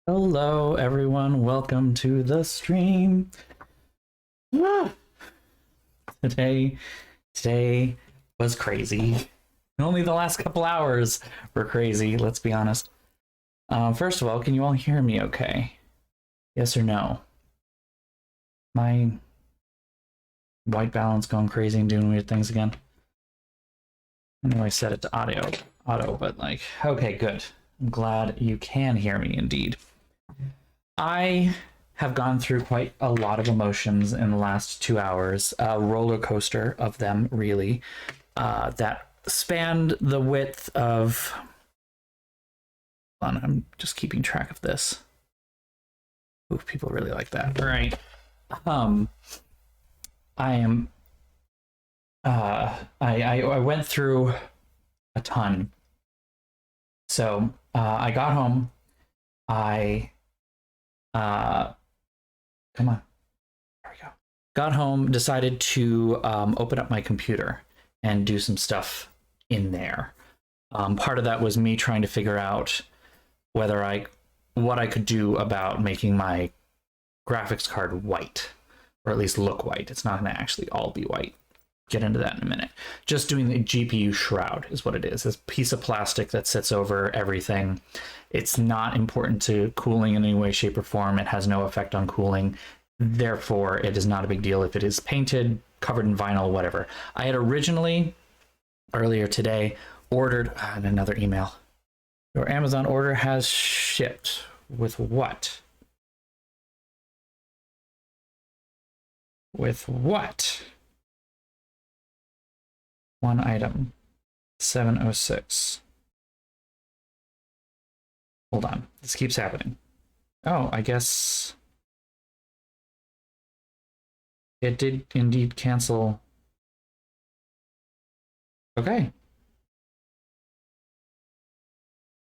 Hello, everyone. Welcome to the stream. Ah, Today, today was crazy. Only the last couple hours were crazy. Let's be honest. First of all, can you all hear me? Okay. Yes or no? My white balance going crazy and doing weird things again. I know I set it to auto, but like, okay, good. I'm glad you can hear me indeed. I have gone through quite a lot of emotions in the last 2 hours, a roller coaster of them, really, that spanned the width of. Hold on, I'm just keeping track of this. Ooh, people really like that. All right. I am. I went through a ton. So I got home. Come on. There we go. Got home, decided to open up my computer and do some stuff in there. Part of that was me trying to figure out what I could do about making my graphics card white, or at least look white. It's not going to actually all be white. Get into that in a minute. Just doing the GPU shroud is what it is. This piece of plastic that sits over everything. It's not important to cooling in any way, shape, or form. It has no effect on cooling. Therefore, it is not a big deal if it is painted, covered in vinyl, whatever. I had originally, earlier today, ordered another email. Your Amazon order has shipped. With what? With what? One item. 706. Hold on. This keeps happening. Oh, I guess it did indeed cancel. Okay.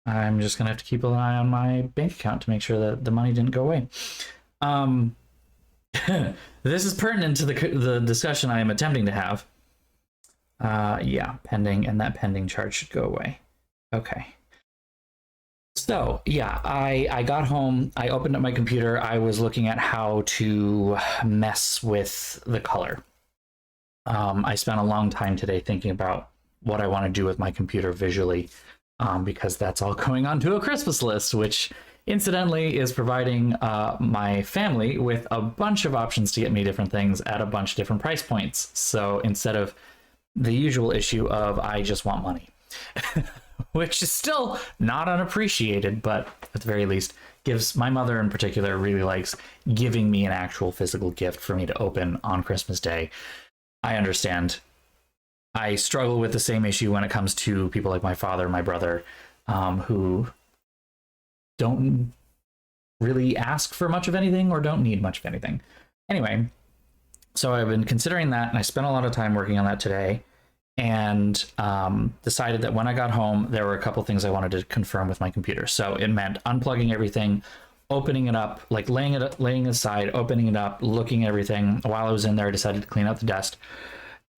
I'm just gonna have to keep an eye on my bank account to make sure that the money didn't go away. This is pertinent to the discussion I am attempting to have. Yeah, pending, and that pending charge should go away. Okay. So yeah, I got home, I opened up my computer, I was looking at how to mess with the color. I spent a long time today thinking about what I want to do with my computer visually, because that's all going onto a Christmas list, which incidentally is providing my family with a bunch of options to get me different things at a bunch of different price points. So instead of the usual issue of I just want money, which is still not unappreciated, but at the very least gives my mother in particular really likes giving me an actual physical gift for me to open on Christmas Day. I understand. I struggle with the same issue when it comes to people like my father, my brother, who don't really ask for much of anything or don't need much of anything. Anyway, so I've been considering that, and I spent a lot of time working on that today, and decided that when I got home, there were a couple things I wanted to confirm with my computer. So it meant unplugging everything, opening it up, like laying it aside, opening it up, looking at everything. While I was in there, I decided to clean out the desk,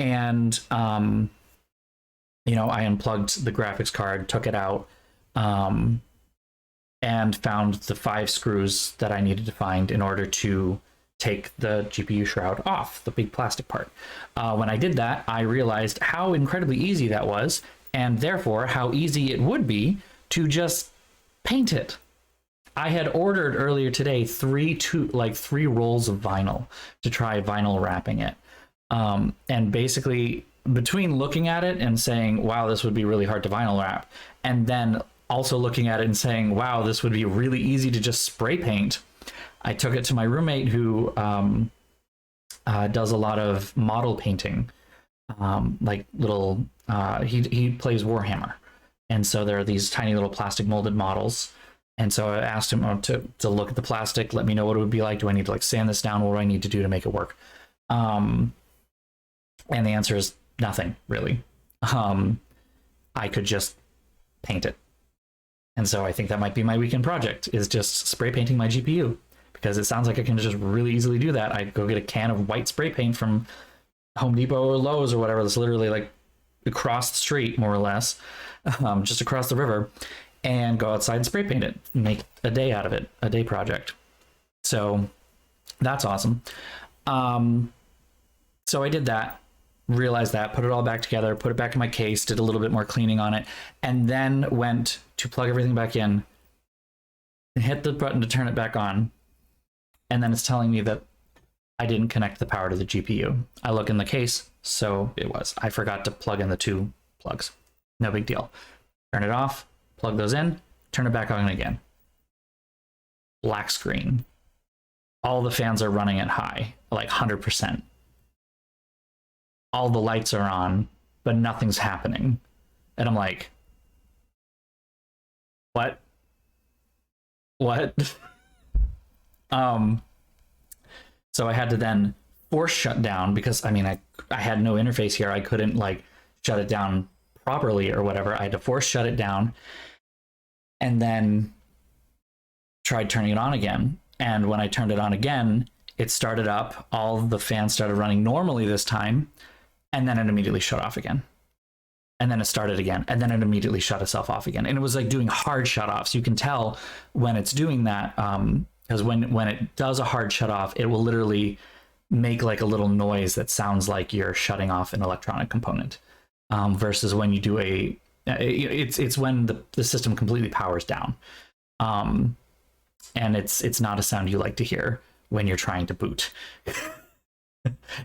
and I unplugged the graphics card, took it out, and found the 5 screws that I needed to find in order to take the GPU shroud off, the big plastic part. When I did that, I realized how incredibly easy that was, and therefore how easy it would be to just paint it. I had ordered earlier today 3 rolls of vinyl to try vinyl wrapping it. And basically, between looking at it and saying, wow, this would be really hard to vinyl wrap, and then also looking at it and saying, wow, this would be really easy to just spray paint, I took it to my roommate who does a lot of model painting, like little, he plays Warhammer. And so there are these tiny little plastic molded models. And so I asked him to look at the plastic, let me know what it would be like. Do I need to like sand this down? What do I need to do to make it work? And the answer is nothing, really. I could just paint it. And so I think that might be my weekend project, is just spray painting my GPU. Because it sounds like I can just really easily do that. I go get a can of white spray paint from Home Depot or Lowe's or whatever. That's literally like across the street, more or less, just across the river. and go outside and spray paint it, make a day out of it, a day project. So that's awesome. So I did that, realized that, put it all back together, put it back in my case, did a little bit more cleaning on it, and then went to plug everything back in, hit the button to turn it back on, and then it's telling me that I didn't connect the power to the GPU. I look in the case, so it was. I forgot to plug in the 2 plugs. No big deal. Turn it off, plug those in, turn it back on again. Black screen. All the fans are running at high, like 100%. All the lights are on, but nothing's happening. And I'm like, what? So I had to then force shut down, because I mean, I had no interface here. I couldn't like shut it down properly or whatever. I had to force shut it down, and then tried turning it on again. And when I turned it on again, it started up. All the fans started running normally this time, and then it immediately shut off again. And then it started again, and then it immediately shut itself off again. And it was like doing hard shut-offs. You can tell when it's doing that, because when it does a hard shut-off, it will literally make like a little noise that sounds like you're shutting off an electronic component. Versus when you do it's when the system completely powers down. And it's not a sound you like to hear when you're trying to boot.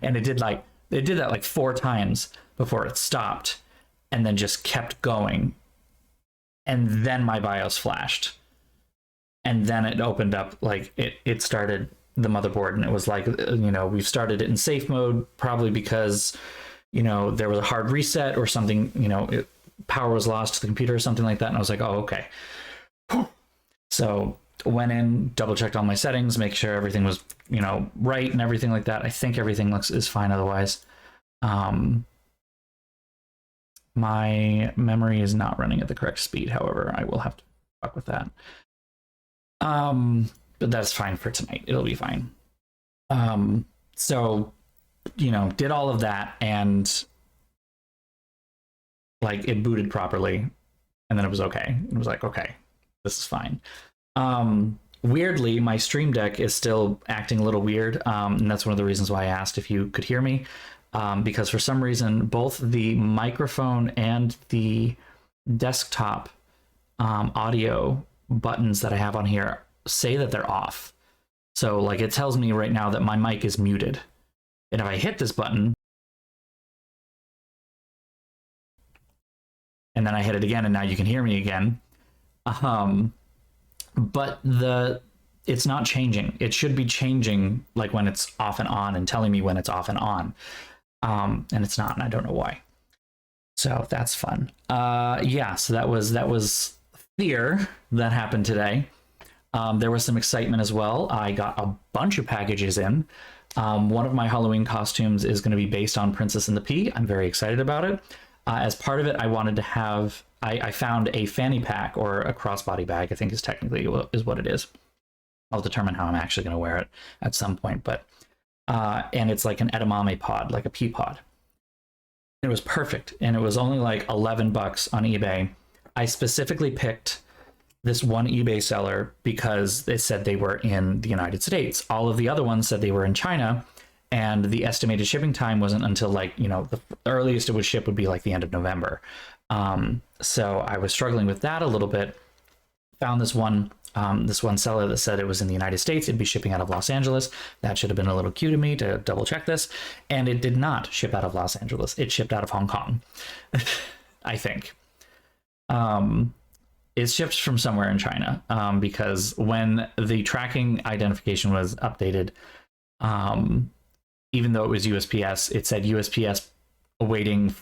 And it did that like 4 times before it stopped, and then just kept going. And then my BIOS flashed. And then it opened up, like it started the motherboard, and it was like, we've started it in safe mode, probably because, there was a hard reset or something, power was lost to the computer or something like that. And I was like, oh, okay. So went in, double checked all my settings, make sure everything was, right and everything like that. I think everything is fine otherwise. My memory is not running at the correct speed. However, I will have to fuck with that. But that's fine for tonight. It'll be fine. So, did all of that, and like it booted properly, and then it was okay. It was like, okay, this is fine. Weirdly, my Stream Deck is still acting a little weird. And that's one of the reasons why I asked if you could hear me. Because for some reason, both the microphone and the desktop audio buttons that I have on here say that they're off. So like it tells me right now that my mic is muted. And if I hit this button, and then I hit it again, and now you can hear me again. But it's not changing. It should be changing like when it's off and on, and telling me when it's off and on. And it's not, and I don't know why. So that's fun. Yeah, so that was fear that happened today. There was some excitement as well. I got a bunch of packages in. One of my Halloween costumes is going to be based on Princess and the Pea. I'm very excited about it. As part of it, I wanted to have, I found a fanny pack, or a crossbody bag, I think is technically is what it is. I'll determine how I'm actually going to wear it at some point, but and it's like an edamame pod, like a pea pod. It was perfect, and it was only like $11 on eBay. I specifically picked this one eBay seller because they said they were in the United States. All of the other ones said they were in China, and the estimated shipping time wasn't until like, the earliest it would ship would be like the end of November. So I was struggling with that a little bit. Found this one seller that said it was in the United States. It'd be shipping out of Los Angeles. That should have been a little cue to me to double check this. And it did not ship out of Los Angeles. It shipped out of Hong Kong, I think. It shipped from somewhere in China, because when the tracking identification was updated, even though it was USPS, it said USPS awaiting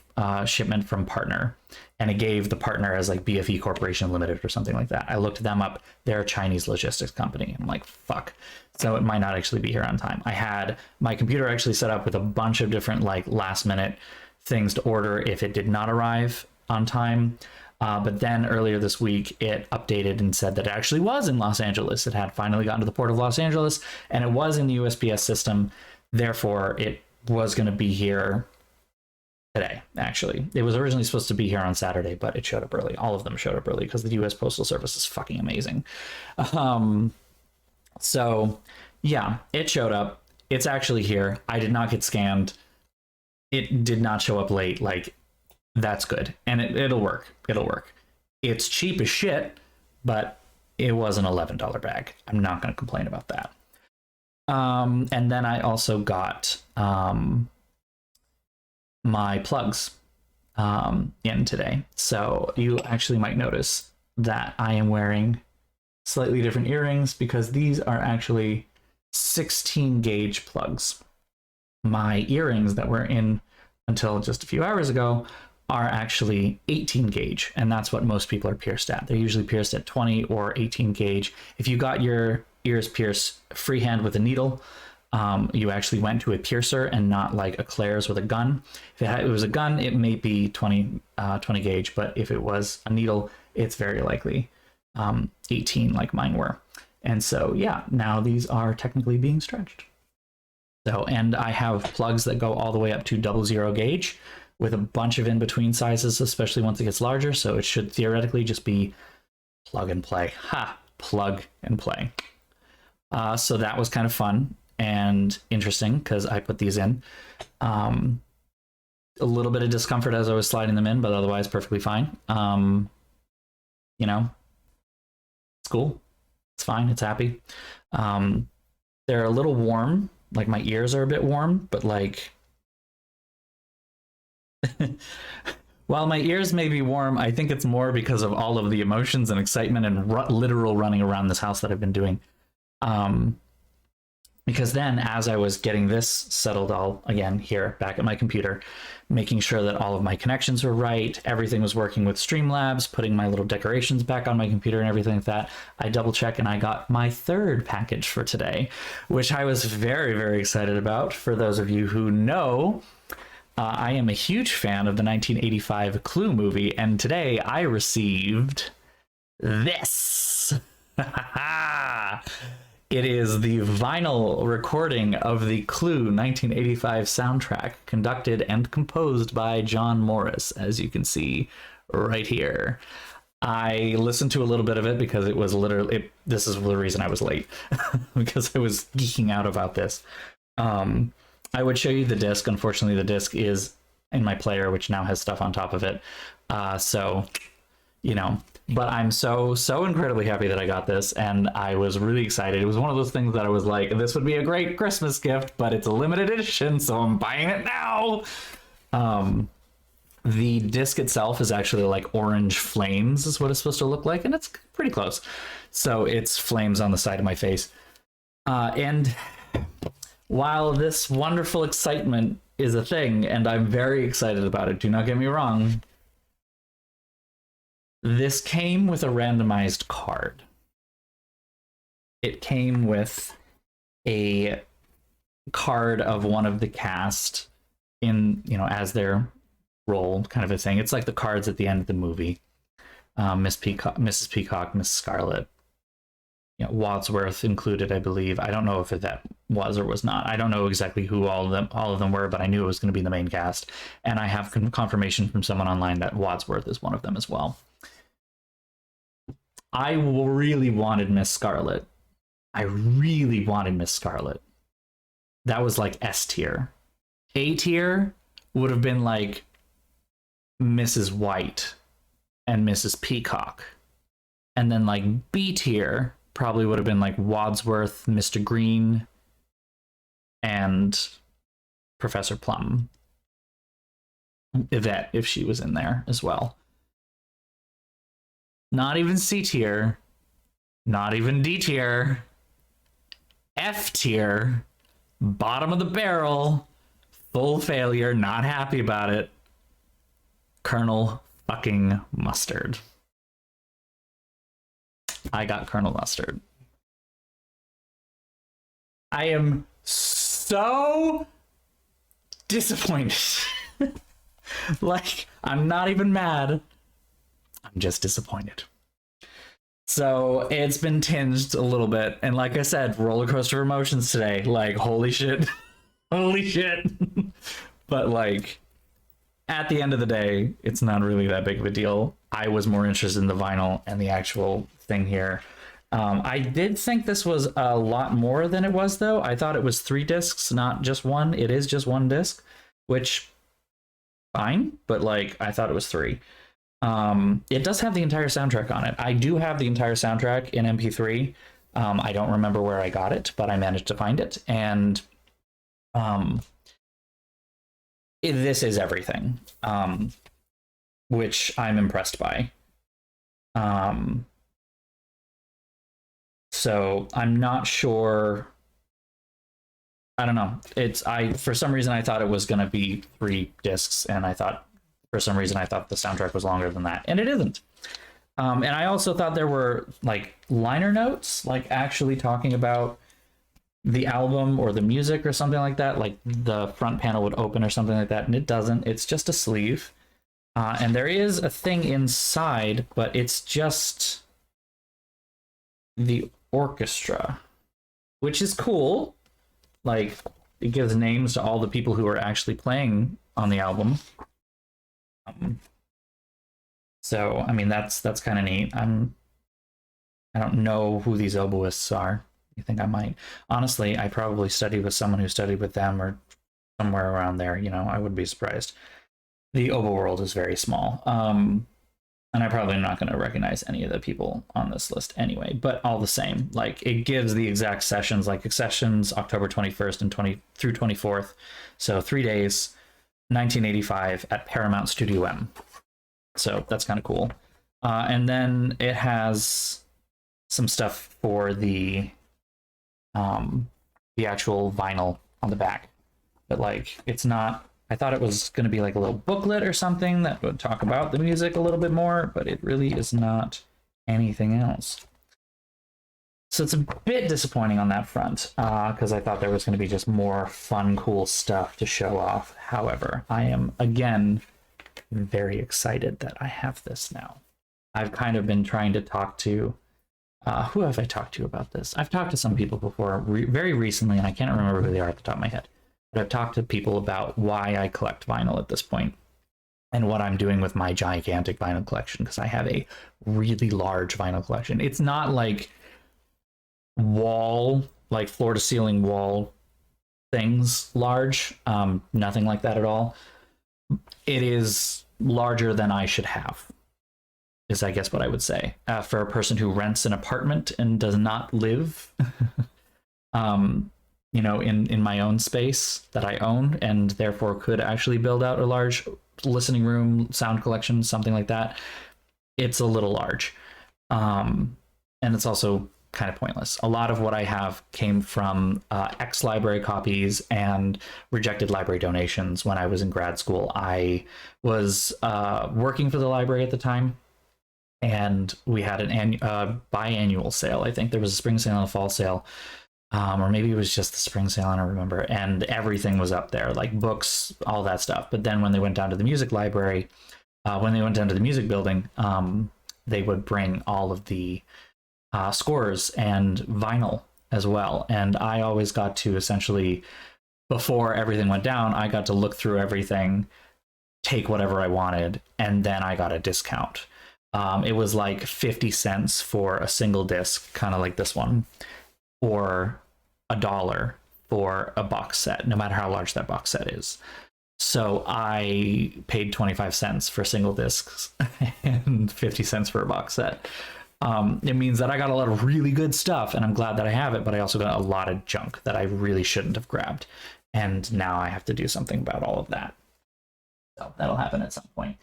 shipment from partner, and it gave the partner as like BFE Corporation Limited or something like that. I looked them up. They're a Chinese logistics company. I'm like, fuck. So it might not actually be here on time. I had my computer actually set up with a bunch of different like last minute things to order if it did not arrive on time. But then earlier this week, it updated and said that it actually was in Los Angeles. It had finally gotten to the port of Los Angeles, and it was in the USPS system. Therefore, it was going to be here today, actually. It was originally supposed to be here on Saturday, but it showed up early. All of them showed up early because the US Postal Service is fucking amazing. So yeah, it showed up. It's actually here. I did not get scammed. It did not show up late. Like, that's good. And it'll work. It'll work. It's cheap as shit, but it was an $11 bag. I'm not going to complain about that. And then I also got my plugs in today. So you actually might notice that I am wearing slightly different earrings because these are actually 16 gauge plugs. My earrings that were in until just a few hours ago are actually 18 gauge, and that's what most people are pierced at. They're usually pierced at 20 or 18 gauge. If you got your ears pierced freehand with a needle, you actually went to a piercer and not like a Claire's with a gun. If it was a gun, it may be 20 gauge, but if it was a needle, it's very likely 18 like mine were. And so, yeah, now these are technically being stretched. So, and I have plugs that go all the way up to 00 gauge with a bunch of in-between sizes, especially once it gets larger. So it should theoretically just be plug and play. Ha! Plug and play. So that was kind of fun and interesting because I put these in. A little bit of discomfort as I was sliding them in, but otherwise perfectly fine. You know, it's cool. It's fine. It's happy. They're a little warm. Like, my ears are a bit warm, but like, while my ears may be warm, I think it's more because of all of the emotions and excitement and literal running around this house that I've been doing. Because then as I was getting this settled all again here back at my computer, making sure that all of my connections were right, everything was working with Streamlabs, putting my little decorations back on my computer and everything like that, I double check and I got my third package for today, which I was very, very excited about. For those of you who know, I am a huge fan of the 1985 Clue movie, and today I received this. It is the vinyl recording of the Clue 1985 soundtrack, conducted and composed by John Morris, as you can see right here. I listened to a little bit of it because it was literally, this is the reason I was late, because I was geeking out about this. I would show you the disc. Unfortunately, the disc is in my player, which now has stuff on top of it. So, you know, but I'm so incredibly happy that I got this, and I was really excited. It was one of those things that I was like, this would be a great Christmas gift, but it's a limited edition, so I'm buying it now. The disc itself is actually like orange flames is what it's supposed to look like, and it's pretty close. So it's flames on the side of my face. And while this wonderful excitement is a thing, and I'm very excited about it, do not get me wrong, this came with a randomized card. It came with a card of one of the cast in, you know, as their role, kind of a thing. It's like the cards at the end of the movie. Mrs. Peacock, Miss Scarlet, you know, Wadsworth included, I believe. I don't know if that was or was not. I don't know exactly who all of them were, but I knew it was going to be the main cast. And I have confirmation from someone online that Wadsworth is one of them as well. I really wanted Miss Scarlet. That was like S tier. A tier would have been like Mrs. White and Mrs. Peacock. And then like B tier probably would have been like Wadsworth, Mr. Green, and Professor Plum. Yvette, if she was in there as well. Not even C tier, not even D tier, F tier, bottom of the barrel, full failure, not happy about it, Colonel fucking Mustard. I got Colonel Mustard. I am so disappointed. Like, I'm not even mad. I'm just disappointed. So it's been tinged a little bit, and like I said, roller coaster of emotions today. Like, holy shit. Holy shit. But like, at the end of the day, it's not really that big of a deal. I was more interested in the vinyl and the actual thing here. I did think this was a lot more than it was, though. I thought it was 3 discs, not just one. It is just 1 disc, which fine, but like I thought it was 3. It does have the entire soundtrack on it. I do have the entire soundtrack in MP3. I don't remember where I got it, but I managed to find it, and this is everything, which I'm impressed by. So I'm not sure. I don't know. For some reason I thought it was going to be 3 discs, and for some reason I thought the soundtrack was longer than that, and it isn't. And I also thought there were like liner notes, like actually talking about the album or the music or something like that. Like the front panel would open or something like that, and it doesn't. It's just a sleeve. And there is a thing inside, but it's just the orchestra, which is cool. Like, it gives names to all the people who are actually playing on the album. So, I mean, that's kind of neat. I don't know who these oboists are. You think I might? Honestly, I probably studied with someone who studied with them or somewhere around there. You know, I wouldn't be surprised. The oboe world is very small. And I probably am not going to recognize any of the people on this list anyway, but all the same, like it gives the exact sessions, like sessions October 21st and through 24th. So 3 days, 1985 at Paramount Studio M. So that's kind of cool. And then it has some stuff for the actual vinyl on the back, but like it's not. I thought it was going to be like a little booklet or something that would talk about the music a little bit more, but it really is not anything else. So it's a bit disappointing on that front, because I thought there was going to be just more fun, cool stuff to show off. However, I am, again, very excited that I have this now. I've kind of been trying to talk to... who have I talked to about this? I've talked to some people before, very recently, and I can't remember who they are at the top of my head. But I've talked to people about why I collect vinyl at this point and what I'm doing with my gigantic vinyl collection, because I have a really large vinyl collection. It's not like like floor to ceiling wall things large, nothing like that at all. It is larger than I should have, is I guess what I would say, for a person who rents an apartment and does not live you know, in my own space that I own, and therefore could actually build out a large listening room, sound collection, something like that. It's a little large. And it's also kind of pointless. A lot of what I have came from ex-library copies and rejected library donations when I was in grad school. I was working for the library at the time, and we had an biannual sale. I think there was a spring sale and a fall sale. Or maybe it was just the spring sale, I don't remember. And everything was up there, like books, all that stuff. But then when they went down to the music library, when they went down to the music building, they would bring all of the scores and vinyl as well. And I always got to essentially, before everything went down, I got to look through everything, take whatever I wanted, and then I got a discount. It was like 50 cents for a single disc, kind of like this one, or $1 for a box set, no matter how large that box set is. So I paid 25 cents for single discs and 50 cents for a box set. It means that I got a lot of really good stuff, and I'm glad that I have it, but I also got a lot of junk that I really shouldn't have grabbed. And now I have to do something about all of that. So that'll happen at some point.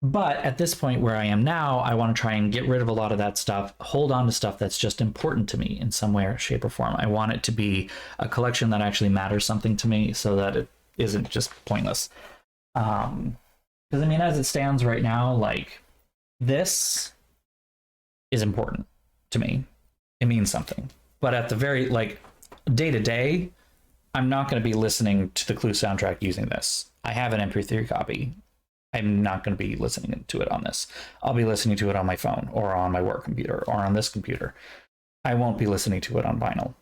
But at this point where I am now, I want to try and get rid of a lot of that stuff, hold on to stuff that's just important to me in some way, shape, or form. I want it to be a collection that actually matters something to me, so that it isn't just pointless. Because, I mean, as it stands right now, like, this is important to me. It means something. But at the very, like, day to day, I'm not going to be listening to the Clue soundtrack using this. I have an MP3 copy. I'm not going to be listening to it on this. I'll be listening to it on my phone or on my work computer or on this computer. I won't be listening to it on vinyl.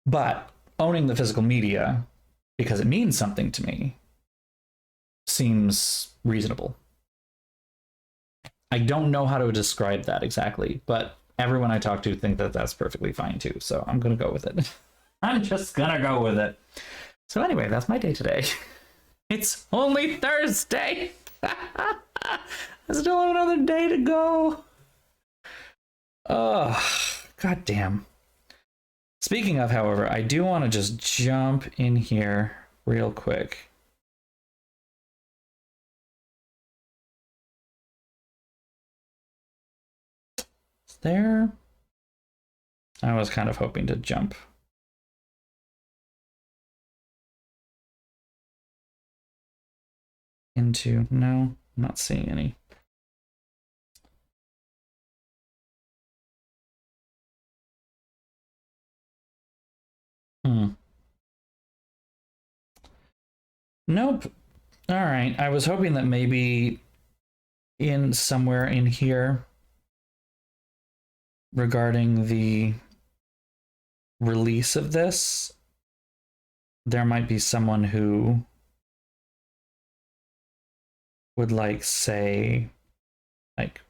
But owning the physical media, because it means something to me, seems reasonable. I don't know how to describe that exactly, but everyone I talk to think that that's perfectly fine too. So I'm going to go with it. I'm just going to go with it. So anyway, that's my day today. It's only Thursday. I still have another day to go. Oh, goddamn. Speaking of, however, I do want to just jump in here real quick. There. I was kind of hoping to jump. Into, no, I'm not seeing any. Nope. All right. I was hoping that maybe in somewhere in here regarding the release of this, there might be someone who would like say like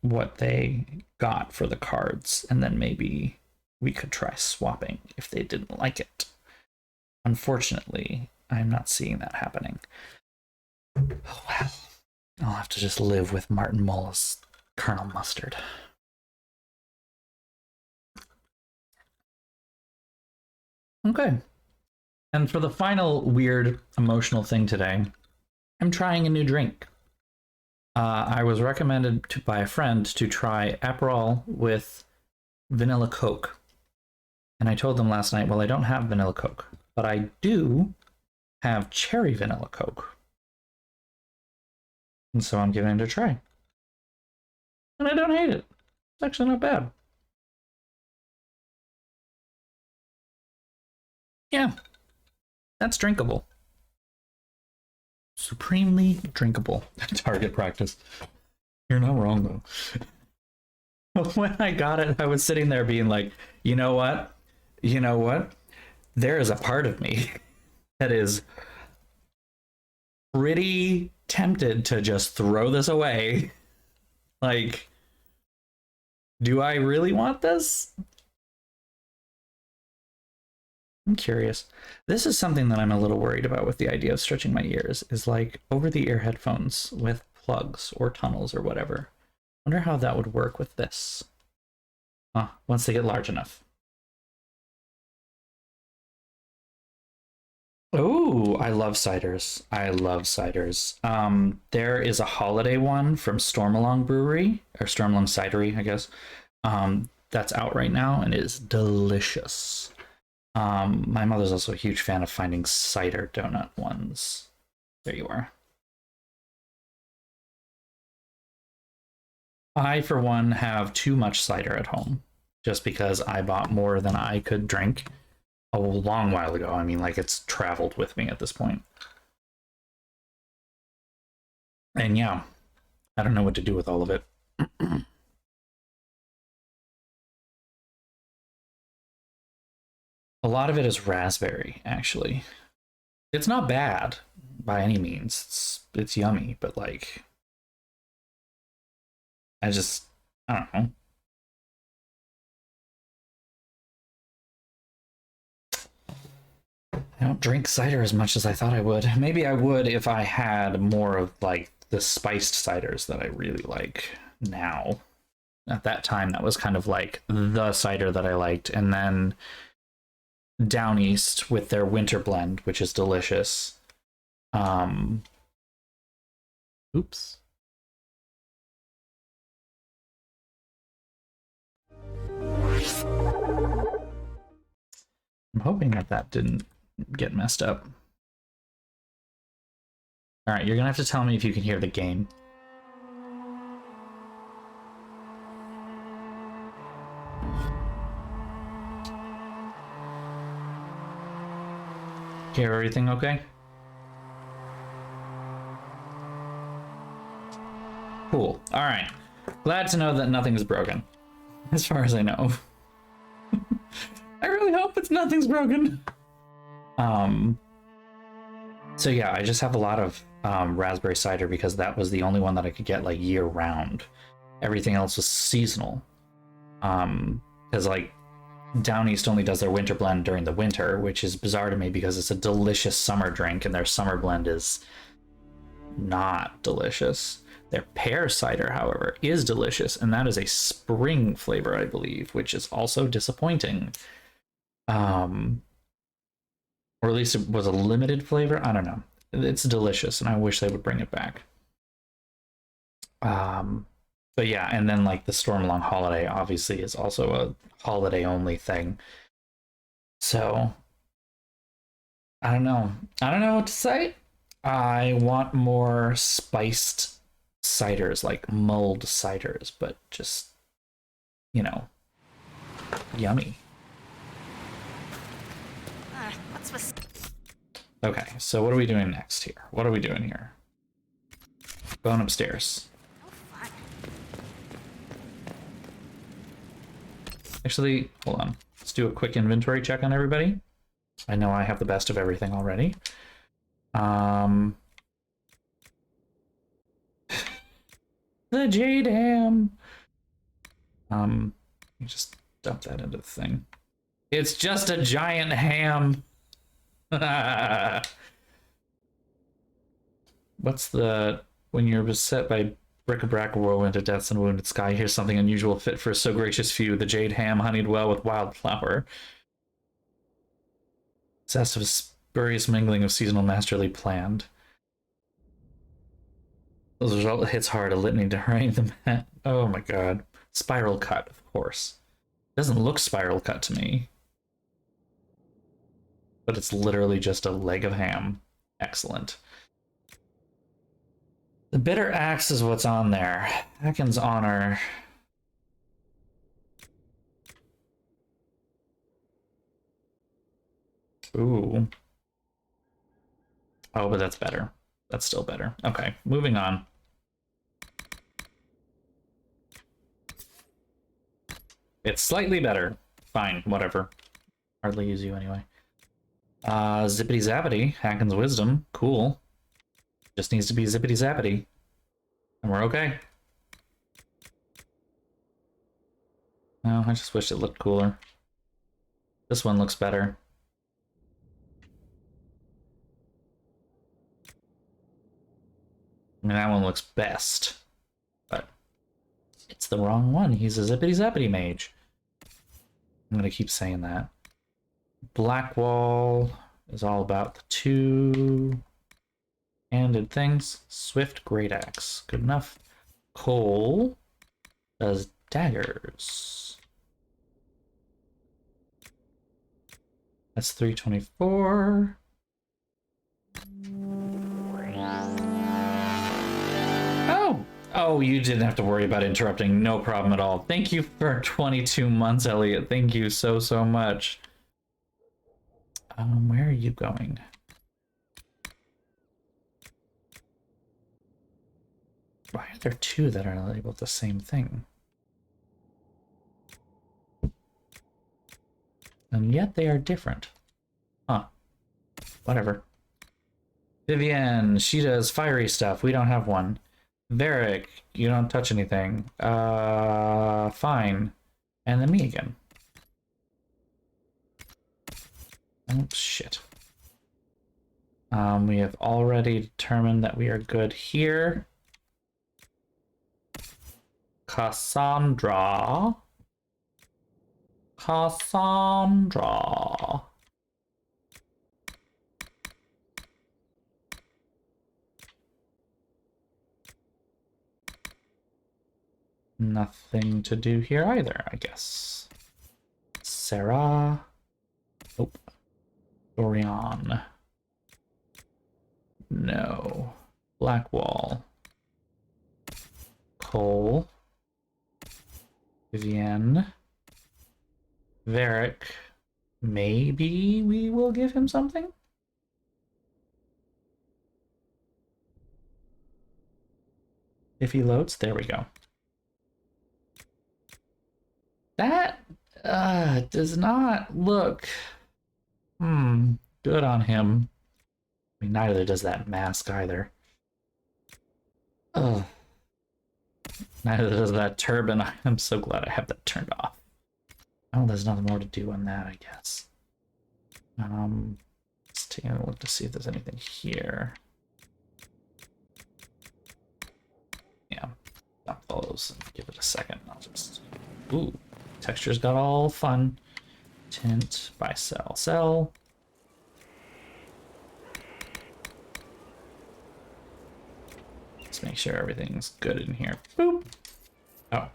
what they got for the cards, and then maybe we could try swapping if they didn't like it. Unfortunately, I'm not seeing that happening. Oh well. I'll have to just live with Martin Mull's Colonel Mustard. Okay. And for the final weird emotional thing today, I'm trying a new drink. I was recommended by a friend to try Aperol with vanilla Coke. And I told them last night, well, I don't have vanilla Coke, but I do have cherry vanilla Coke. And so I'm giving it a try. And I don't hate it. It's actually not bad. Yeah, that's drinkable. Supremely drinkable. Target practice. You're not wrong, though. When I got it, I was sitting there being like, you know what? You know what? There is a part of me that is pretty tempted to just throw this away. Like, do I really want this? I'm curious. This is something that I'm a little worried about with the idea of stretching my ears, is like over-the-ear headphones with plugs or tunnels or whatever. Wonder how that would work with this. Once they get large enough. Oh, I love ciders. I love ciders. There is a holiday one from Stormalong Brewery, or Stormalong Cidery, I guess. That's out right now and it is delicious. My mother's also a huge fan of finding cider donut ones. There you are. I, for one, have too much cider at home just because I bought more than I could drink a long while ago. I mean, like, it's traveled with me at this point. And yeah, I don't know what to do with all of it. A lot of it is raspberry, actually. It's not bad by any means. It's yummy, but like, I don't know. I don't drink cider as much as I thought I would. Maybe I would if I had more of like the spiced ciders that I really like now. At that time, that was kind of like the cider that I liked. And then Down East with their winter blend, which is delicious. Oops. I'm hoping that that didn't get messed up. All right, you're gonna have to tell me if you can hear the game. Hear everything okay? Cool. All right. Glad to know that nothing's broken, as far as I know. I really hope nothing's broken. So yeah, I just have a lot of raspberry cider because that was the only one that I could get like year round. Everything else was seasonal. Because like Down East only does their winter blend during the winter, which is bizarre to me because it's a delicious summer drink and their summer blend is not delicious. Their pear cider, however, is delicious, and that is a spring flavor, I believe, which is also disappointing. Or at least it was a limited flavor. I don't know. It's delicious, and I wish they would bring it back. But yeah, and then like the Stormlong Holiday obviously is also a holiday only thing. So I don't know. I don't know what to say. I want more spiced ciders, like mulled ciders, but just, you know, yummy. What's with... Okay, so what are we doing next here? What are we doing here? Going upstairs. No fun. Actually, hold on. Let's do a quick inventory check on everybody. I know I have the best of everything already. The Jade Ham. You just dump that into the thing. It's just a giant ham. What's the... When you're beset by bric-a-brac whirlwind of deaths and wounded sky, here's something unusual fit for so gracious few. The jade ham honeyed well with wildflower. Zest of a spurious mingling of seasonal masterly planned. The result hits hard, a litany to harangue the man. Oh my god. Spiral cut, of course. It doesn't look spiral cut to me. But it's literally just a leg of ham. Excellent. The bitter axe is what's on there. Haken's honor. Ooh. Oh, but that's better. That's still better. Okay, moving on. It's slightly better. Fine, whatever. Hardly use you anyway. Zippity Zappity, Haken's Wisdom. Cool. Just needs to be zippity zappity. And we're okay. No, I just wish it looked cooler. This one looks better. I mean, that one looks best. But it's the wrong one. He's a zippity zappity mage. I'm gonna keep saying that. Blackwall is all about the two-handed things. Swift great axe. Good enough. Cole does daggers. That's 324. Oh, you didn't have to worry about interrupting. No problem at all. Thank you for 22 months, Elliot. Thank you so, so much. Where are you going? Why are there two that are labeled the same thing? And yet they are different. Huh. Whatever. Vivienne, she does fiery stuff. We don't have one. Varric, you don't touch anything. Fine. And then me again. Oh, shit. We have already determined that we are good here. Cassandra. Nothing to do here either, I guess. Sarah. Nope. Dorian. No. Blackwall. Cole. Vivienne. Varric. Maybe we will give him something? If he loads, there we go. That does not look good on him. I mean, neither does that mask either. Oh, neither does that turban. I'm so glad I have that turned off. Oh, there's nothing more to do on that, I guess. Let's take a look to see if there's anything here. Yeah, dump those and give it a second. I'll just... Ooh, textures got all fun. Tint, buy, sell, sell. Let's make sure everything's good in here. Boop. Oh,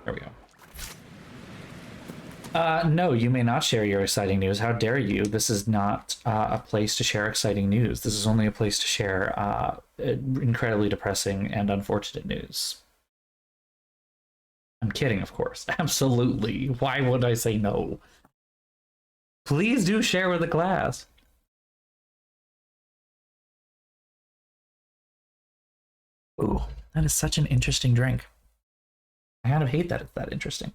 there we go. No, you may not share your exciting news. How dare you? This is not a place to share exciting news. This is only a place to share incredibly depressing and unfortunate news. I'm kidding, of course. Absolutely. Why would I say no? Please do share with the class. Ooh, that is such an interesting drink. I kind of hate that it's that interesting.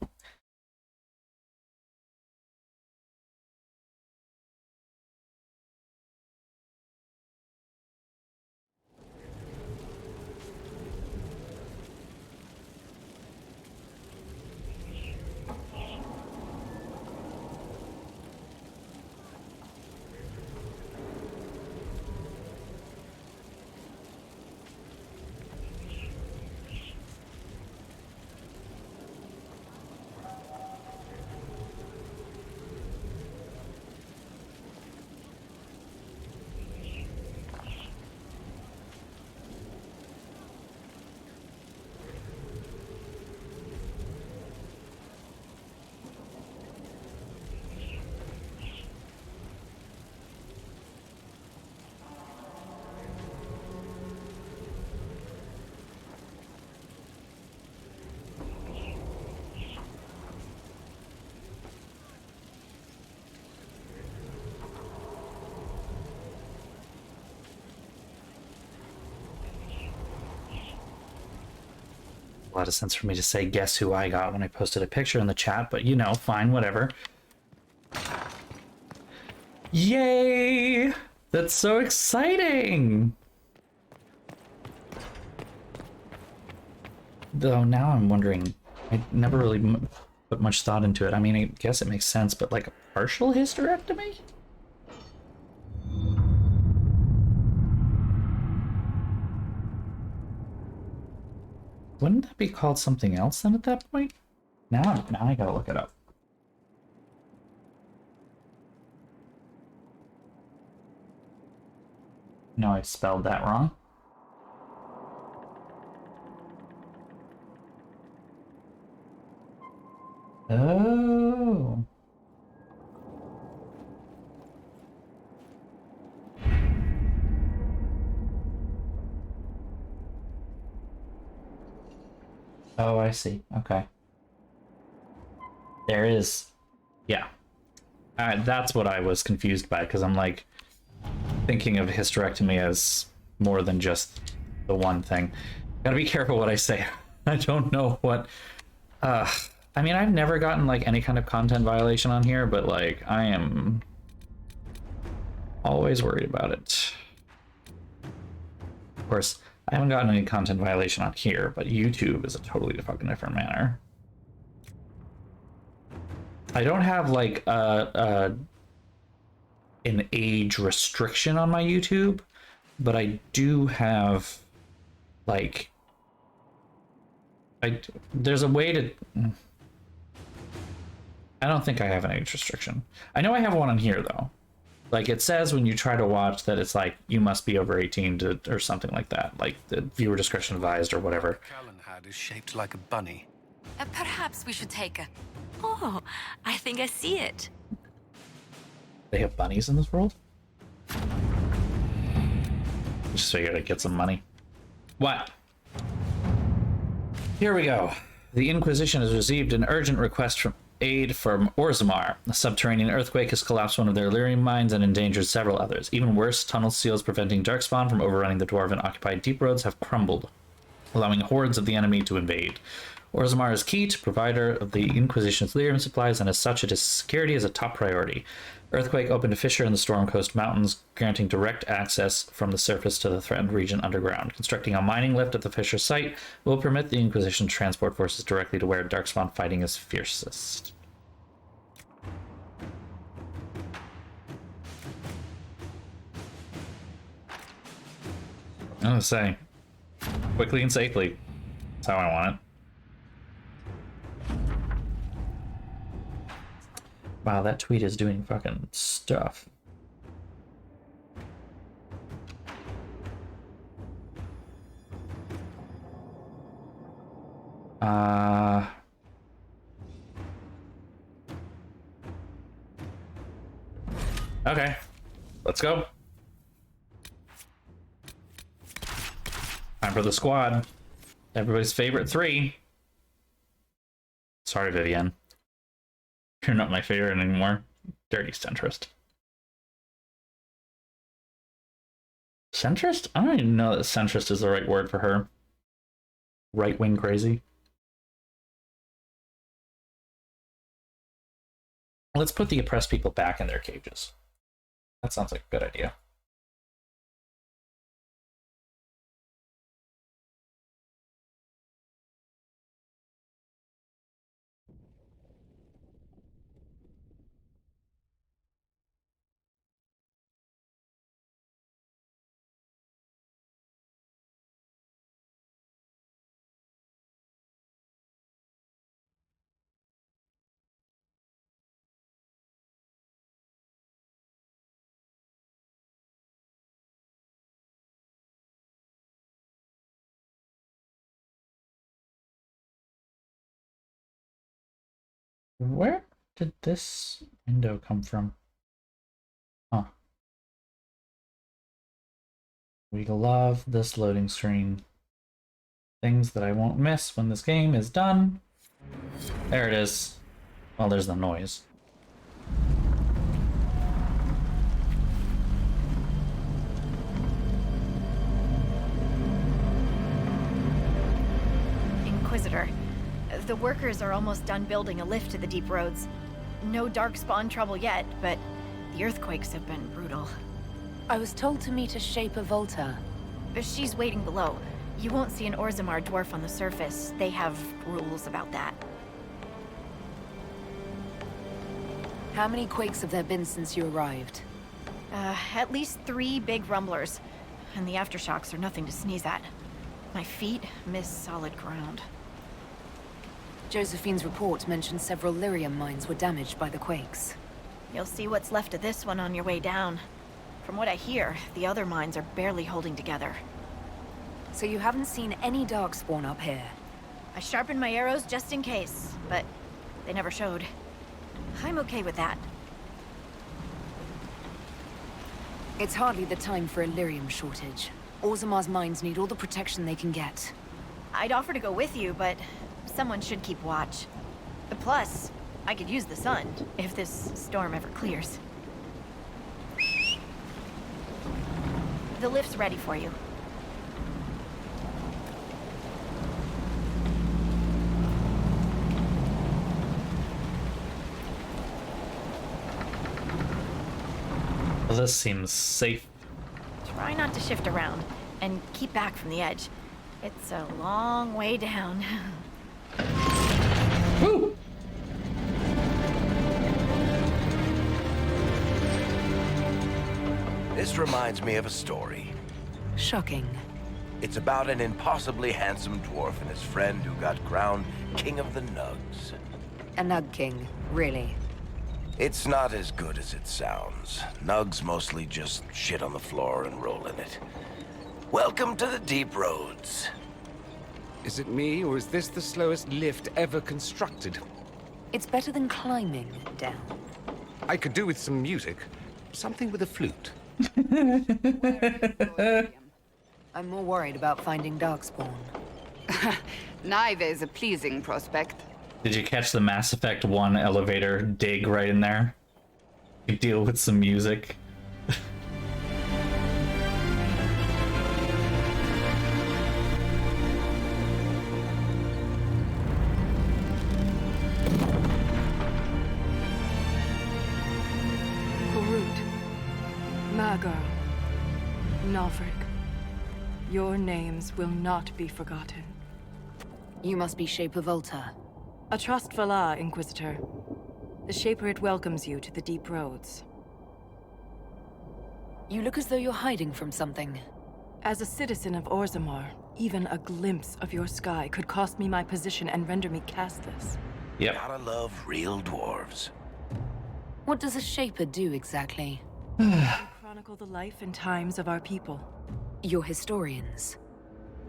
A lot of sense for me to say guess who I got when I posted a picture in the chat, but you know, fine, whatever. Yay! That's so exciting! Though now I'm wondering, I never really put much thought into it. I mean, I guess it makes sense, but like a partial hysterectomy? Wouldn't that be called something else then at that point? Now I gotta look it up. No, I spelled that wrong. Oh. Oh, I see. Okay. There is. Yeah. That's what I was confused by, because I'm like thinking of hysterectomy as more than just the one thing. Gotta be careful what I say. I don't know what... I mean, I've never gotten like any kind of content violation on here, but like I am always worried about it. Of course, I haven't gotten any content violation on here, but YouTube is a totally fucking different matter. I don't have like an age restriction on my YouTube, but I do have like there's a way to... I don't think I have an age restriction. I know I have one on here though. Like it says when you try to watch that it's like you must be over 18 to, or something like that. Like the viewer discretion advised or whatever. Callan hat is shaped like a bunny. Perhaps we should take a... Oh, I think I see it. They have bunnies in this world? Just figured I'd get some money. What? Here we go. The Inquisition has received an urgent request from aid from Orzammar. A subterranean earthquake has collapsed one of their Illyrian mines and endangered several others. Even worse, tunnel seals preventing Darkspawn from overrunning the Dwarven-occupied deep roads have crumbled, allowing hordes of the enemy to invade. Orzammar is key to provider of the Inquisition's lyrium supplies, and as such, its security is a top priority. Earthquake opened a fissure in the Storm Coast Mountains, granting direct access from the surface to the threatened region underground. Constructing a mining lift at the fissure site will permit the Inquisition to transport forces directly to where Darkspawn fighting is fiercest. I'm gonna say, quickly and safely. That's how I want it. Wow, that tweet is doing fucking stuff. Okay, let's go. Time for the squad. Everybody's favorite 3. Sorry, Vivienne. You're not my favorite anymore. Dirty centrist. Centrist? I don't even know that centrist is the right word for her. Right-wing crazy. Let's put the oppressed people back in their cages. That sounds like a good idea. Where did this window come from? Huh. We love this loading screen. Things that I won't miss when this game is done. There it is. Well, there's the noise. Inquisitor, the workers are almost done building a lift to the deep roads. No darkspawn trouble yet, but the earthquakes have been brutal. I was told to meet a Shaper Volta. She's waiting below. You won't see an Orzammar dwarf on the surface. They have rules about that. How many quakes have there been since you arrived? At least 3 big rumblers. And the aftershocks are nothing to sneeze at. My feet miss solid ground. Josephine's report mentioned several lyrium mines were damaged by the quakes. You'll see what's left of this one on your way down. From what I hear, the other mines are barely holding together. So you haven't seen any darkspawn up here? I sharpened my arrows just in case, but they never showed. I'm okay with that. It's hardly the time for a lyrium shortage. Orzammar's mines need all the protection they can get. I'd offer to go with you, but someone should keep watch. Plus, I could use the sun if this storm ever clears. The lift's ready for you. Well, this seems safe. Try not to shift around, and keep back from the edge. It's a long way down. Woo! This reminds me of a story. Shocking. It's about an impossibly handsome dwarf and his friend who got crowned King of the Nugs. A Nug King, really. It's not as good as it sounds. Nugs mostly just shit on the floor and roll in it. Welcome to the deep roads. Is it me, or is this the slowest lift ever constructed? It's better than climbing down. I could do with some music. Something with a flute. I'm more worried about finding darkspawn. Neither is a pleasing prospect. Did you catch the Mass Effect 1 elevator dig right in there? You deal with some music. My girl, Nalfric, your names will not be forgotten. You must be Shaper Volta. A trustful Inquisitor. The Shaper it welcomes you to the deep roads. You look as though you're hiding from something. As a citizen of Orzammar, even a glimpse of your sky could cost me my position and render me castless. Yep. Gotta love real dwarves. What does a Shaper do exactly? We chronicle the life and times of our people. You're historians.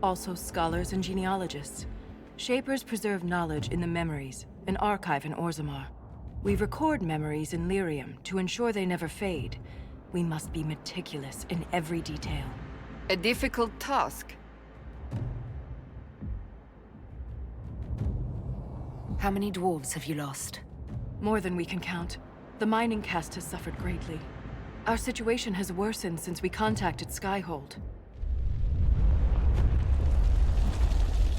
Also scholars and genealogists. Shapers preserve knowledge in the memories, an archive in Orzammar. We record memories in Lyrium to ensure they never fade. We must be meticulous in every detail. A difficult task. How many dwarves have you lost? More than we can count. The mining caste has suffered greatly. Our situation has worsened since we contacted Skyhold.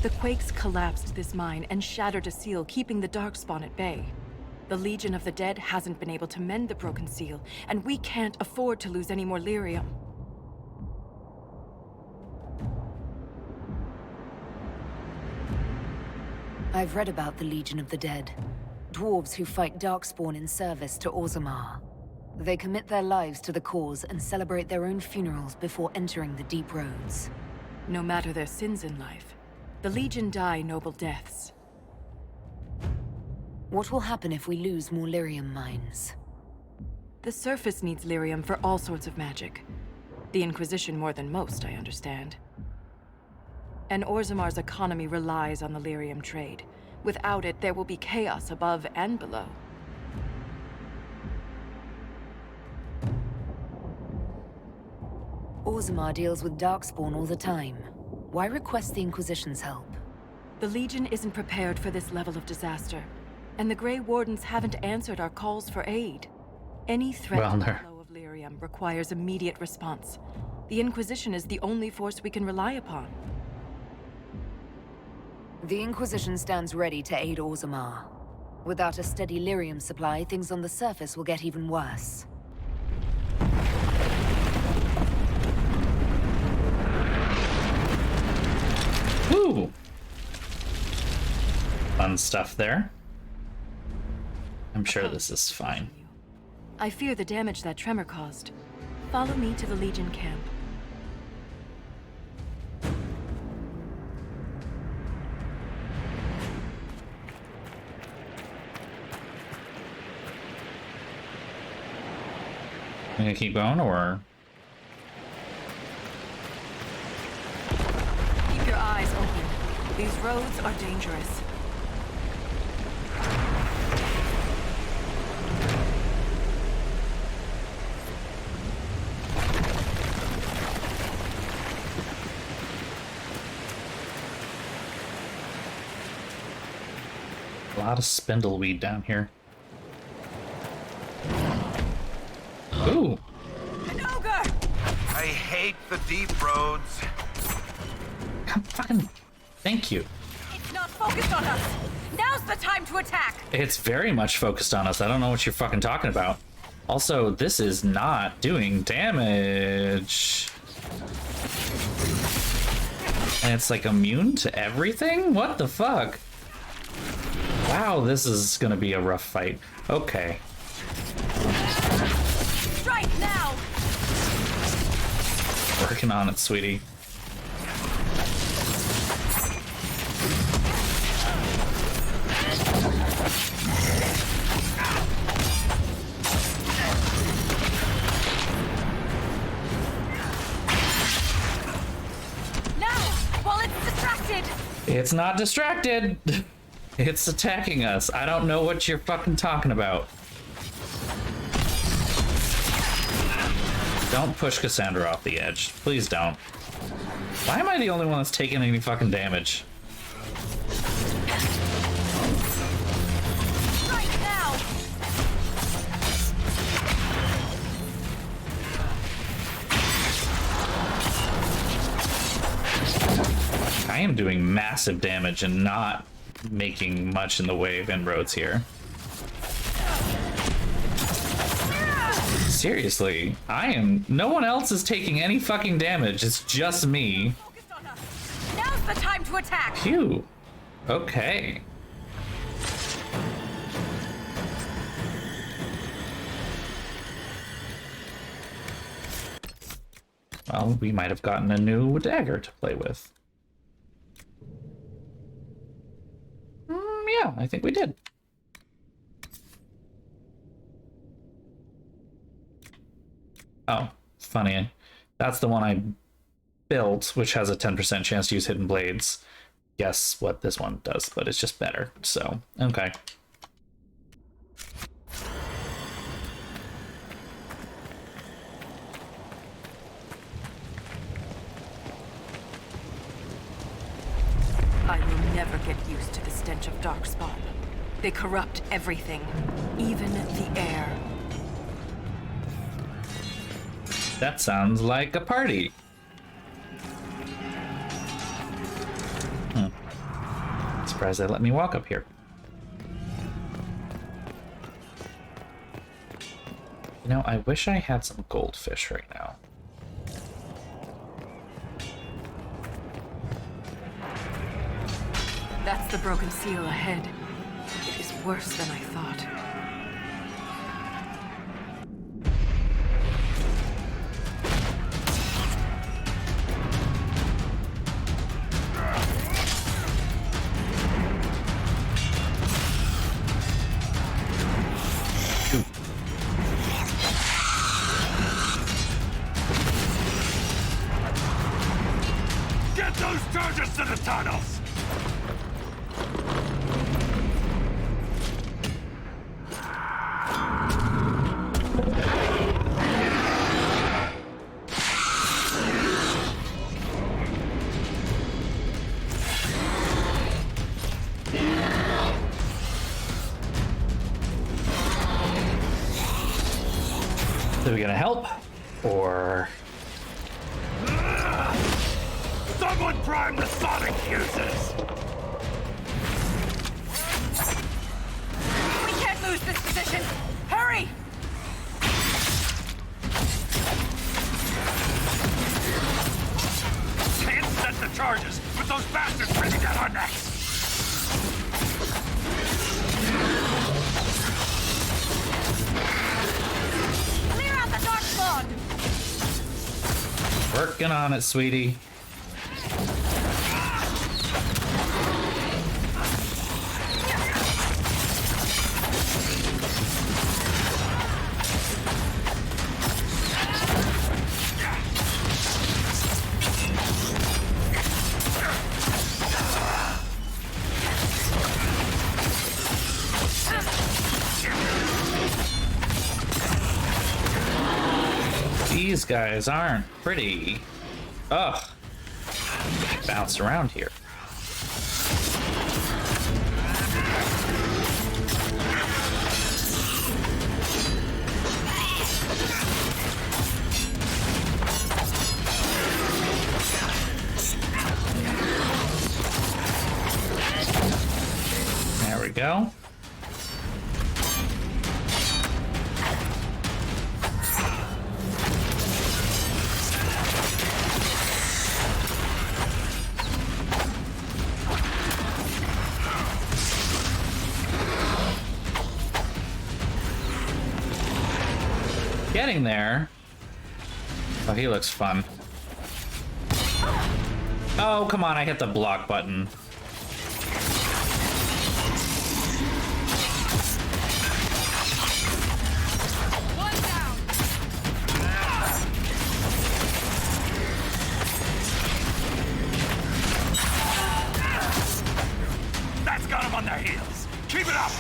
The quakes collapsed this mine and shattered a seal, keeping the Darkspawn at bay. The Legion of the Dead hasn't been able to mend the broken seal, and we can't afford to lose any more lyrium. I've read about the Legion of the Dead. Dwarves who fight Darkspawn in service to Orzammar. They commit their lives to the cause and celebrate their own funerals before entering the deep roads. No matter their sins in life, the Legion die noble deaths. What will happen if we lose more lyrium mines? The surface needs lyrium for all sorts of magic. The Inquisition more than most, I understand. And Orzammar's economy relies on the lyrium trade. Without it, there will be chaos above and below. Orzammar deals with Darkspawn all the time. Why request the Inquisition's help? The Legion isn't prepared for this level of disaster, and the Grey Wardens haven't answered our calls for aid. Any threat to the flow of lyrium requires immediate response. The Inquisition is the only force we can rely upon. The Inquisition stands ready to aid Orzammar. Without a steady lyrium supply, things on the surface will get even worse. Ooh! Fun stuff there. I'm sure this is fine. I fear the damage that tremor caused. Follow me to the Legion camp. I'm gonna keep going, or? Keep your eyes open. These roads are dangerous. A lot of spindleweed down here. Ooh! An ogre! I hate the deep roads. Come fucking... Thank you. It's not focused on us! Now's the time to attack! It's very much focused on us. I don't know what you're fucking talking about. Also, this is not doing damage. And it's like immune to everything? What the fuck? Wow, this is gonna be a rough fight. Okay. Strike now! Working on it, sweetie. Now! While it's distracted! It's not distracted! It's attacking us. I don't know what you're fucking talking about. Don't push Cassandra off the edge. Please don't. Why am I the only one that's taking any fucking damage? Right now! I am doing massive damage and not making much in the way of inroads here. seriously, no one else is taking any fucking damage. It's just me. Now's the time to attack. Phew. Okay. Well, we might have gotten a new dagger to play with. Yeah, I think we did. Oh, funny. That's the one I built, which has a 10% chance to use hidden blades. Guess what this one does, but it's just better. So, okay. I will never get used to the stench of Darkspawn. They corrupt everything, even the air. That sounds like a party. Surprised they let me walk up here. You know, I wish I had some goldfish right now. That's the broken seal ahead. It is worse than I thought. Get those charges to the tunnels! Are we gonna help? Or... Someone prime the sonic fuses! We can't lose this position. Hurry! Can't set the charges with those bastards breathing down our necks! Clear out the dark spawn. Working on it, sweetie. These guys aren't pretty. Ugh. Bounce around here. There we go. Getting there. Oh, he looks fun. Oh, come on, I hit the block button. One down. That's got them on their heels! Keep it up!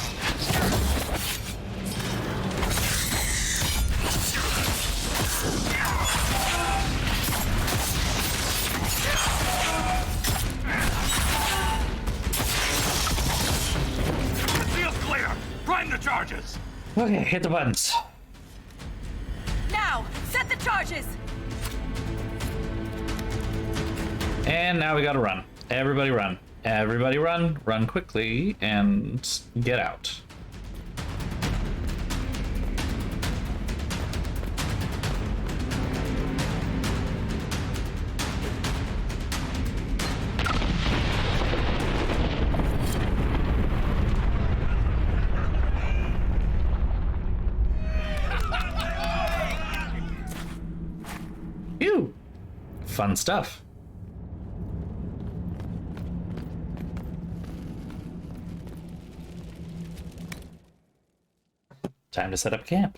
Seal's clear! Prime the charges! Okay, hit the buttons. Now, set the charges. And now we gotta run. Everybody run. Everybody run. Run quickly and get out. Ew. Fun stuff. Time to set up camp.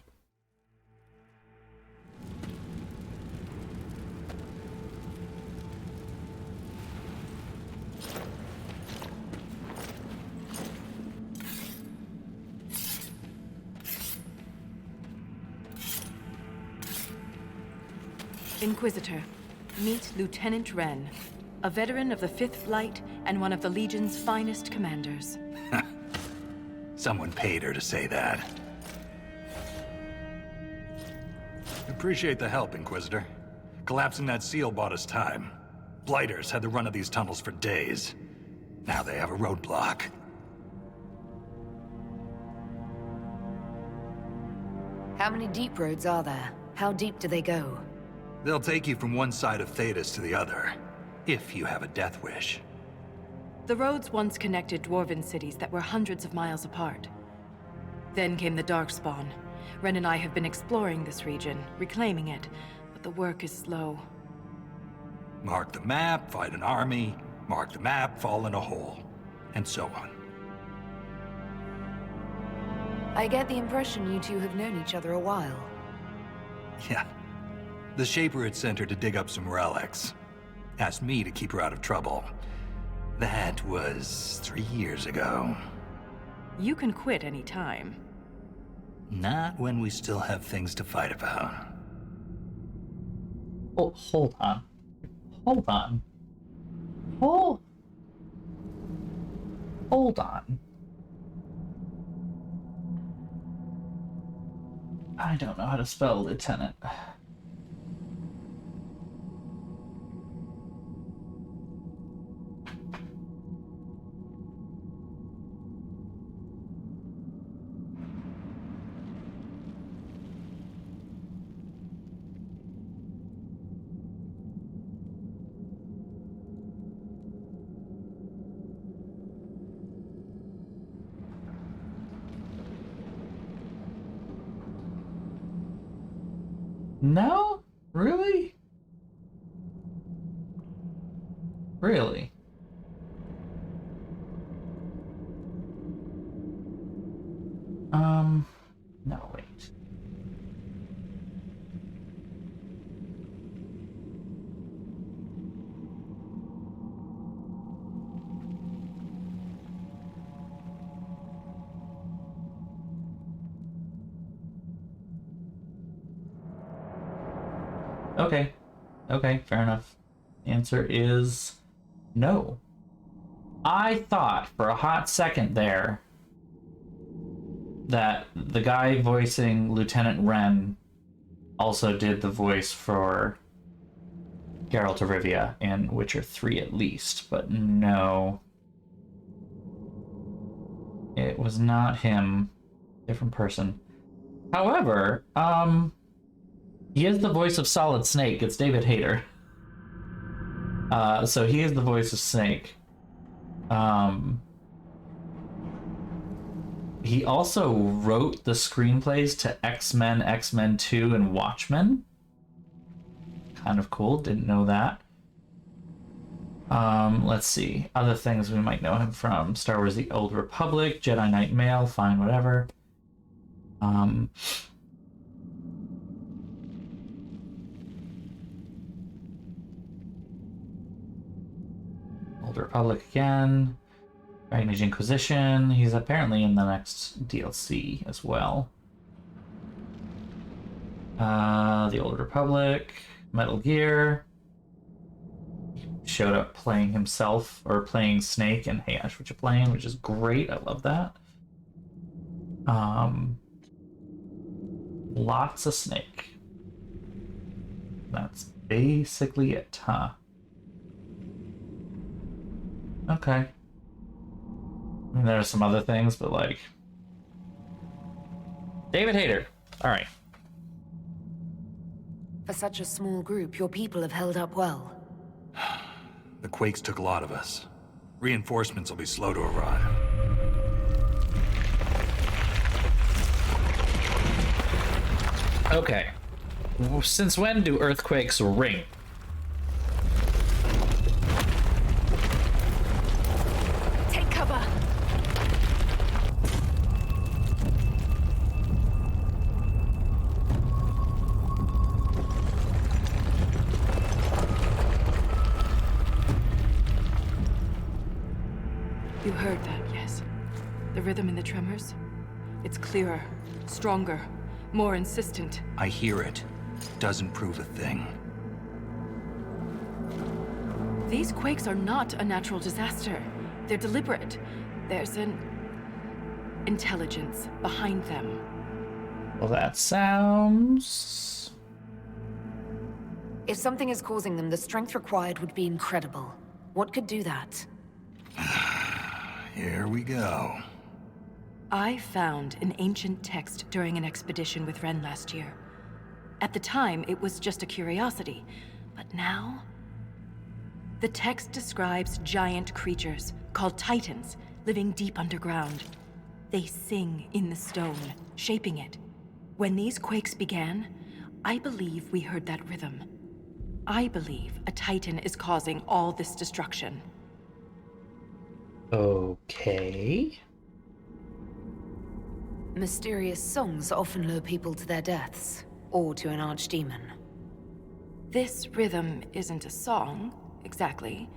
Inquisitor, meet Lieutenant Wren, a veteran of the 5th Flight and one of the Legion's finest commanders. Someone paid her to say that. Appreciate the help, Inquisitor. Collapsing that seal bought us time. Blighters had the run of these tunnels for days. Now they have a roadblock. How many deep roads are there? How deep do they go? They'll take you from one side of Thetis to the other, if you have a death wish. The roads once connected dwarven cities that were hundreds of miles apart. Then came the Darkspawn. Ren and I have been exploring this region, reclaiming it, but the work is slow. Mark the map, fight an army. Mark the map, fall in a hole. And so on. I get the impression you two have known each other a while. Yeah. The Shaper had sent her to dig up some relics. Asked me to keep her out of trouble. That was 3 years ago. You can quit any time. Not when we still have things to fight about. Oh, hold on. Hold on. Hold on. I don't know how to spell lieutenant. No? Really? Really? No, wait. Okay. Okay, fair enough. Answer is no. I thought for a hot second there that the guy voicing Lieutenant Wren also did the voice for Geralt of Rivia in Witcher 3 at least, but no. It was not him. Different person. However, he is the voice of Solid Snake. It's David Hayter. So he is the voice of Snake. He also wrote the screenplays to X-Men, X-Men 2, and Watchmen. Kind of cool. Didn't know that. Let's see. Other things we might know him from. Star Wars The Old Republic, Jedi Knight Mail, fine, whatever. Old Republic again. Dragon Age Inquisition. He's apparently in the next DLC as well. The Old Republic. Metal Gear. He showed up playing himself, or playing Snake in Hey Ash, What You Playing, which is great. I love that. Lots of Snake. That's basically it, huh? Okay. I mean, there are some other things, but like... David Hayter. Alright. For such a small group, your people have held up well. The Quakes took a lot of us. Reinforcements will be slow to arrive. Okay. Since when do earthquakes ring? Take cover. You heard that, yes? The rhythm in the tremors? It's clearer, stronger, more insistent. I hear it. Doesn't prove a thing. These quakes are not a natural disaster. They're deliberate. There's an intelligence behind them. Well, that sounds... If something is causing them, the strength required would be incredible. What could do that? Here we go. I found an ancient text during an expedition with Ren last year. At the time, it was just a curiosity, but now... The text describes giant creatures, called Titans, living deep underground. They sing in the stone, shaping it. When these quakes began, I believe we heard that rhythm. I believe a Titan is causing all this destruction. Okay. Mysterious songs often lure people to their deaths, or to an archdemon. This rhythm isn't a song, exactly.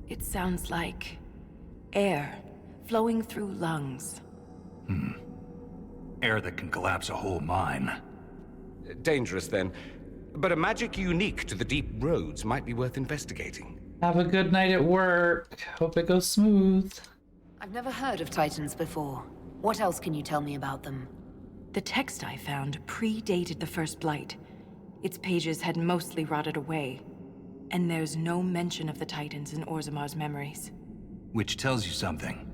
It sounds like air flowing through lungs. Air that can collapse a whole mine. Dangerous, then. But a magic unique to the deep roads might be worth investigating. Have a good night at work. Hope it goes smooth. I've never heard of Titans before. What else can you tell me about them? The text I found predated the First Blight. Its pages had mostly rotted away. And there's no mention of the Titans in Orzamar's memories. Which tells you something.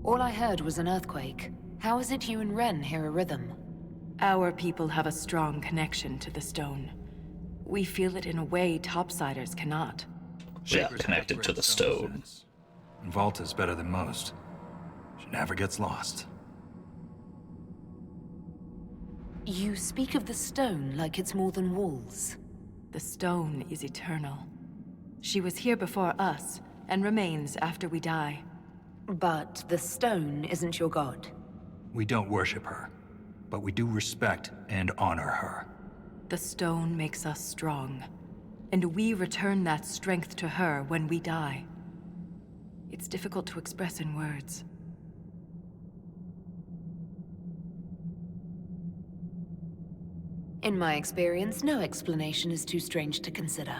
All I heard was an earthquake. How is it you and Ren hear a rhythm? Our people have a strong connection to the stone. We feel it in a way topsiders cannot. We are connected to the stone. And Volta's better than most. She never gets lost. You speak of the stone like it's more than walls. The stone is eternal. She was here before us, and remains after we die. But the stone isn't your god. We don't worship her, but we do respect and honor her. The stone makes us strong, and we return that strength to her when we die. It's difficult to express in words. In my experience, no explanation is too strange to consider.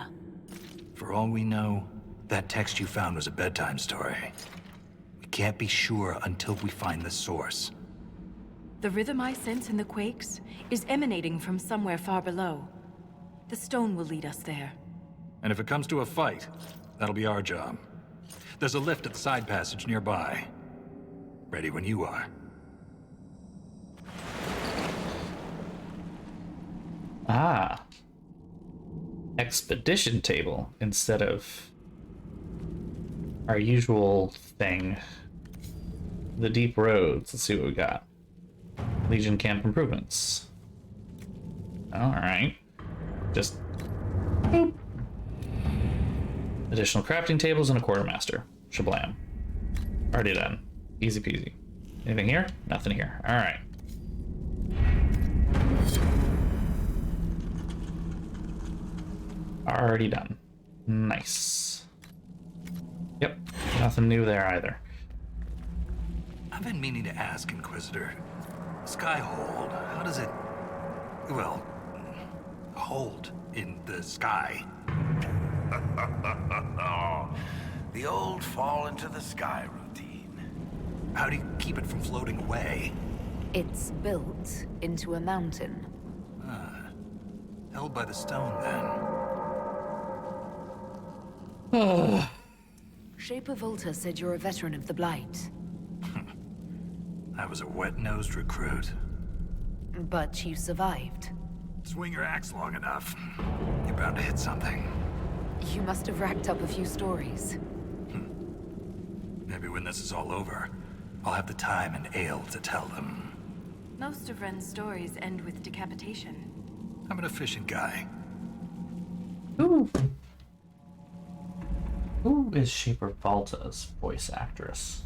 For all we know, that text you found was a bedtime story. We can't be sure until we find the source. The rhythm I sense in the quakes is emanating from somewhere far below. The stone will lead us there. And if it comes to a fight, that'll be our job. There's a lift at the side passage nearby. Ready when you are. Ah. Expedition table instead of our usual thing. The deep roads. Let's see what we got. Legion camp improvements. Alright. Just boop. Additional crafting tables and a quartermaster. Shablam. Already done. Easy peasy. Anything here? Nothing here. Alright. Already done. Nice. Yep. Nothing new there either. I've been meaning to ask, Inquisitor. Skyhold, how does it... well... hold in the sky? The old fall into the sky routine. How do you keep it from floating away? It's built into a mountain. Held by the stone, then. Shaper Volta said you're a veteran of the Blight. I was a wet-nosed recruit. But you survived. Swing your axe long enough, you're bound to hit something. You must have racked up a few stories. Maybe when this is all over, I'll have the time and ale to tell them. Most of Ren's stories end with decapitation. I'm an efficient guy. Who is Shaper Valta's voice actress?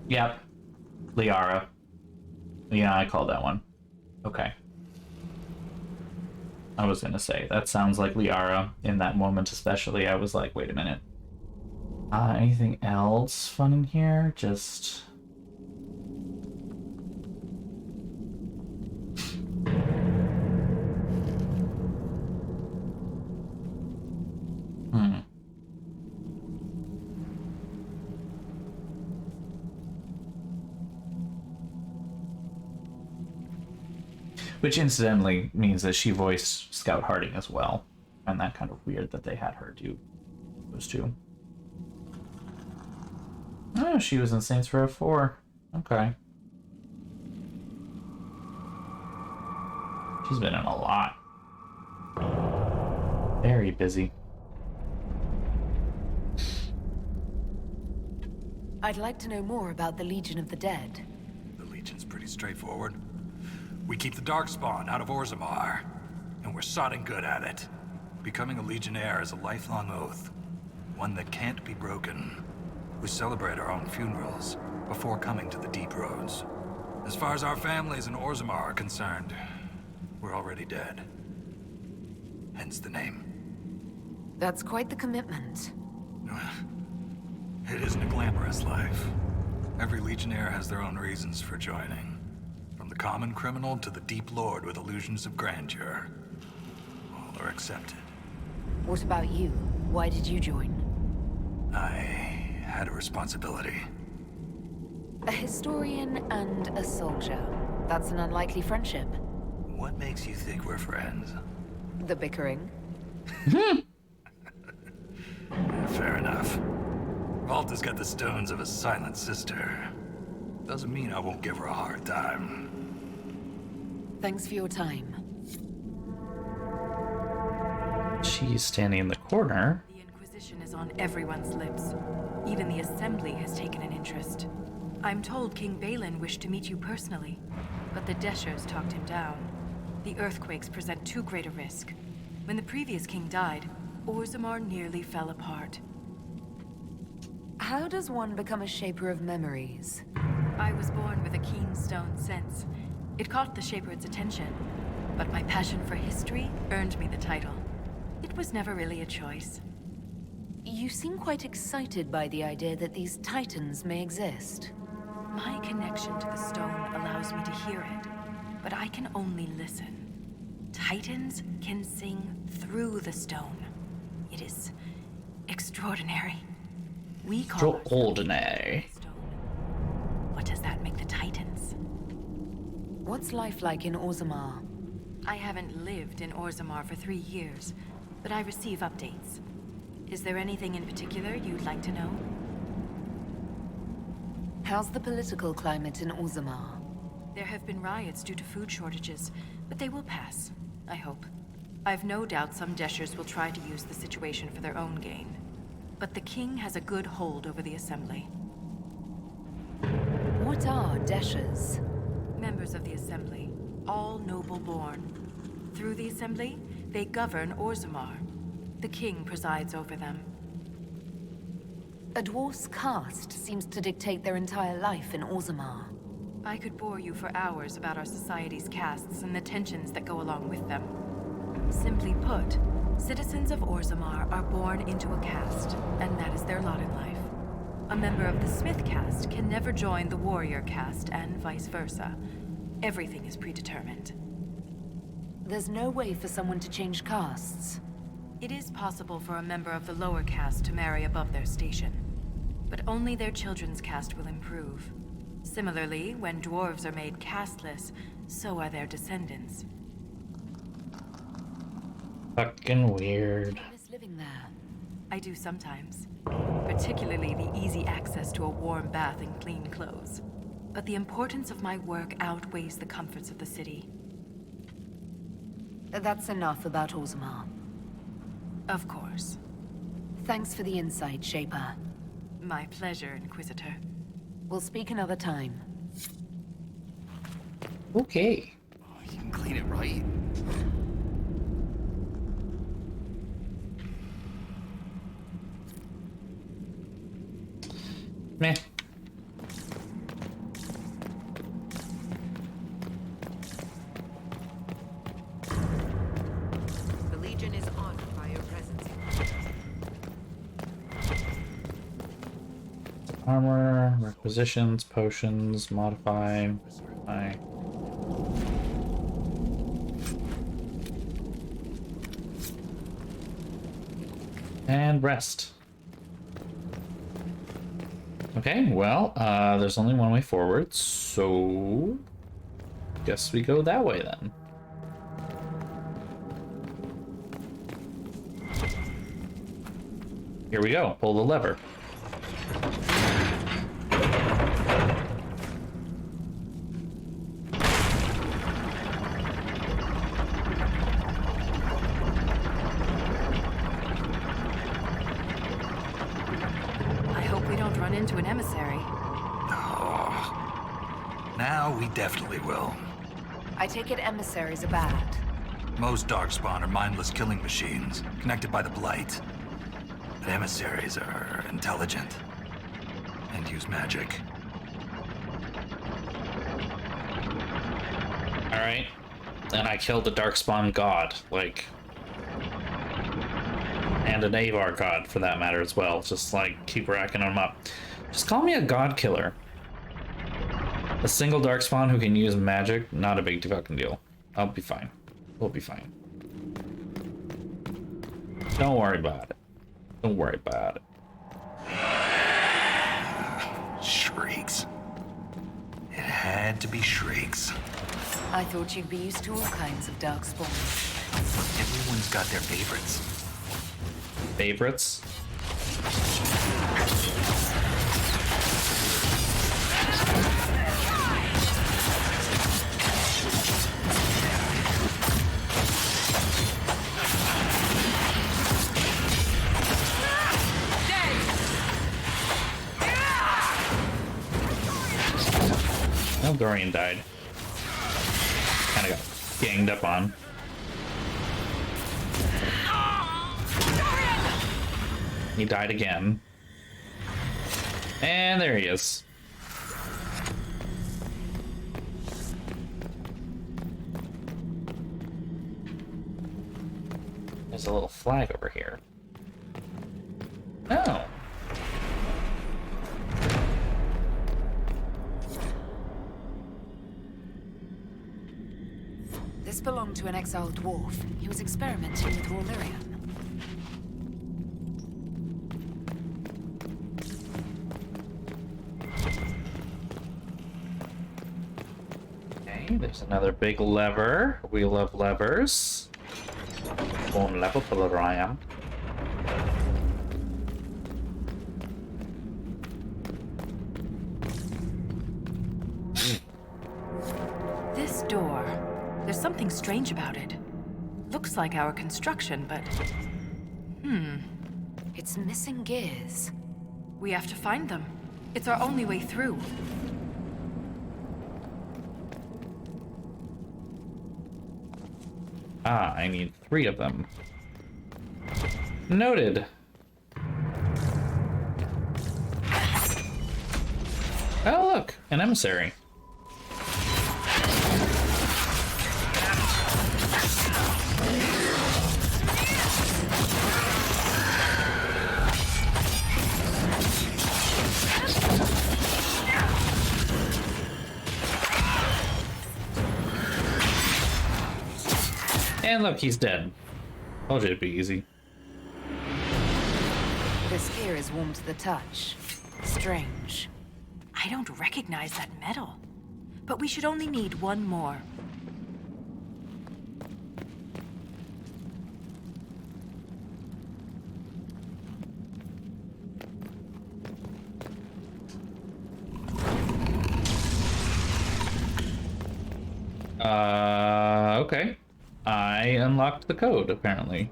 Yep. Liara. Yeah, I called that one. Okay. I was gonna say, that sounds like Liara. In that moment especially, I was like, wait a minute. Anything else fun in here? Just... Which incidentally means that she voiced Scout Harding as well. And that kind of weird that they had her do those two. Oh, she was in Saints Row 4. Okay. She's been in a lot. Very busy. I'd like to know more about the Legion of the Dead. The Legion's pretty straightforward. We keep the Darkspawn out of Orzammar, and we're sodding good at it. Becoming a Legionnaire is a lifelong oath, one that can't be broken. We celebrate our own funerals before coming to the Deep Roads. As far as our families in Orzammar are concerned, we're already dead. Hence the name. That's quite the commitment. It isn't a glamorous life. Every Legionnaire has their own reasons for joining. From the common criminal to the Deep Lord with illusions of grandeur. All are accepted. What about you? Why did you join? I had a responsibility. A historian and a soldier. That's an unlikely friendship. What makes you think we're friends? The bickering. Fair enough. Valta's got the stones of a silent sister. Doesn't mean I won't give her a hard time. Thanks for your time. She's standing in the corner. The Inquisition is on everyone's lips. Even the Assembly has taken an interest. I'm told King Balin wished to meet you personally, but the Deshers talked him down. The earthquakes present too great a risk. When the previous king died, Orzammar nearly fell apart. How does one become a shaper of memories? I was born with a keen stone sense. It caught the Shaper's attention, but my passion for history earned me the title. It was never really a choice. You seem quite excited by the idea that these titans may exist. My connection to the stone allows me to hear it, but I can only listen. Titans can sing through the stone. It is extraordinary. We call Extraordinary. What does that make the Titans? What's life like in Orzammar? I haven't lived in Orzammar for 3 years, but I receive updates. Is there anything in particular you'd like to know? How's the political climate in Orzammar? There have been riots due to food shortages, but they will pass, I hope. I've no doubt some Deshers will try to use the situation for their own gain. But the king has a good hold over the Assembly. What are Deshers? Members of the Assembly, all noble-born. Through the Assembly, they govern Orzammar. The king presides over them. A dwarf's caste seems to dictate their entire life in Orzammar. I could bore you for hours about our society's castes and the tensions that go along with them. Simply put, citizens of Orzammar are born into a caste, and that is their lot in life. A member of the Smith caste can never join the warrior caste, and vice versa. Everything is predetermined. There's no way for someone to change castes. It is possible for a member of the lower caste to marry above their station, but only their children's caste will improve. Similarly, when dwarves are made casteless, so are their descendants. Fucking weird. I miss living there. I do sometimes. Particularly the easy access to a warm bath and clean clothes. But the importance of my work outweighs the comforts of the city. That's enough about Orzammar. Of course. Thanks for the insight, Shaper. My pleasure, Inquisitor. We'll speak another time. Okay. You can clean it, right? Meh. The Legion is honored by your presence. Armor, requisitions, potions, modify. And rest. Okay, well, there's only one way forward, so guess we go that way then. Here we go, pull the lever. Into an emissary. Oh. Now we definitely will. I take it emissaries are bad. Most Darkspawn are mindless killing machines, connected by the Blight. But emissaries are intelligent and use magic. Alright. And I killed the Darkspawn god, like... and an Avar god, for that matter, as well. Just, like, keep racking them up. Just call me a god killer. A single Darkspawn who can use magic, not a big fucking deal. I'll be fine. We'll be fine. Don't worry about it. Don't worry about it. Shrieks. It had to be shrieks. I thought you'd be used to all kinds of Darkspawn. Everyone's got their favorites. Favorites? Dorian died. Kinda got ganged up on. He died again. And there he is. There's a little flag over here. Oh. This belonged to an exiled dwarf. He was experimenting with raw lyrium. Okay, there's another big lever. We love levers. One lever for the Ryan. This door. There's something strange about it. Looks like our construction, but... It's missing gears. We have to find them. It's our only way through. Ah, I need 3 of them. Noted. Oh, look, an emissary. And look, he's dead. Told you it'd be easy. This gear is warm to the touch. Strange. I don't recognize that metal. But we should only need one more. Okay. I unlocked the code, apparently.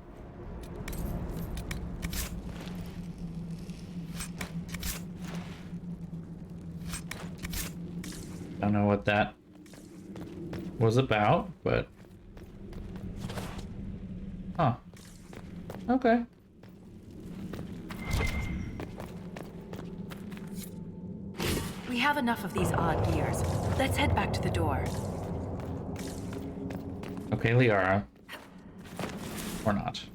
Don't know what that was about, but... Huh. Okay. We have enough of these odd gears. Let's head back to the door. Okay, Liara. Or not.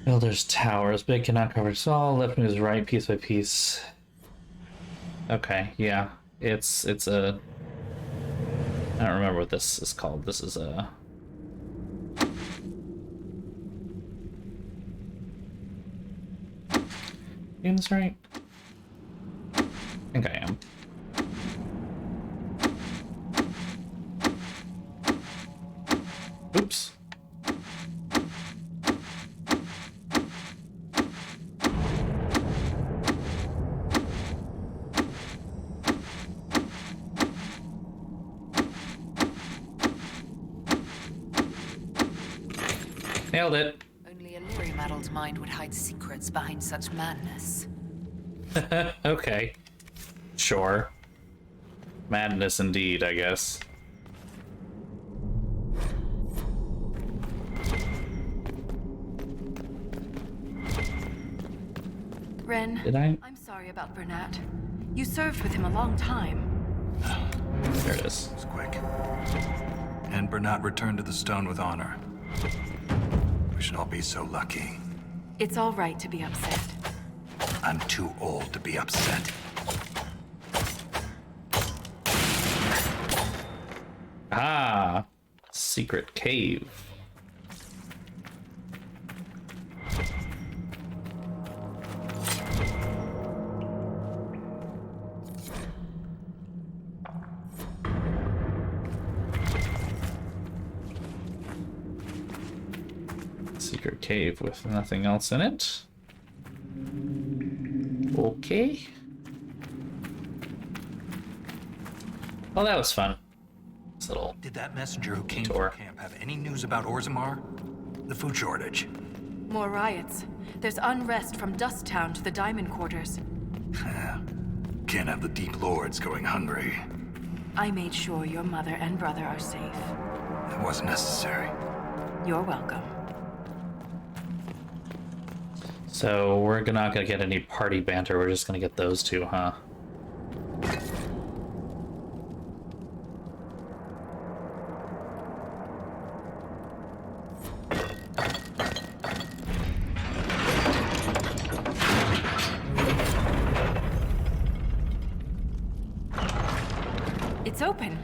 Builder's towers. Big cannot cover all. Left moves right piece by piece. Okay, yeah. It's a... I don't remember what this is called. This is a... Doing this right? I think I am. Oops. Nailed it. Only a Lyrium-addled mind would hide secrets behind such madness. Okay. Sure. Madness indeed, I guess. Ren, Did I? I'm sorry about Bernat. You served with him a long time. There it is. It was quick. And Bernat returned to the stone with honor. We should all be so lucky. It's all right to be upset. I'm too old to be upset. Ah, secret cave. Secret cave with nothing else in it. Okay. Well, that was fun. This little Did that messenger who came tour. to camp have any news about Orzammar? The food shortage? More riots. There's unrest from Dust Town to the Diamond Quarters. Can't have the Deep Lords going hungry. I made sure your mother and brother are safe. It wasn't necessary. You're welcome. So we're not gonna get any party banter. We're just gonna get those two, huh? It's open.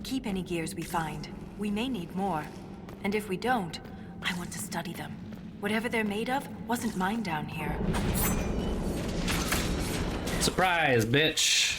Keep any gears we find. We may need more. And if we don't, I want to study them. Whatever they're made of wasn't mine down here. Surprise, bitch!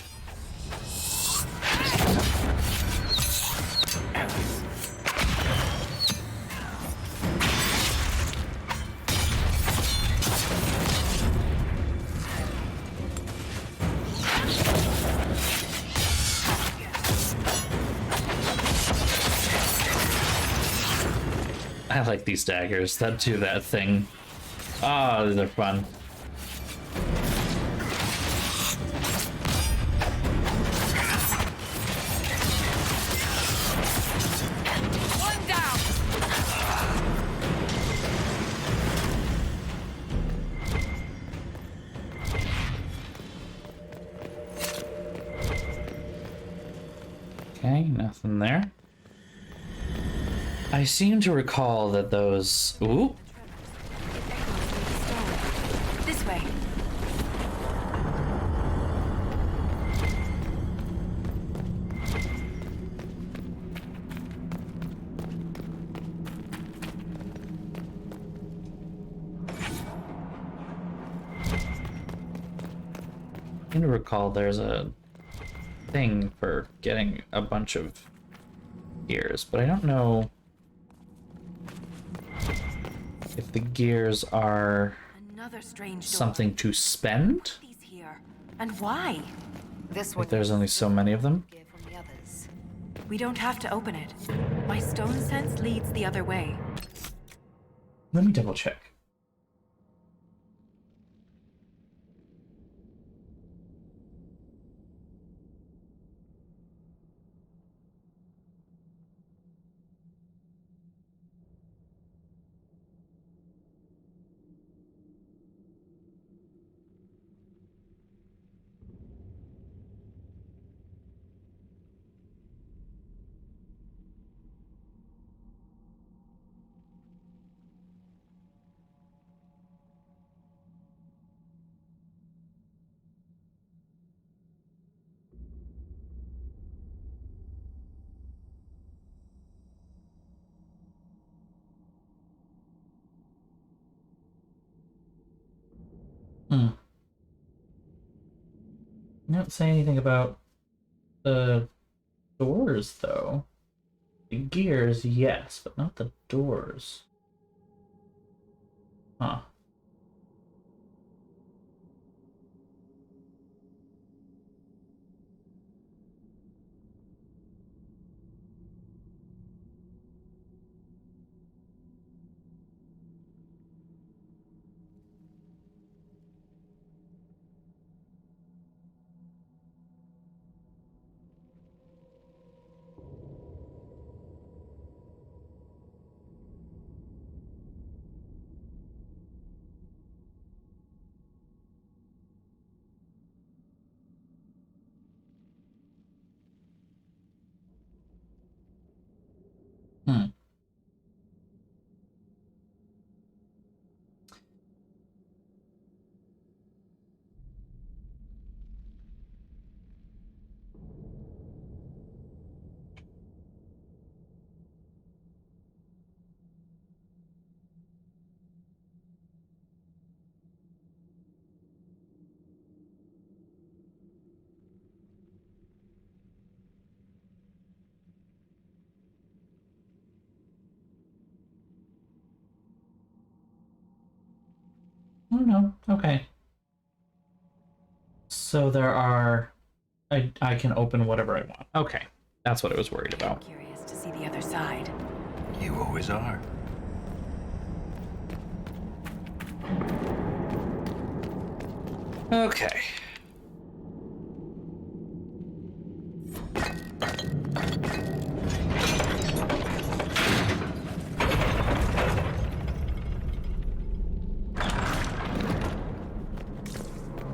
I like these daggers that do that thing. Oh, these are fun. One down. Okay, nothing there. I seem to recall that those... Ooh. This way. I seem to recall there's a thing for getting a bunch of gears, but I don't know if the gears are Another strange door. something to spend. These here. And why? This If one. there's only so many of them. Gear from the others. We don't have to open it. My stone sense leads the other way. Let me double check. I don't say anything about the doors, though. The gears, yes, but not the doors. Huh. Hmm. Oh no, okay. So there are... I can open whatever I want. Okay, that's what I was worried about. Curious to see the other side. You always are. Okay.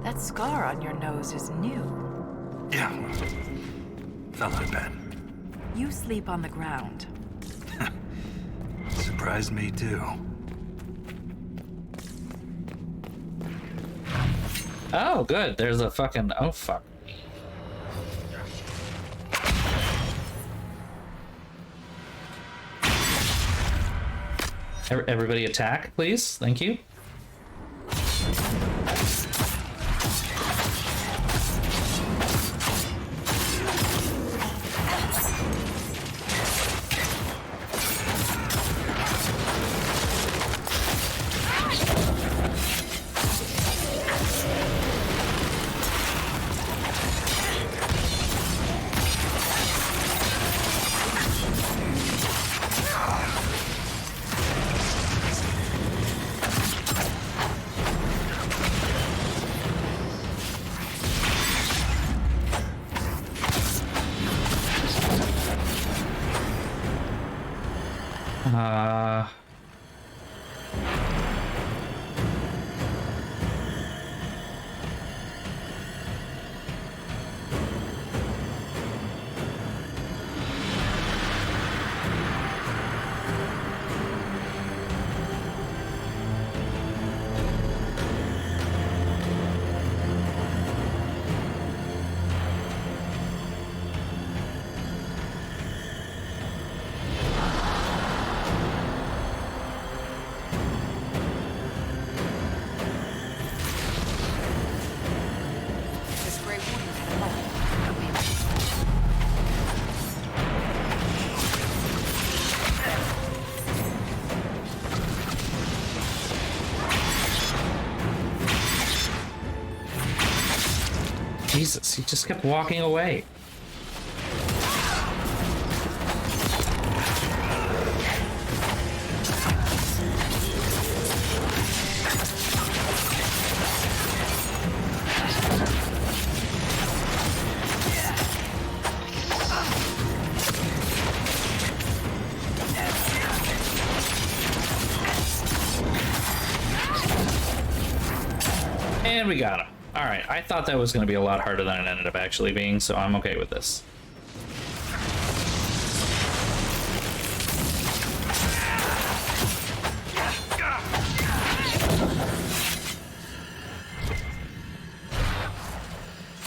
That scar on your nose is new. Yeah. Fell out of bed. You sleep on the ground. Surprised me too. Oh, good. There's a fucking... Oh, fuck. Everybody attack, please. Thank you. Jesus, he just kept walking away. And we got him. All right, I thought that was going to be a lot harder than it ended up actually being, so I'm okay with this.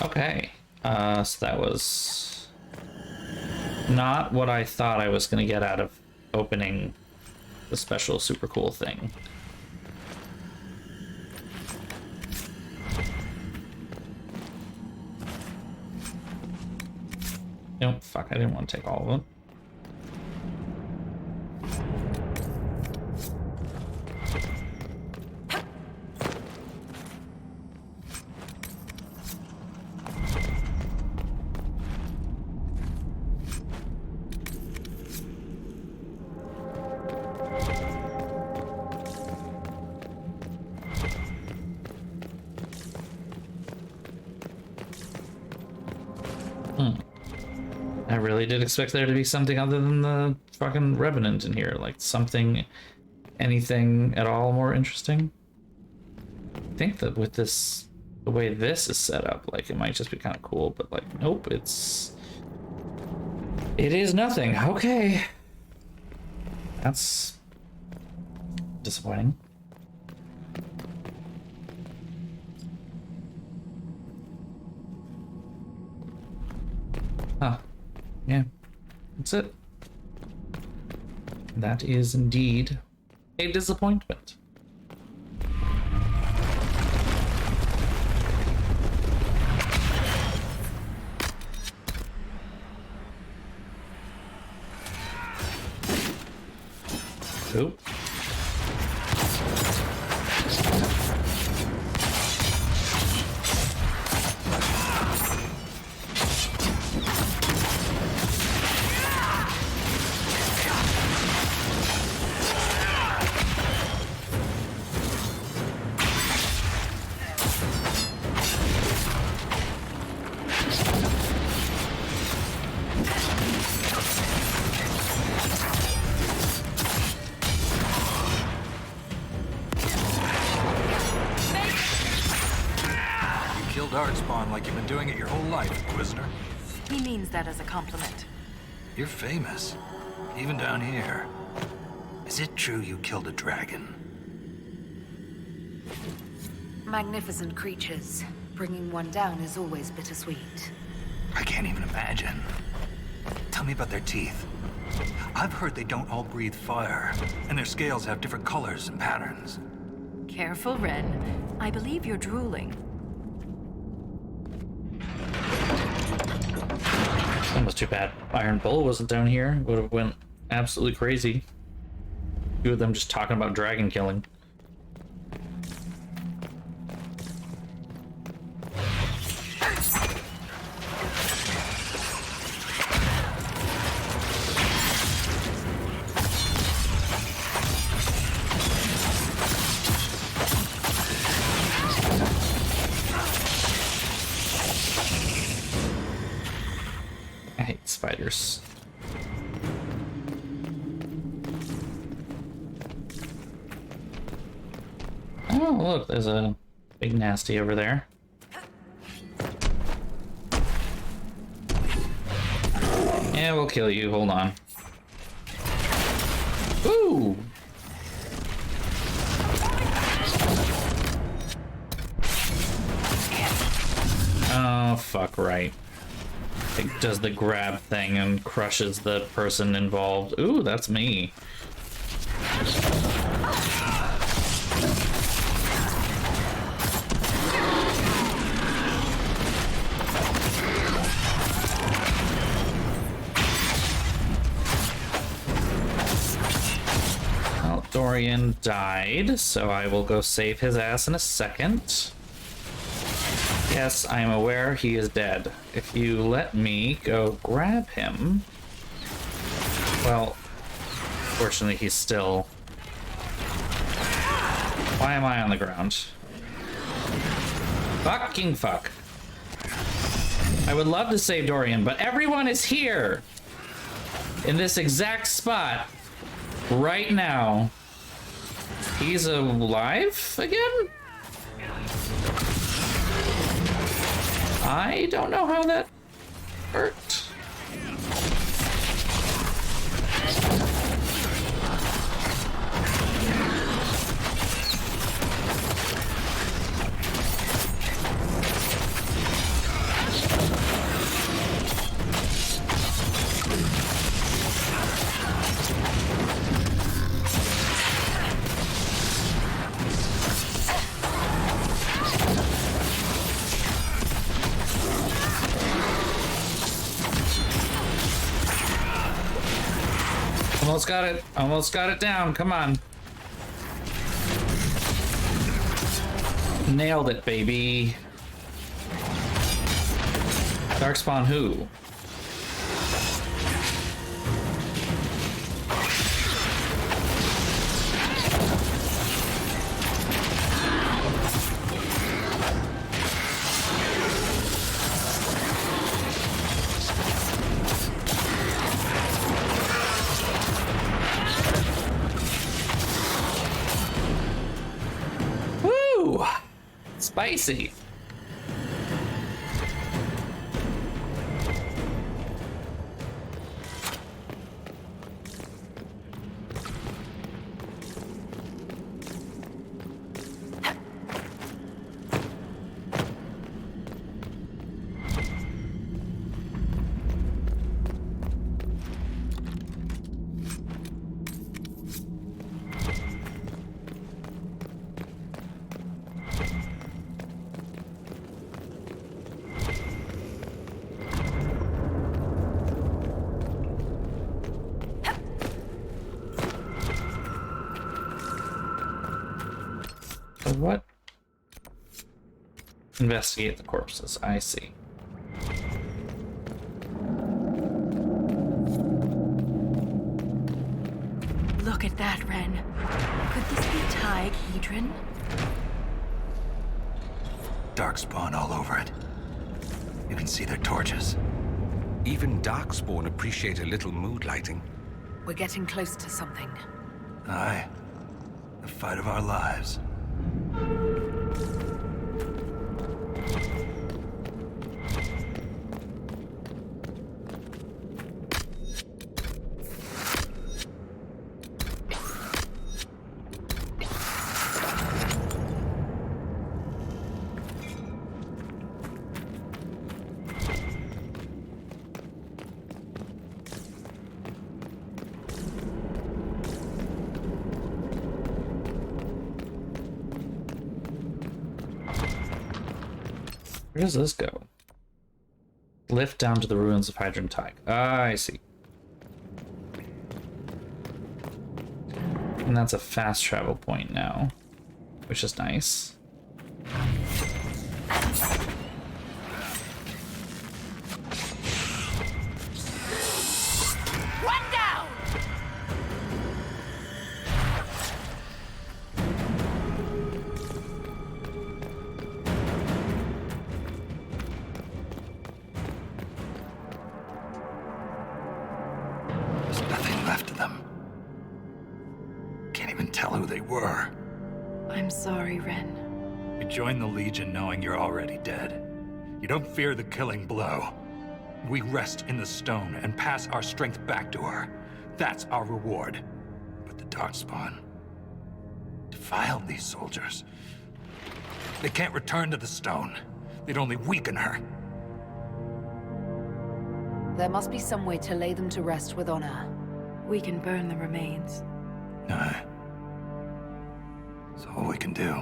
Okay, so that was not what I thought I was going to get out of opening the special super cool thing. Nope, fuck, I didn't want to take all of them. I really did expect there to be something other than the fucking Revenant in here, like something, anything at all more interesting. I think that with this, the way this is set up, like it might just be kind of cool, but like, nope, it is nothing. Okay. That's disappointing. Huh. Yeah, that's it. That is indeed a disappointment. Oop. Darkspawn like you've been doing it your whole life, Inquisitor. He means that as a compliment. You're famous, even down here. Is it true you killed a dragon? Magnificent creatures. Bringing one down is always bittersweet. I can't even imagine. Tell me about their teeth. I've heard they don't all breathe fire, and their scales have different colors and patterns. Careful, Ren. I believe you're drooling. Almost too bad Iron Bull wasn't down here. Would have went absolutely crazy. Two of them just talking about dragon killing. I hate spiders. Oh, look, there's a big nasty over there. Yeah, we'll kill you. Hold on. Ooh! Oh, fuck, right. It does the grab thing and crushes the person involved. Ooh, that's me. Well, Dorian died, so I will go save his ass in a second. Yes, I am aware he is dead. If you let me go grab him... Well, fortunately he's still... Why am I on the ground? Fucking fuck. I would love to save Dorian, but everyone is here! In this exact spot. Right now. He's alive again? I don't know how that worked. Almost got it. Almost got it down. Come on. Nailed it, baby. Darkspawn who? Spicy. What? Investigate the corpses. I see. Look at that, Ren. Could this be Tig Hedron? Darkspawn all over it. You can see their torches. Even Darkspawn appreciate a little mood lighting. We're getting close to something. Aye. The fight of our lives. Where does this go? Lift down to the ruins of Hydron Tig. Ah, I see. And that's a fast travel point now, which is nice. One down! There's nothing left of them. Can't even tell who they were. I'm sorry, Ren. You joined the Legion knowing you're already dead. You don't fear the killing blow. We rest in the stone and pass our strength back to her. That's our reward. But the Darkspawn defiled these soldiers. They can't return to the stone. They'd only weaken her. There must be some way to lay them to rest with honor. We can burn the remains. Aye. That's all we can do.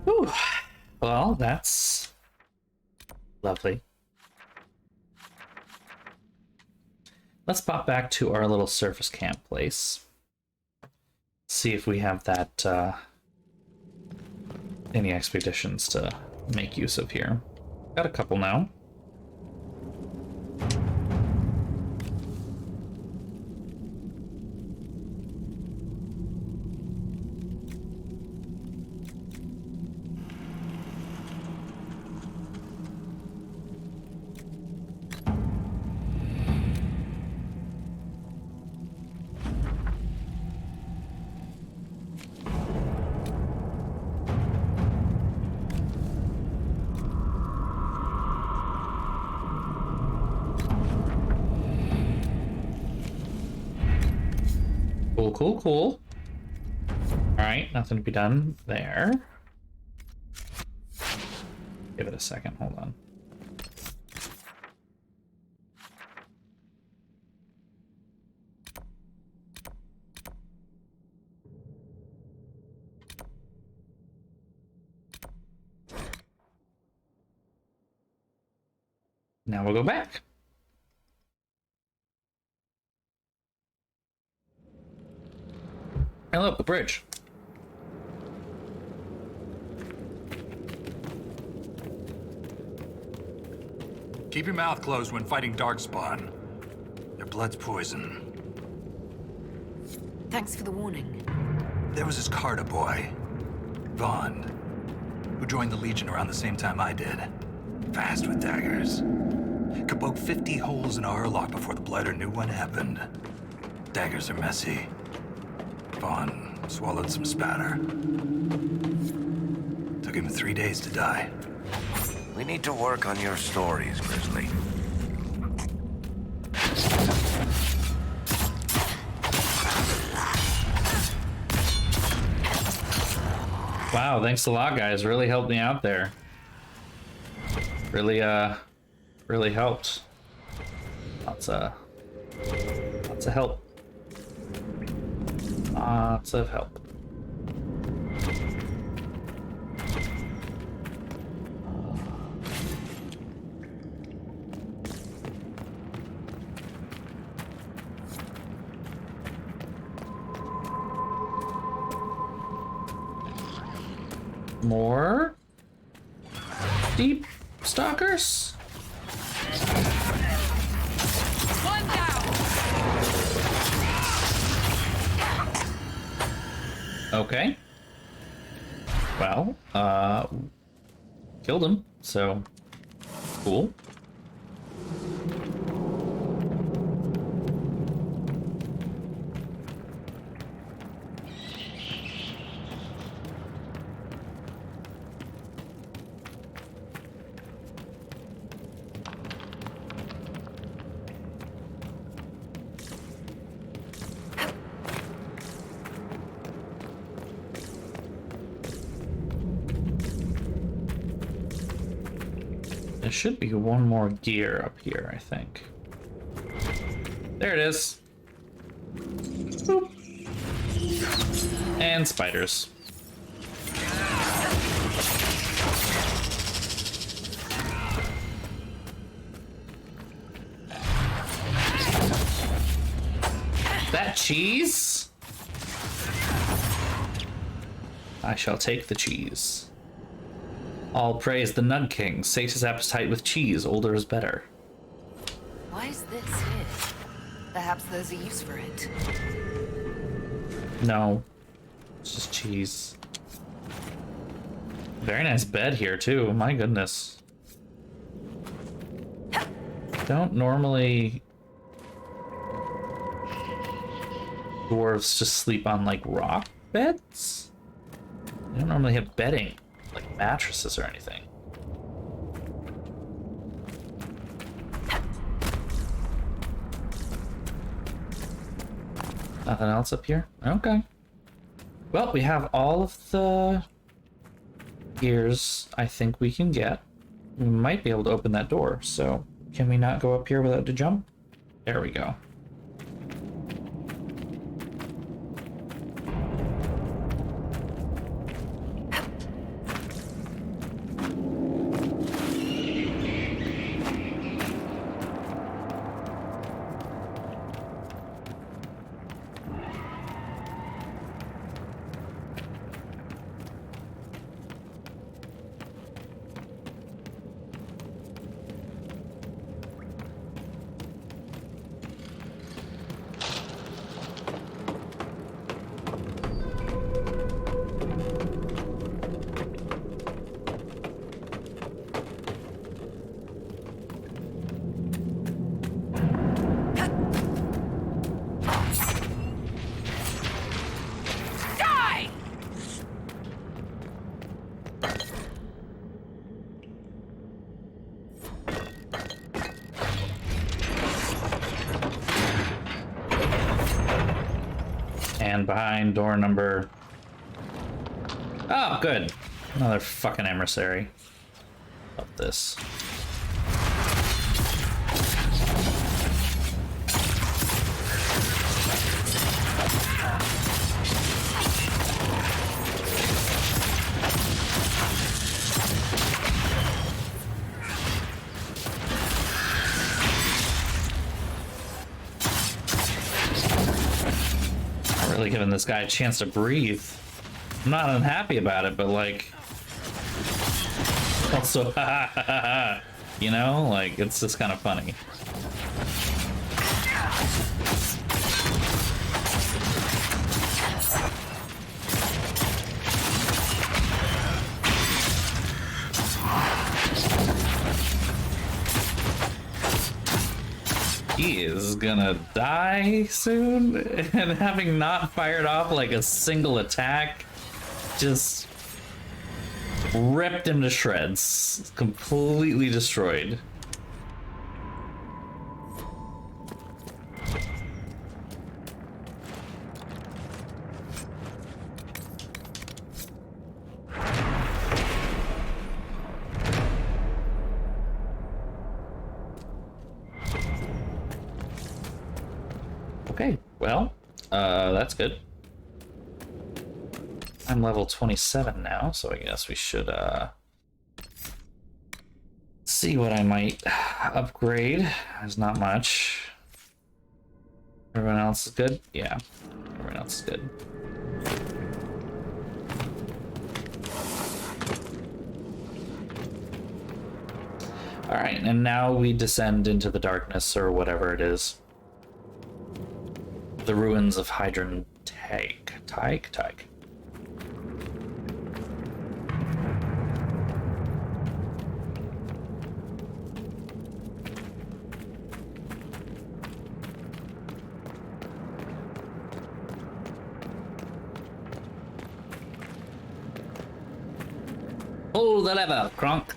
Whew. Well, that's lovely. Let's pop back to our little surface camp place. see if we have that any expeditions to make use of here. Got a couple now. Cool. Alright, nothing to be done there. Give it a second, hold on. Now we'll go back. And look, the bridge. Keep your mouth closed when fighting Darkspawn. Their blood's poison. Thanks for the warning. There was this Carter boy, Vaughn, who joined the Legion around the same time I did. Fast with daggers. Could poke 50 holes in a Hurlock before the Blighter knew what happened. Daggers are messy. Vaughn swallowed some spatter. Took him 3 days to die. We need to work on your stories, Grizzly. Wow, thanks a lot, guys. Really helped me out there. Really helped. Lots of help. Lots of help. More deep stalkers. One down. Okay. Well, killed him, so cool. There should be one more gear up here, I think. There it is. Boop. And spiders. That cheese? I shall take the cheese. All praise the Nug King. Sate his appetite with cheese. Older is better. Why is this here? Perhaps there's a use for it. No. It's just cheese. Very nice bed here, too. My goodness. Don't normally dwarves just sleep on, like, rock beds? They don't normally have bedding. Like mattresses or anything. Nothing else up here? Okay. Well, we have all of the gears I think we can get. We might be able to open that door, so can we not go up here without a jump? There we go. And behind door number... Oh, good. Another fucking emissary. Love this. Really giving this guy a chance to breathe. I'm not unhappy about it, but like, also, you know, like it's just kind of funny. He is gonna die soon, and having not fired off like a single attack, just ripped him to shreds. Completely destroyed. Okay, well, that's good. I'm level 27 now, so I guess we should see what I might upgrade. There's not much. Everyone else is good? Yeah, everyone else is good. All right, and now we descend into the darkness, or whatever it is. The ruins of Hydron Teig. Pull the lever, Kronk.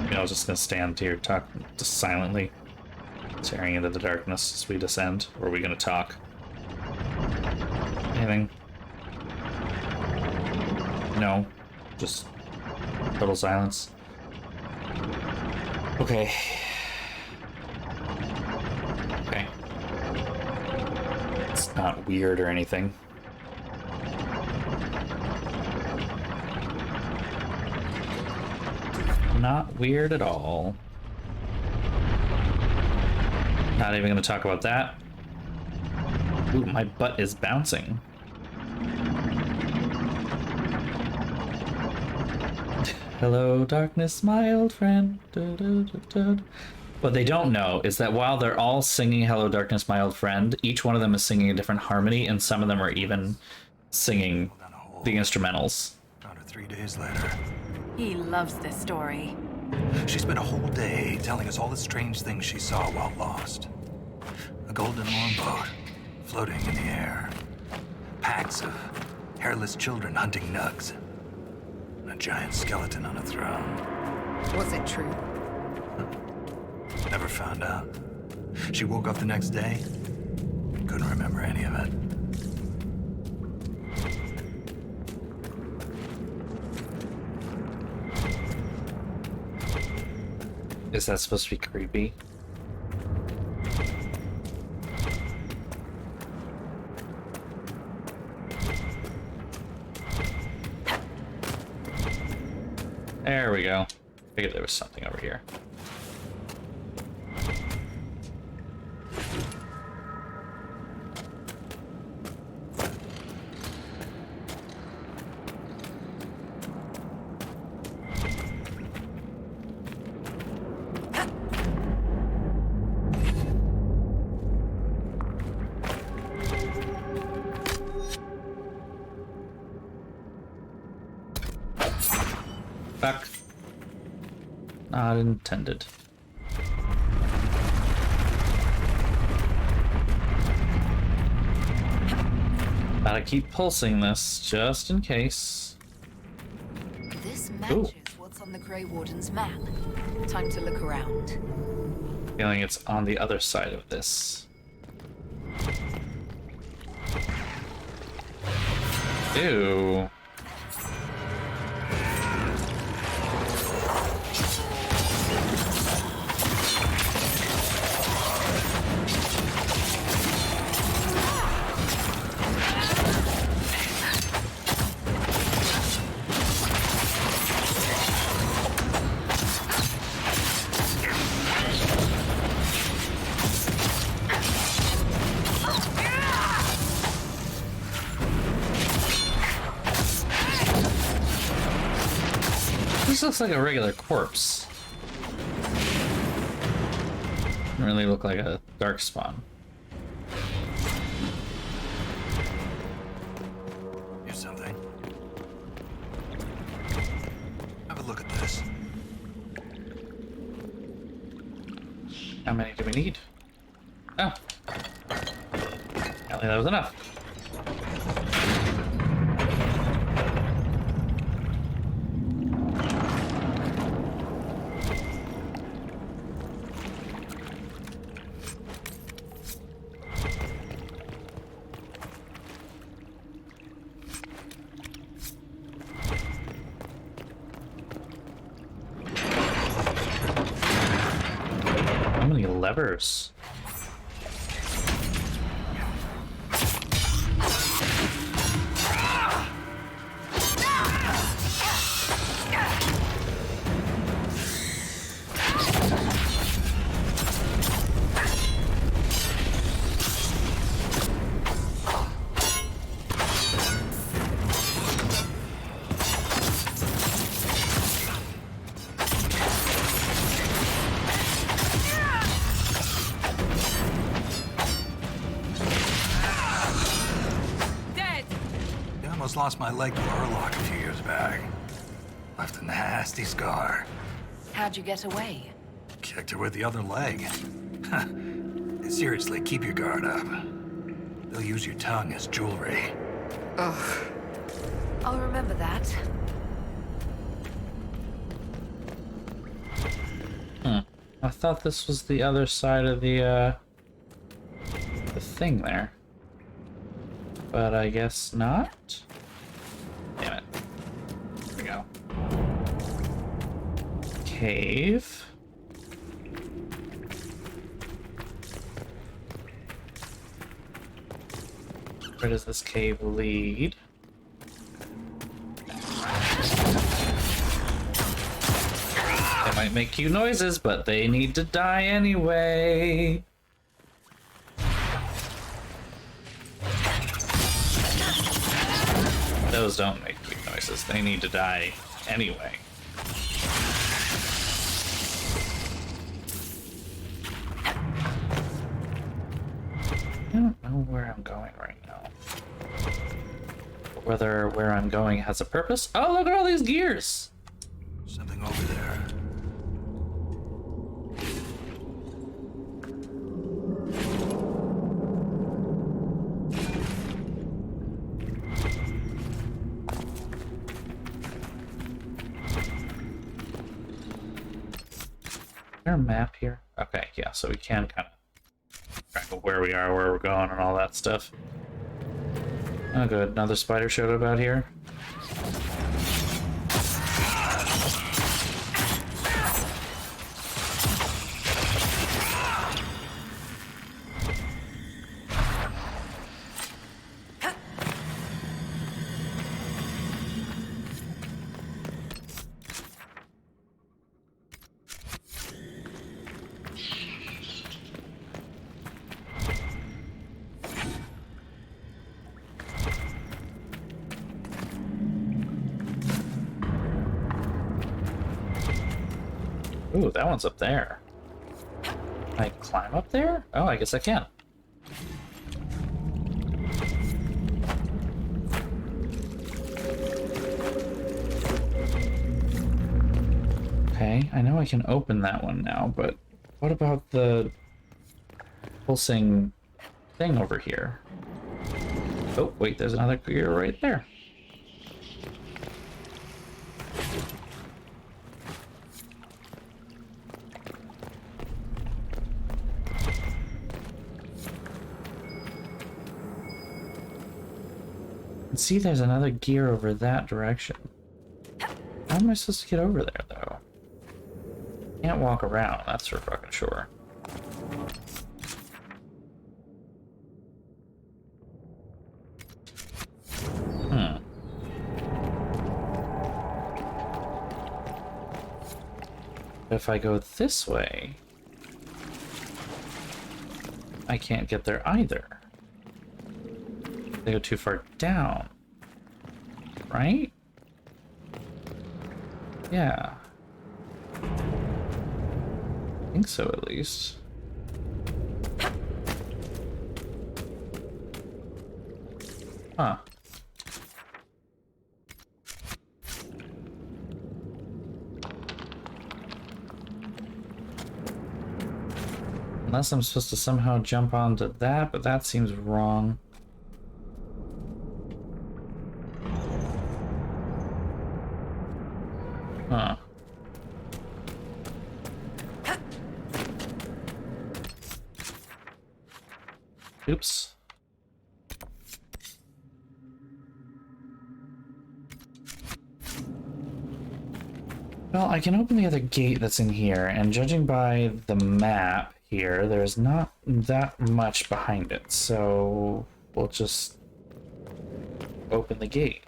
I was just gonna stand here, talk just silently, staring into the darkness as we descend. Or are we gonna talk? Anything? No, just total silence. Okay. Okay. It's not weird or anything. Not weird at all. Not even gonna talk about that. Ooh, my butt is bouncing. Hello, darkness, my old friend. Du, du, du, du. What they don't know is that while they're all singing Hello, Darkness, My Old Friend, each one of them is singing a different harmony, and some of them are even singing the instrumentals. Found her 3 days later. He loves this story. She spent a whole day telling us all the strange things she saw while lost. A golden longboat floating in the air. Packs of hairless children hunting nugs. A giant skeleton on a throne. Was it true? Never found out. She woke up the next day. Couldn't remember any of it. Is that supposed to be creepy? There we go. Figured there was something over here. Fuck. Not intended. Gotta keep pulsing this, just in case. This matches what's on the Grey Warden's map. Time to look around. Feeling it's on the other side of this. Ew. This looks like a regular corpse. Doesn't really look like a darkspawn. Here's something. Have a look at this. How many do we need? Oh. Apparently that was enough. How many levers? Lost my leg to Urlock a few years back. Left a nasty scar. How'd you get away? Kicked her with the other leg. Seriously, keep your guard up. They'll use your tongue as jewelry. Ugh. I'll remember that. I thought this was the other side of the thing there. But I guess not. Damn it. Here we go. Cave. Where does this cave lead? They might make cute noises, but they need to die anyway. Those don't make cute noises. They need to die anyway. I don't know where I'm going right now. Whether where I'm going has a purpose. Oh, look at all these gears! Something over there. Is there a map here? Okay, yeah, so we can kind of track of where we are, where we're going, and all that stuff. Oh good, another spider showed up out here. Ooh, that one's up there. Can I climb up there? Oh, I guess I can. Okay, I know I can open that one now, but what about the pulsing thing over here? Oh, wait, there's another gear right there. And see, there's another gear over that direction. How am I supposed to get over there, though? Can't walk around, that's for fucking sure. If I go this way, I can't get there either. They go too far down, right? Yeah. I think so, at least. Huh. Unless I'm supposed to somehow jump onto that, but that seems wrong. Huh. Oops. Well, I can open the other gate that's in here, and judging by the map here, there's not that much behind it, so we'll just open the gate.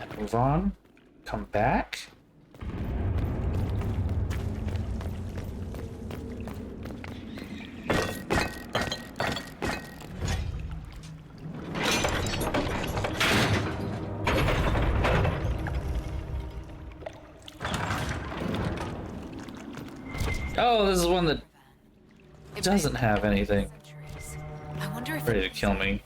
And move on. Come back. Oh, this is one that doesn't have anything. I wonder if Ready to kill me.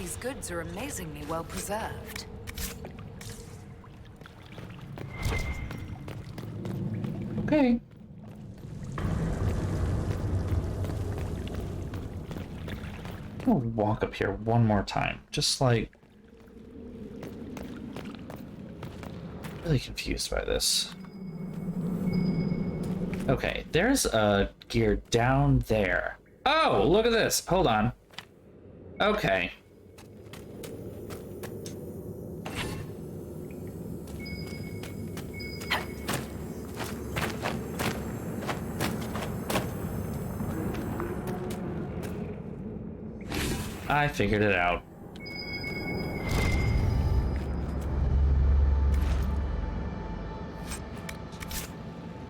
these goods are amazingly well preserved. Okay. I'm gonna walk up here one more time. Just like... really confused by this. Okay, there's a gear down there. Oh, look at this. Hold on. Okay. I figured it out.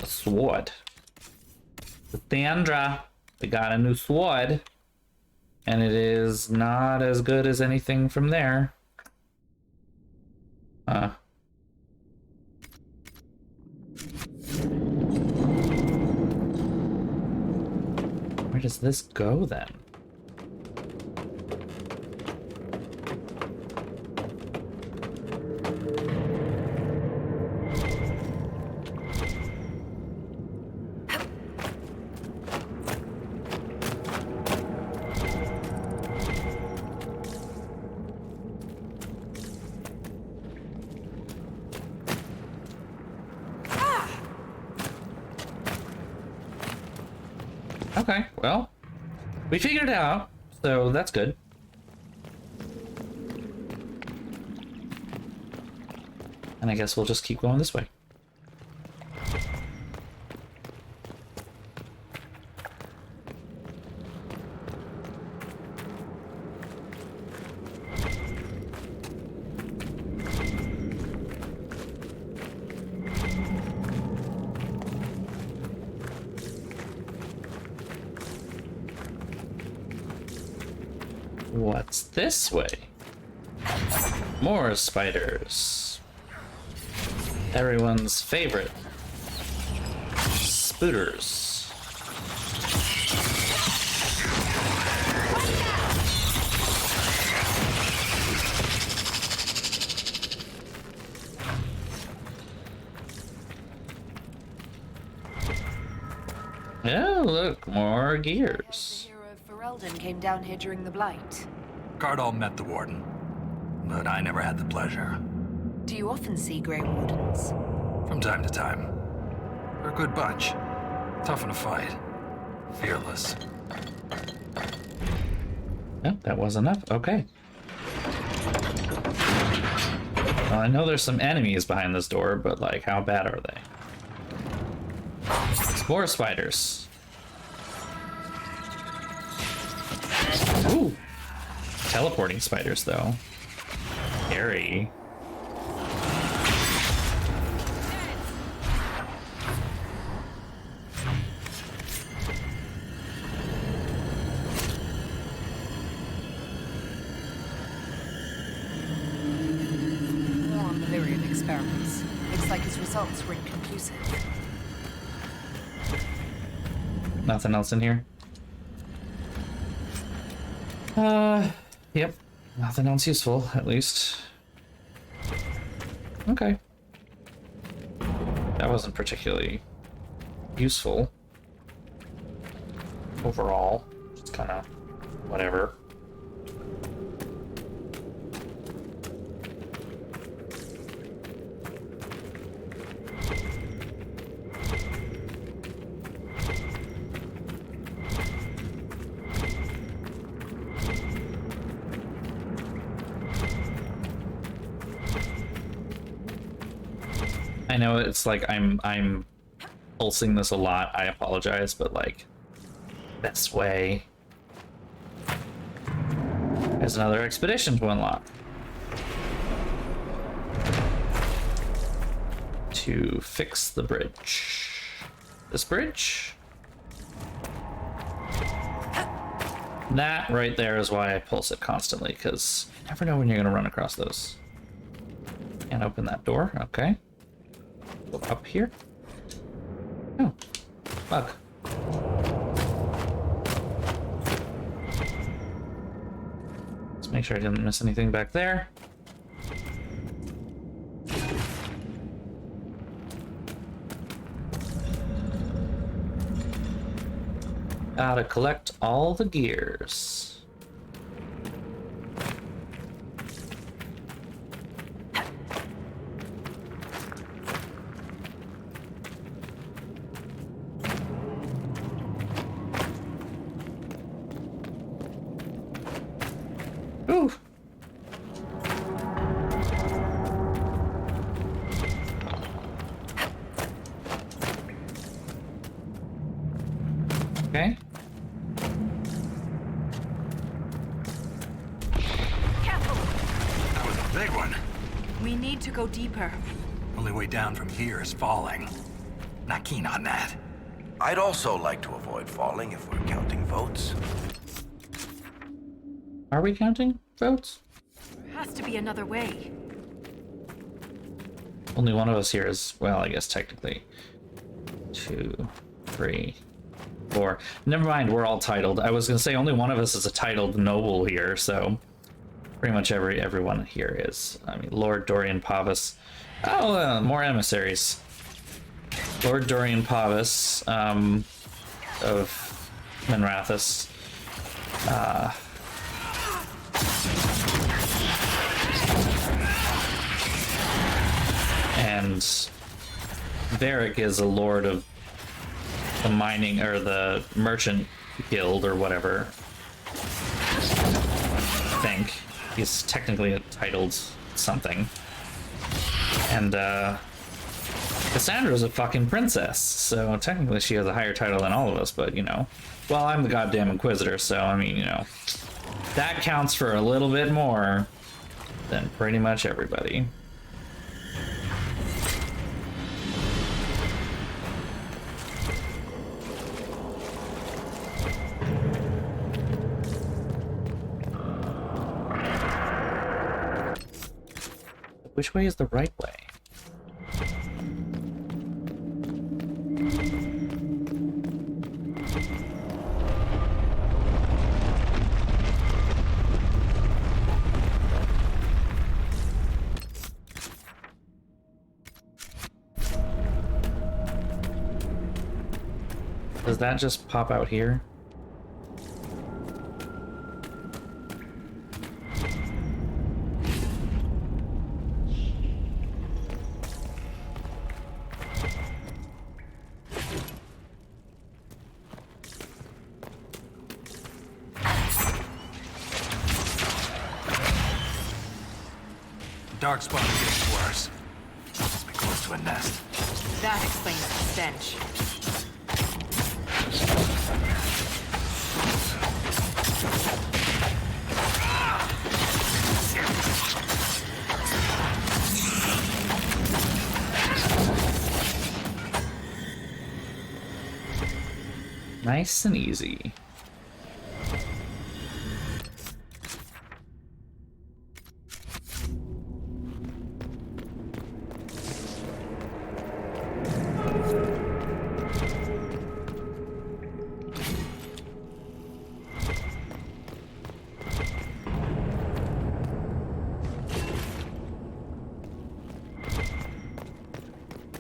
A sword. Sandra, we got a new sword. And it is not as good as anything from there. Where does this go then? Okay, well, we figured it out, so that's good. And I guess we'll just keep going this way. What's this way? More spiders. Everyone's favorite. Spooters. Oh, look, more gears. The hero of Ferelden came down here during the Blight. Cardall met the Warden, but I never had the pleasure. Do you often see Grey Wardens? From time to time. They're a good bunch. Tough in a fight. Fearless. Oh, that was enough. Okay. Well, I know there's some enemies behind this door, but, like, how bad are they? Spore spiders. Ooh. Teleporting spiders, though. Scary. More on the Lyrium experiments. Looks like his results were inconclusive. Nothing else in here? Yep. Nothing else useful, at least. Okay. That wasn't particularly useful. Overall. Just kind of whatever. I know it's like I'm pulsing this a lot. I apologize, but like best way. There's another expedition to unlock. To fix the bridge. This bridge? That right there is why I pulse it constantly, because you never know when you're gonna run across those. Can't open that door, okay. Go up here. Oh, bug. Let's make sure I didn't miss anything back there. Gotta collect all the gears. Ooh. Okay. That was a big one. We need to go deeper. Only way down from here is falling. Not keen on that. I'd also like to avoid falling if we're counting votes. Are we counting votes? There has to be another way. Only one of us here is, well, I guess technically 2, 3, 4. Never mind, we're all titled. I was gonna say only one of us is a titled noble here, so pretty much everyone here is. I mean, Lord Dorian Pavis. Oh, more emissaries. Lord Dorian Pavis of Minrathous. And Varric is a lord of the mining or the merchant guild or whatever. I think he's technically titled something. And Cassandra's a fucking princess, so technically she has a higher title than all of us, but you know. Well, I'm the goddamn Inquisitor, so I mean, you know, that counts for a little bit more than pretty much everybody. Which way is the right way? Does that just pop out here? Darkspawn is getting worse. Must be close to a nest. That explains the stench. Nice and easy.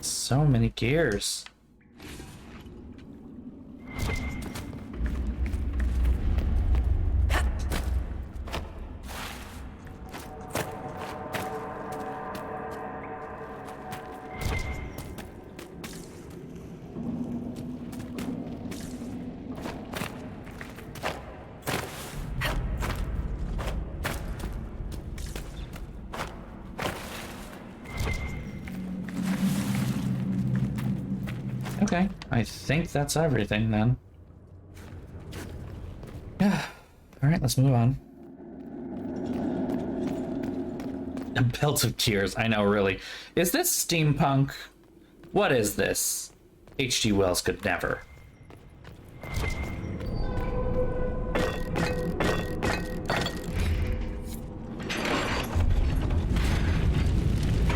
So many gears. Okay, I think that's everything then. Yeah. Alright, let's move on. A belt of tears, I know, really. Is this steampunk? What is this? H.G. Wells could never.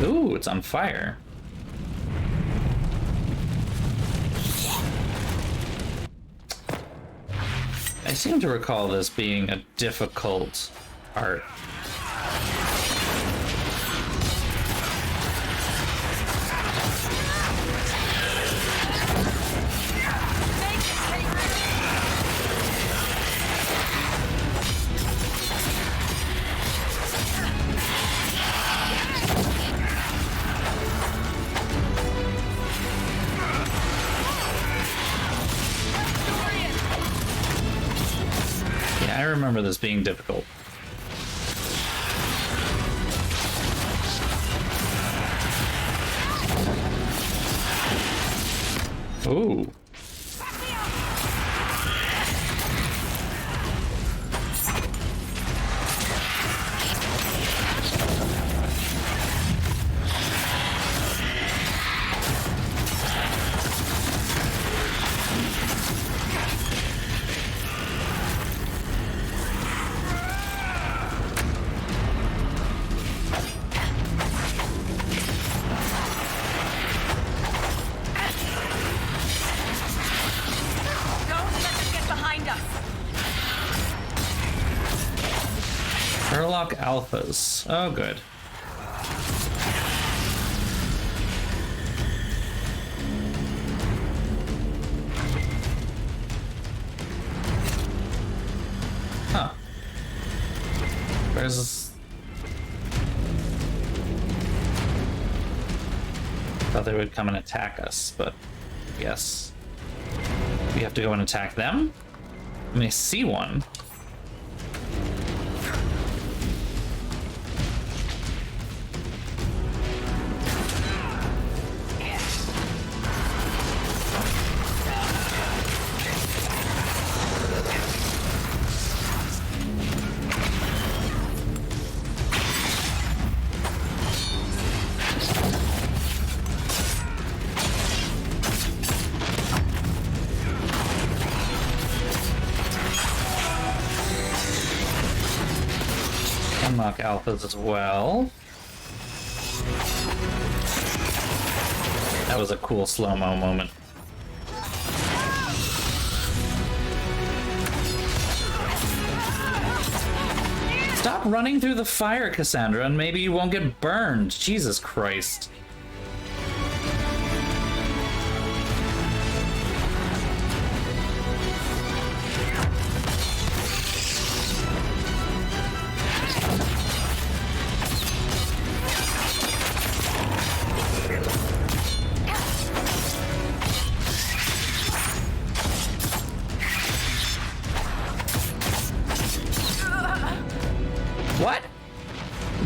Ooh, it's on fire. I seem to recall this being a difficult art. I remember this being difficult. Ooh. Sherlock Alphas. Oh, good. Huh. Where's this? Thought they would come and attack us, but yes. We have to go and attack them? I mean, I see one. Unlock alphas as well. That was a cool slow-mo moment. Stop running through the fire, Cassandra, and maybe you won't get burned. Jesus Christ.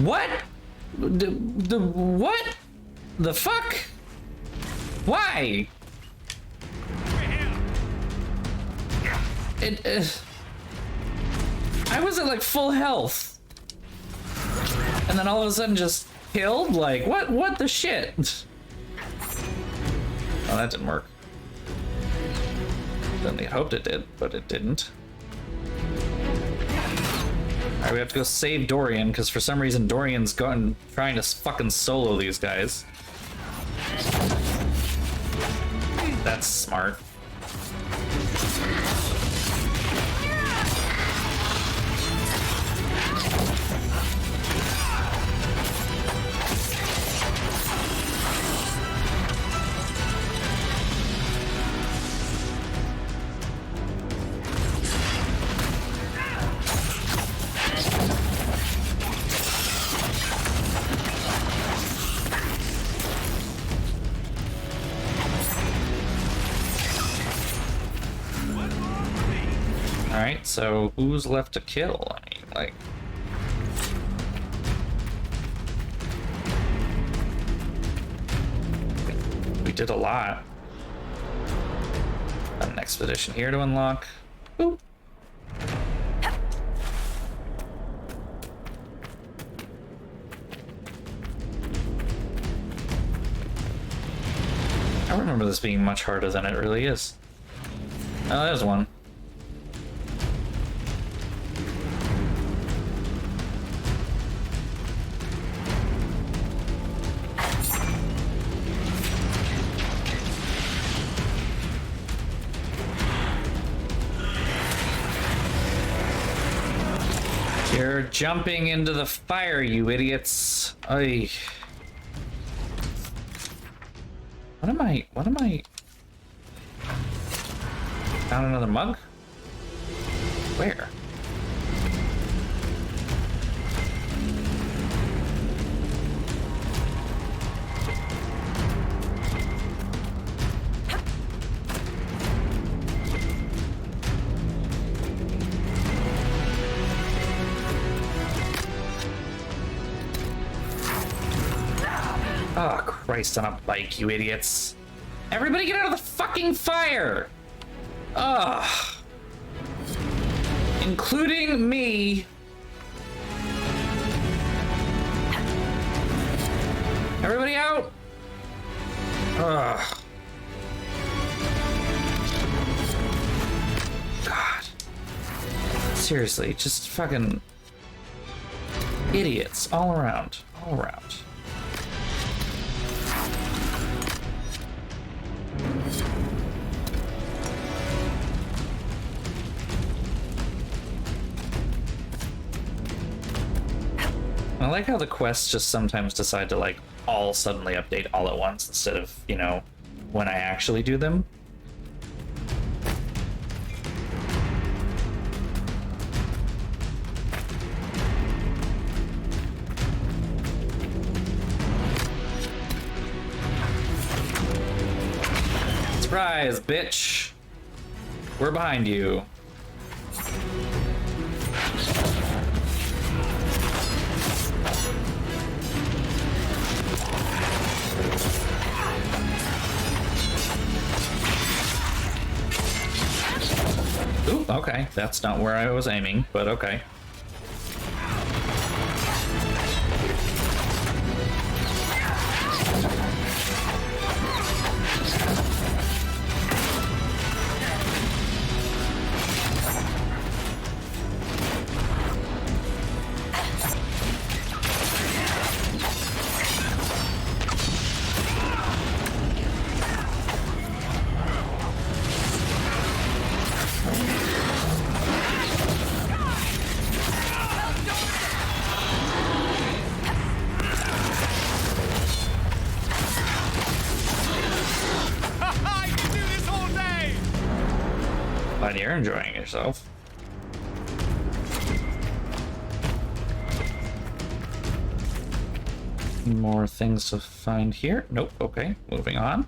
What? The what? The fuck? Why? I was at like full health, and then all of a sudden just killed. Like what the shit? Oh, that didn't work. Then they hoped it did, but it didn't. Alright, we have to go save Dorian, because for some reason Dorian's gone trying to fucking solo these guys. That's smart. Alright, so who's left to kill? I mean, like... We did a lot. Got an expedition here to unlock. Boop. I remember this being much harder than it really is. Oh, there's one. You're jumping into the fire, you idiots. Ay. What am I? Found another mug? Where? Oh, Christ on a bike, you idiots. Everybody get out of the fucking fire! Ugh. Including me. Everybody out! Ugh. God. Seriously, just fucking idiots all around. All around. I like how the quests just sometimes decide to like all suddenly update all at once instead of, you know, when I actually do them. Surprise, bitch! We're behind you. Ooh, okay. That's not where I was aiming, but okay. Glad you're enjoying yourself. More things to find here. Nope. Okay, moving on.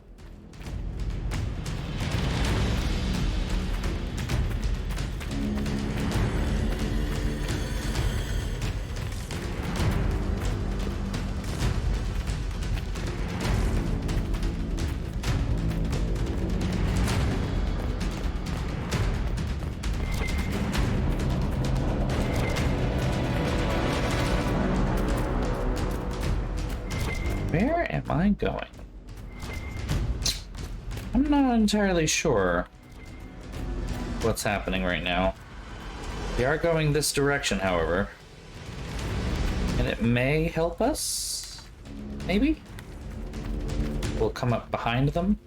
am I going? I'm not entirely sure what's happening right now. We are going this direction, however. And it may help us? Maybe? We'll come up behind them.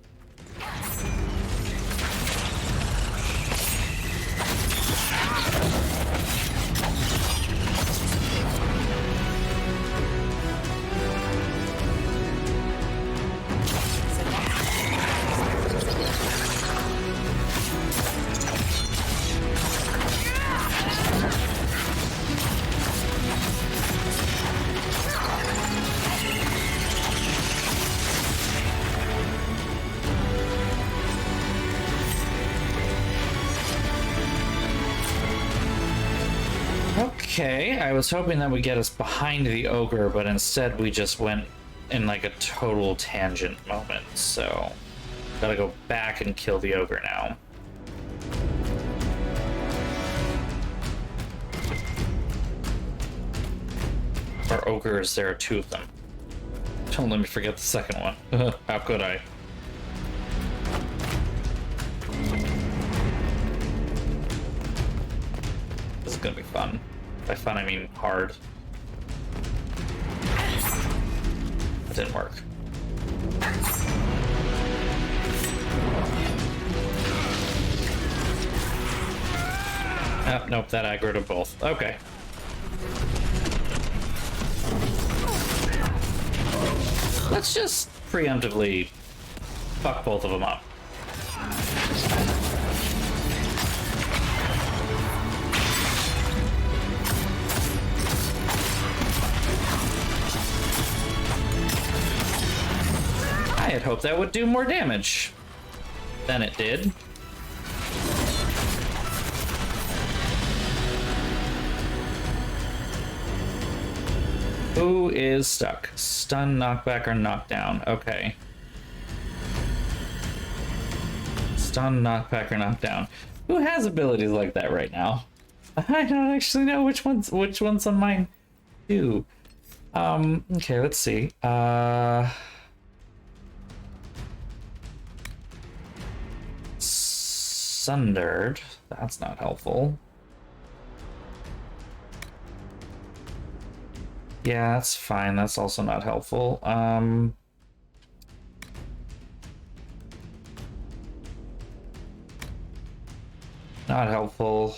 Okay, I was hoping that would get us behind the ogre, but instead we just went in like a total tangent moment, so gotta go back and kill the ogre now. Or ogres, there are two of them. Don't let me forget the second one. How could I? This is gonna be fun. By fun, I mean hard. That didn't work. Oh, nope, that aggroed them both. Okay. Let's just preemptively fuck both of them up. I had hoped that would do more damage than it did. Who is stuck? Stun, knockback, or knockdown? Okay. Stun, knockback, or knockdown. Who has abilities like that right now? I don't actually know which ones on mine do. Okay, let's see. Sundered. That's not helpful. Yeah, that's fine. That's also not helpful. Not helpful.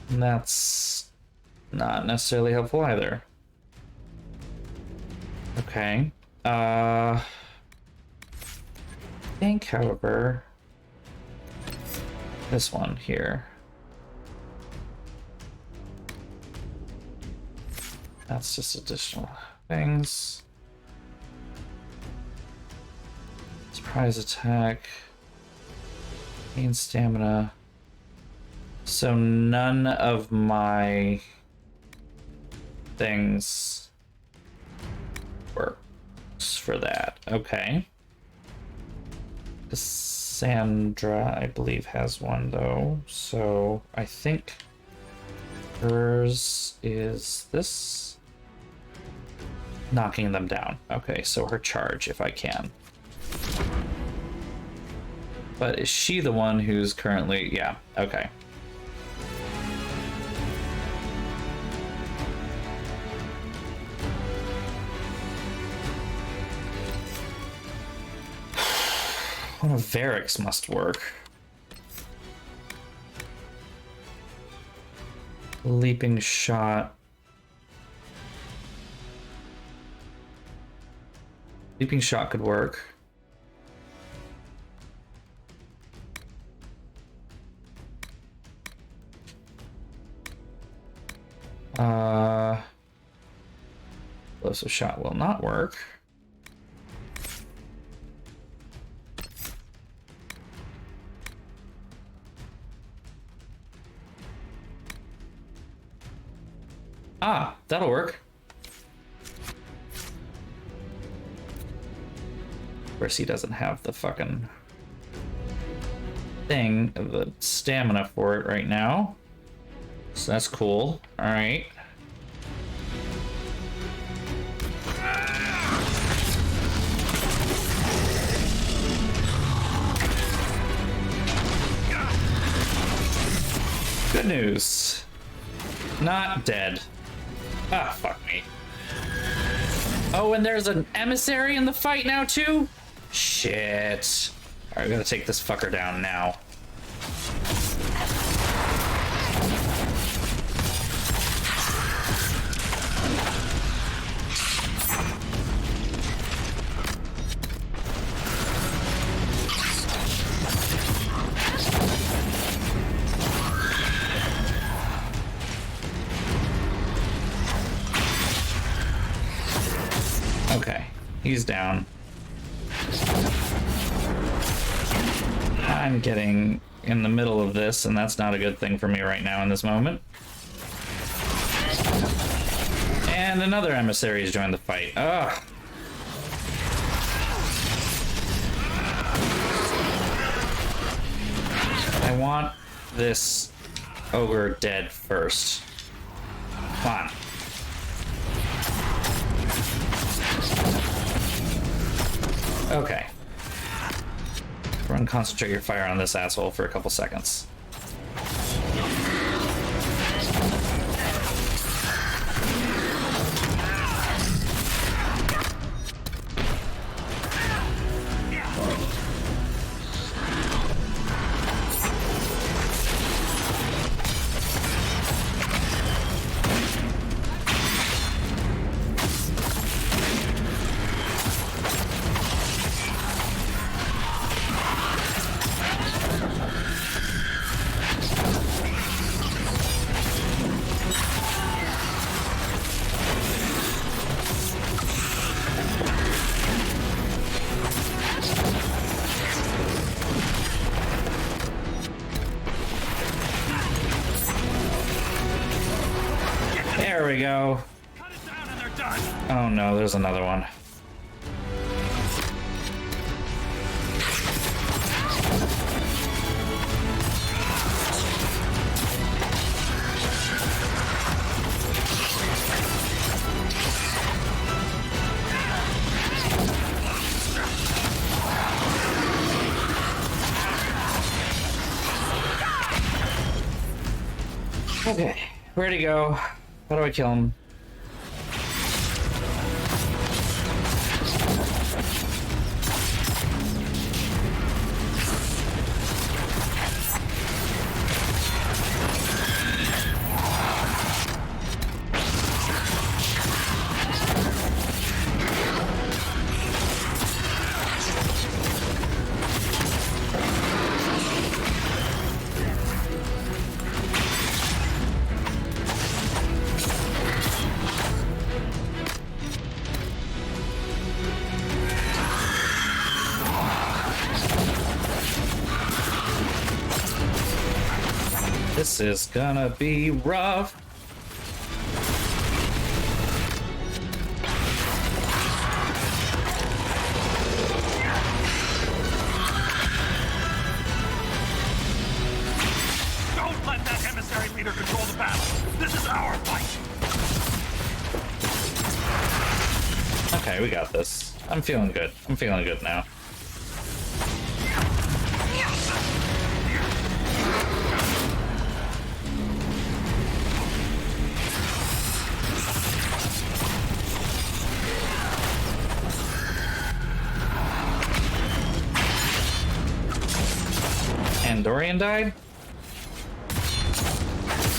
And that's not necessarily helpful either. Okay. I think, however, this one here. That's just additional things. Surprise attack. Gain stamina. So none of my things works for that. Okay. Cassandra, I believe, has one though. So I think hers is this. Knocking them down. Okay, so her charge, if I can. But is she the one who's currently... Yeah, okay. One of Varric's must work. Leaping shot. Leaping shot could work. Explosive shot will not work. Ah, that'll work. Of course, he doesn't have the fucking thing, the stamina for it right now. So that's cool. All right. Good news. Not dead. Ah, fuck me. Oh, and there's an emissary in the fight now, too? Shit. Alright, we gotta take this fucker down now. Okay, he's down. I'm getting in the middle of this, and that's not a good thing for me right now in this moment. And another emissary has joined the fight. Ugh. I want this ogre dead first. Come on. Okay. Run, concentrate your fire on this asshole for a couple seconds. There we go. Oh no, there's another one. Okay, where'd he go? How do I kill him? This is gonna be rough. Don't let that emissary leader control the battle. This is our fight. Okay, we got this. I'm feeling good. I'm feeling good now. And Dorian died?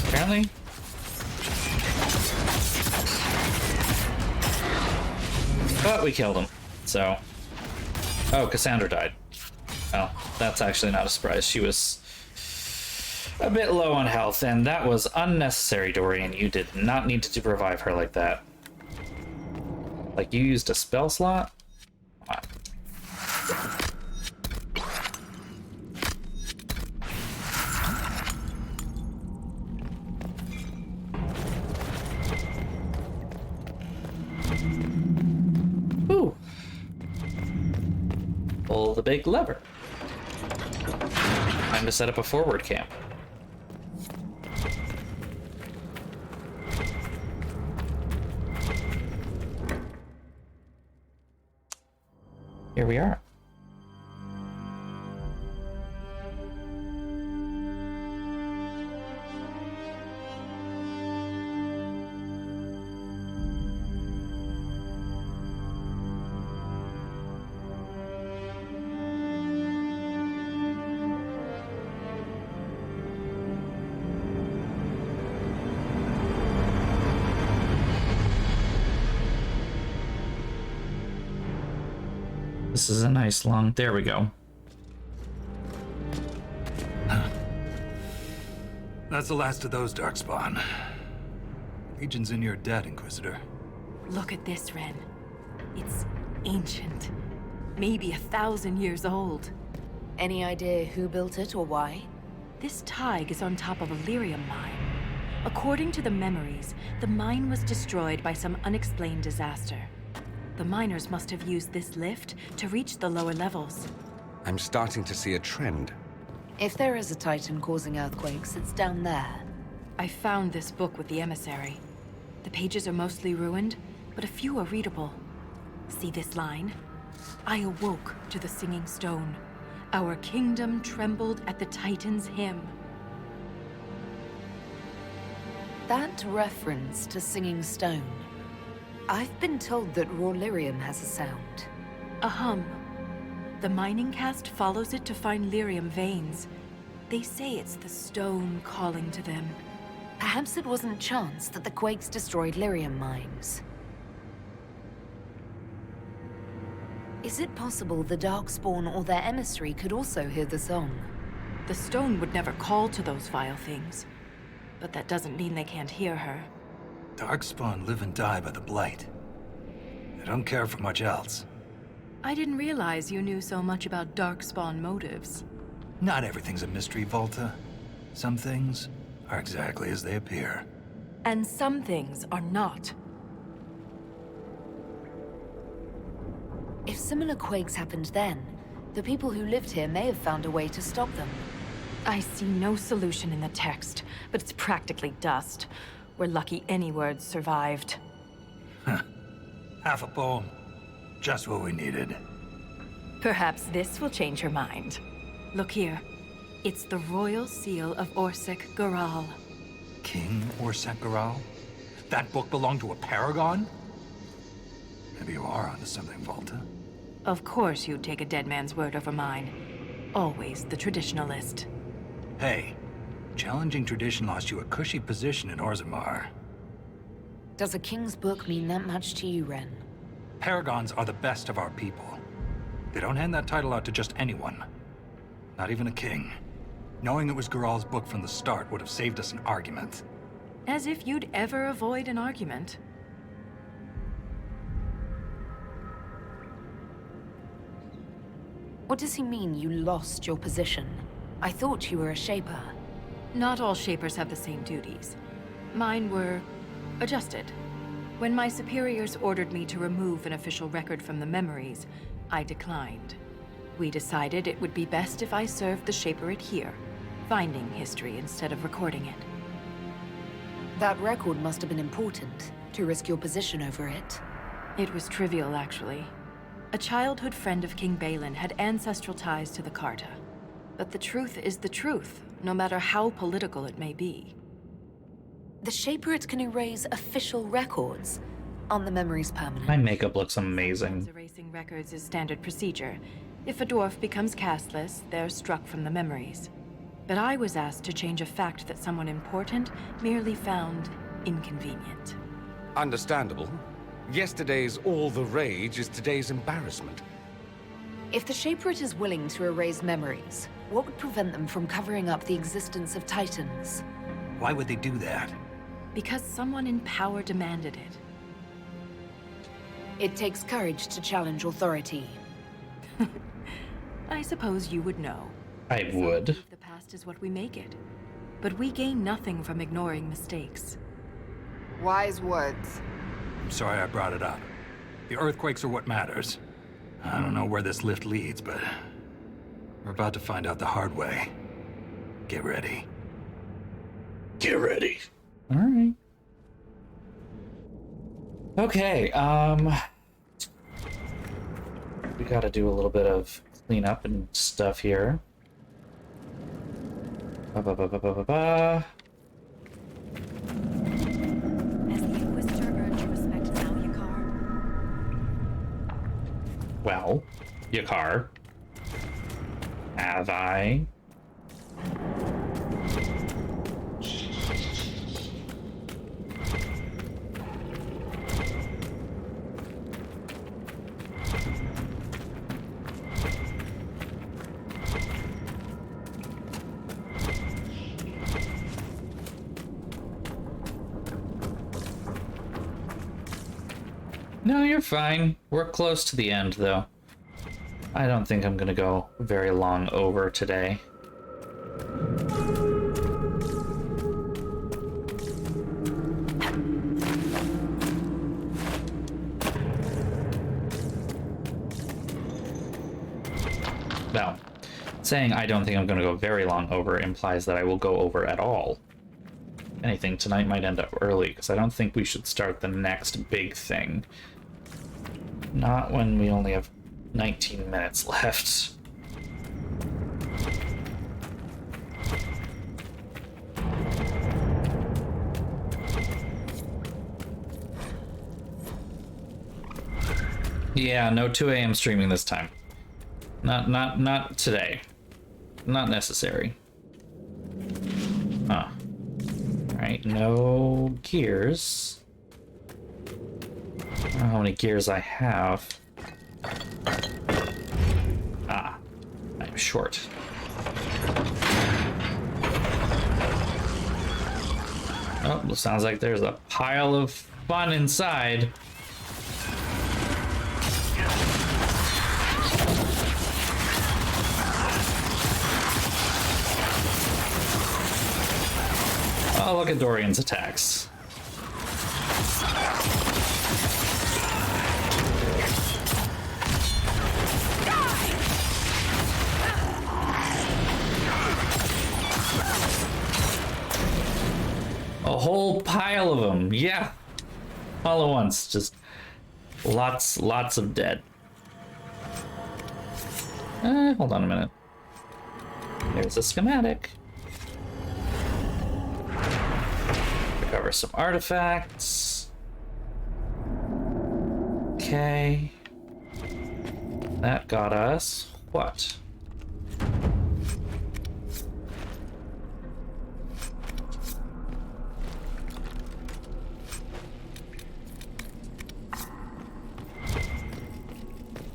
Apparently. But we killed him, so... Oh, Cassandra died. Oh, that's actually not a surprise. She was a bit low on health, and that was unnecessary, Dorian. You did not need to revive her like that. Like, you used a spell slot? Come on. Pull the big lever. Time to set up a forward camp. Here we are. This is a nice long... There we go. That's the last of those Darkspawn. Legion's in your debt, Inquisitor. Look at this, Ren. It's ancient. Maybe 1,000 years old. Any idea who built it or why? This Tig is on top of a lyrium mine. According to the memories, the mine was destroyed by some unexplained disaster. The miners must have used this lift to reach the lower levels. I'm starting to see a trend. If there is a Titan causing earthquakes, it's down there. I found this book with the emissary. The pages are mostly ruined, but a few are readable. See this line? I awoke to the singing stone. Our kingdom trembled at the Titan's hymn. That reference to singing stone. I've been told that raw lyrium has a sound. A hum. The mining cast follows it to find lyrium veins. They say it's the stone calling to them. Perhaps it wasn't chance that the quakes destroyed lyrium mines. Is it possible the Darkspawn or their emissary could also hear the song? The stone would never call to those vile things. But that doesn't mean they can't hear her. Darkspawn live and die by the Blight. They don't care for much else. I didn't realize you knew so much about Darkspawn motives. Not everything's a mystery, Volta. Some things are exactly as they appear. And some things are not. If similar quakes happened then, the people who lived here may have found a way to stop them. I see no solution in the text, but it's practically dust. We're lucky any words survived. Half a poem. Just what we needed. Perhaps this will change her mind. Look here. It's the royal seal of Orsec Garal. King Orsec Garal? That book belonged to a paragon? Maybe you are onto something, Volta. Of course you'd take a dead man's word over mine. Always the traditionalist. Hey, challenging tradition lost you a cushy position in Orzammar. Does a king's book mean that much to you, Ren? Paragons are the best of our people. They don't hand that title out to just anyone. Not even a king. Knowing it was Garal's book from the start would have saved us an argument. As if you'd ever avoid an argument. What does he mean you lost your position? I thought you were a Shaper. Not all Shapers have the same duties. Mine were adjusted. When my superiors ordered me to remove an official record from the memories, I declined. We decided it would be best if I served the Shaperate here, finding history instead of recording it. That record must have been important, to risk your position over it. It was trivial, actually. A childhood friend of King Balin had ancestral ties to the Carta. But the truth is the truth, no matter how political it may be. The Shaperate can erase official records. Aren't the memories permanent? My makeup looks amazing. Erasing records is standard procedure. If a dwarf becomes castless, they're struck from the memories. But I was asked to change a fact that someone important merely found inconvenient. Understandable. Yesterday's all the rage is today's embarrassment. If the Shaperate is willing to erase memories, what would prevent them from covering up the existence of Titans? Why would they do that? Because someone in power demanded it. It takes courage to challenge authority. I suppose you would know. I would. The past is what we make it. But we gain nothing from ignoring mistakes. Wise words. I'm sorry I brought it up. The earthquakes are what matters. I don't know where this lift leads, but we're about to find out the hard way. Get ready. Get ready. All right. Okay, we gotta do a little bit of cleanup and stuff here. As the Inquisitor earned your respect now, Yakar? Well, Yakar, have I? No, you're fine. We're close to the end, though. I don't think I'm gonna go very long over today. Now, saying I don't think I'm gonna go very long over implies that I will go over at all. Anything tonight might end up early, because I don't think we should start the next big thing. Not when we only have 19 minutes left. Yeah, no 2 a.m. streaming this time. Not today. Not necessary. Huh. Alright, no gears. I don't know how many gears I have. Ah, I'm short. Oh, it sounds like there's a pile of fun inside. Oh, look at Dorian's attacks. A whole pile of them, yeah. All at once, just lots of dead. Hold on a minute. There's a schematic. Recover some artifacts. Okay. That got us what?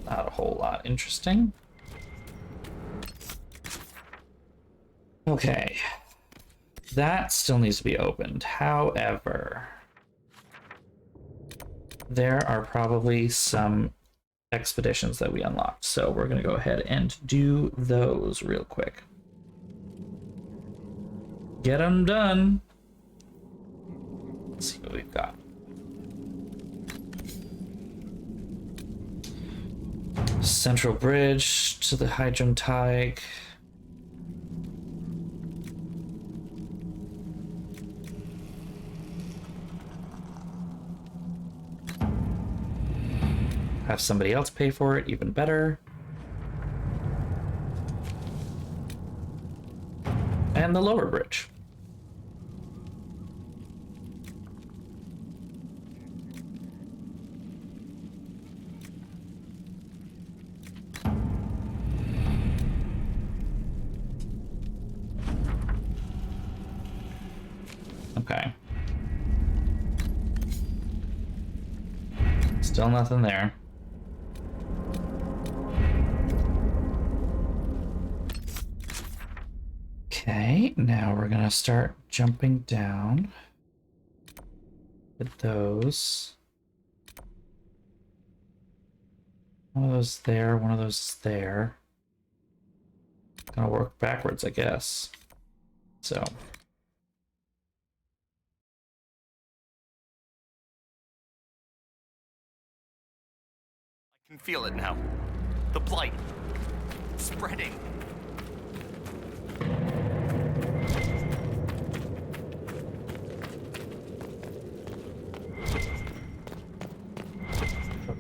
Not a whole lot interesting. Okay. That still needs to be opened. However, there are probably some expeditions that we unlocked. So we're going to go ahead and do those real quick. Get them done. Let's see what we've got. Central Bridge to the Hydron Tig. Have somebody else pay for it, even better. And the lower bridge. Okay. Still nothing there. Okay, now we're gonna start jumping down with those. One of those there, one of those there. Gonna work backwards, I guess. So. I can feel it now. The blight. It's spreading.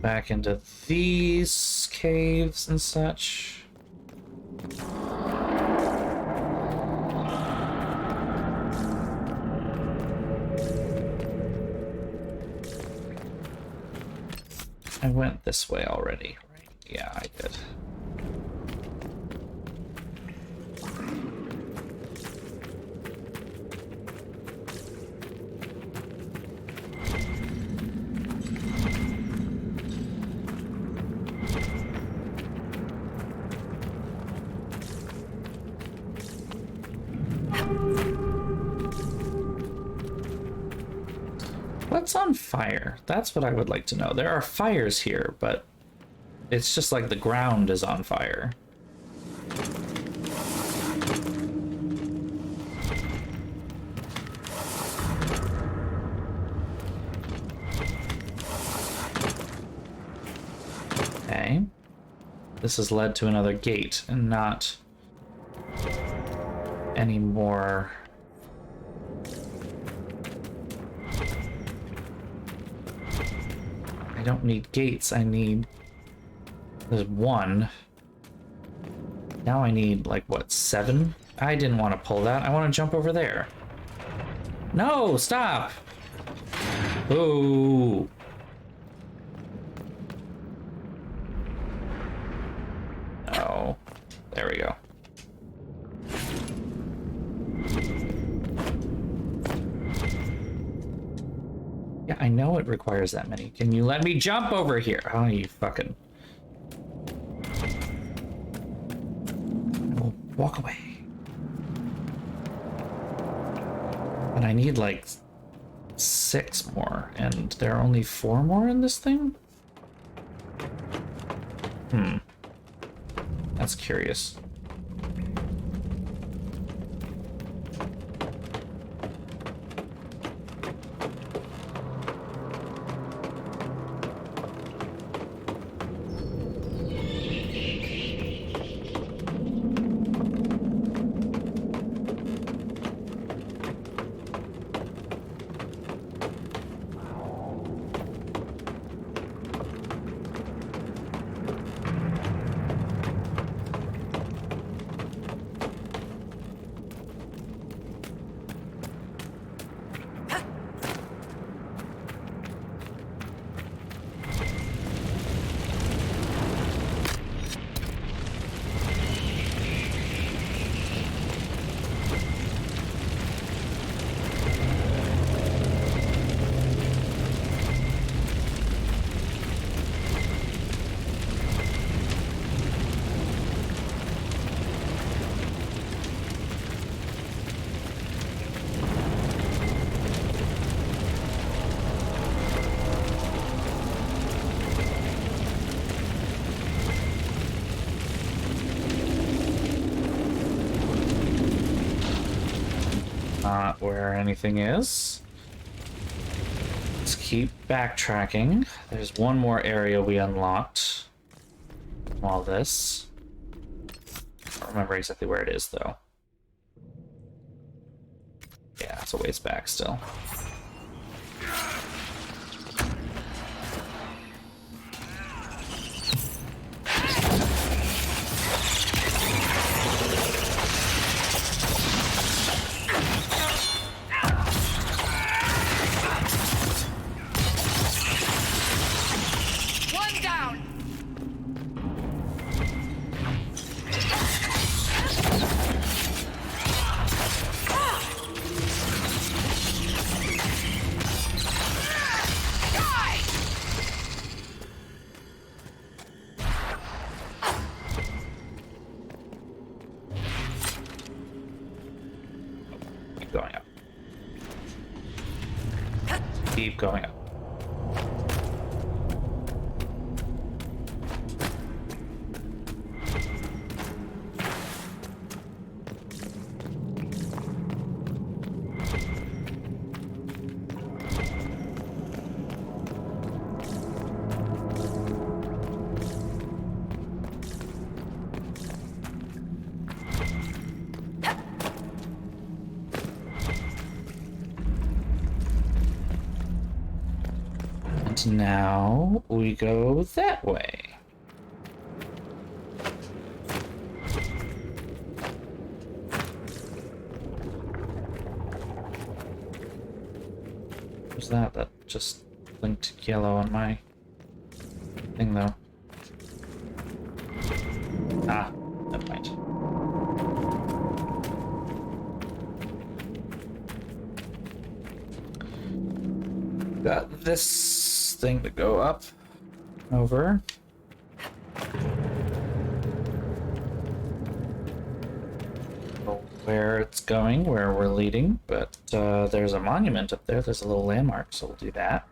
back into these caves and such. I went this way already, right? Yeah, I did. What's on fire? That's what I would like to know. There are fires here, but it's just like the ground is on fire. Okay. This has led to another gate and not any more. I don't need gates, I need... There's one. Now I need, like, what, 7? I didn't want to pull that. I want to jump over there. No, stop! Ooh. Oh, there we go. Yeah, I know it requires that many. Can you let me jump over here? Oh, you fucking... I will walk away. And I need like 6 more, and there are only 4 more in this thing? That's curious. Not where anything is. Let's keep backtracking. There's one more area we unlocked from all this. I don't remember exactly where it is, though. Yeah, it's a ways back still. Going up. Keep going up. And now we go that way. What's that? That just blinked yellow on my thing, though. Ah, never mind. Got this thing to go up, over. Where it's going, where we're leading, but there's a monument up there. There's a little landmark, so we'll do that.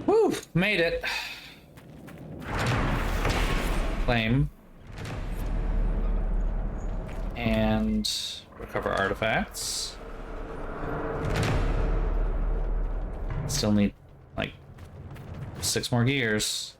Woo! Made it. Claim. And recover artifacts. Still need, like, 6 more gears.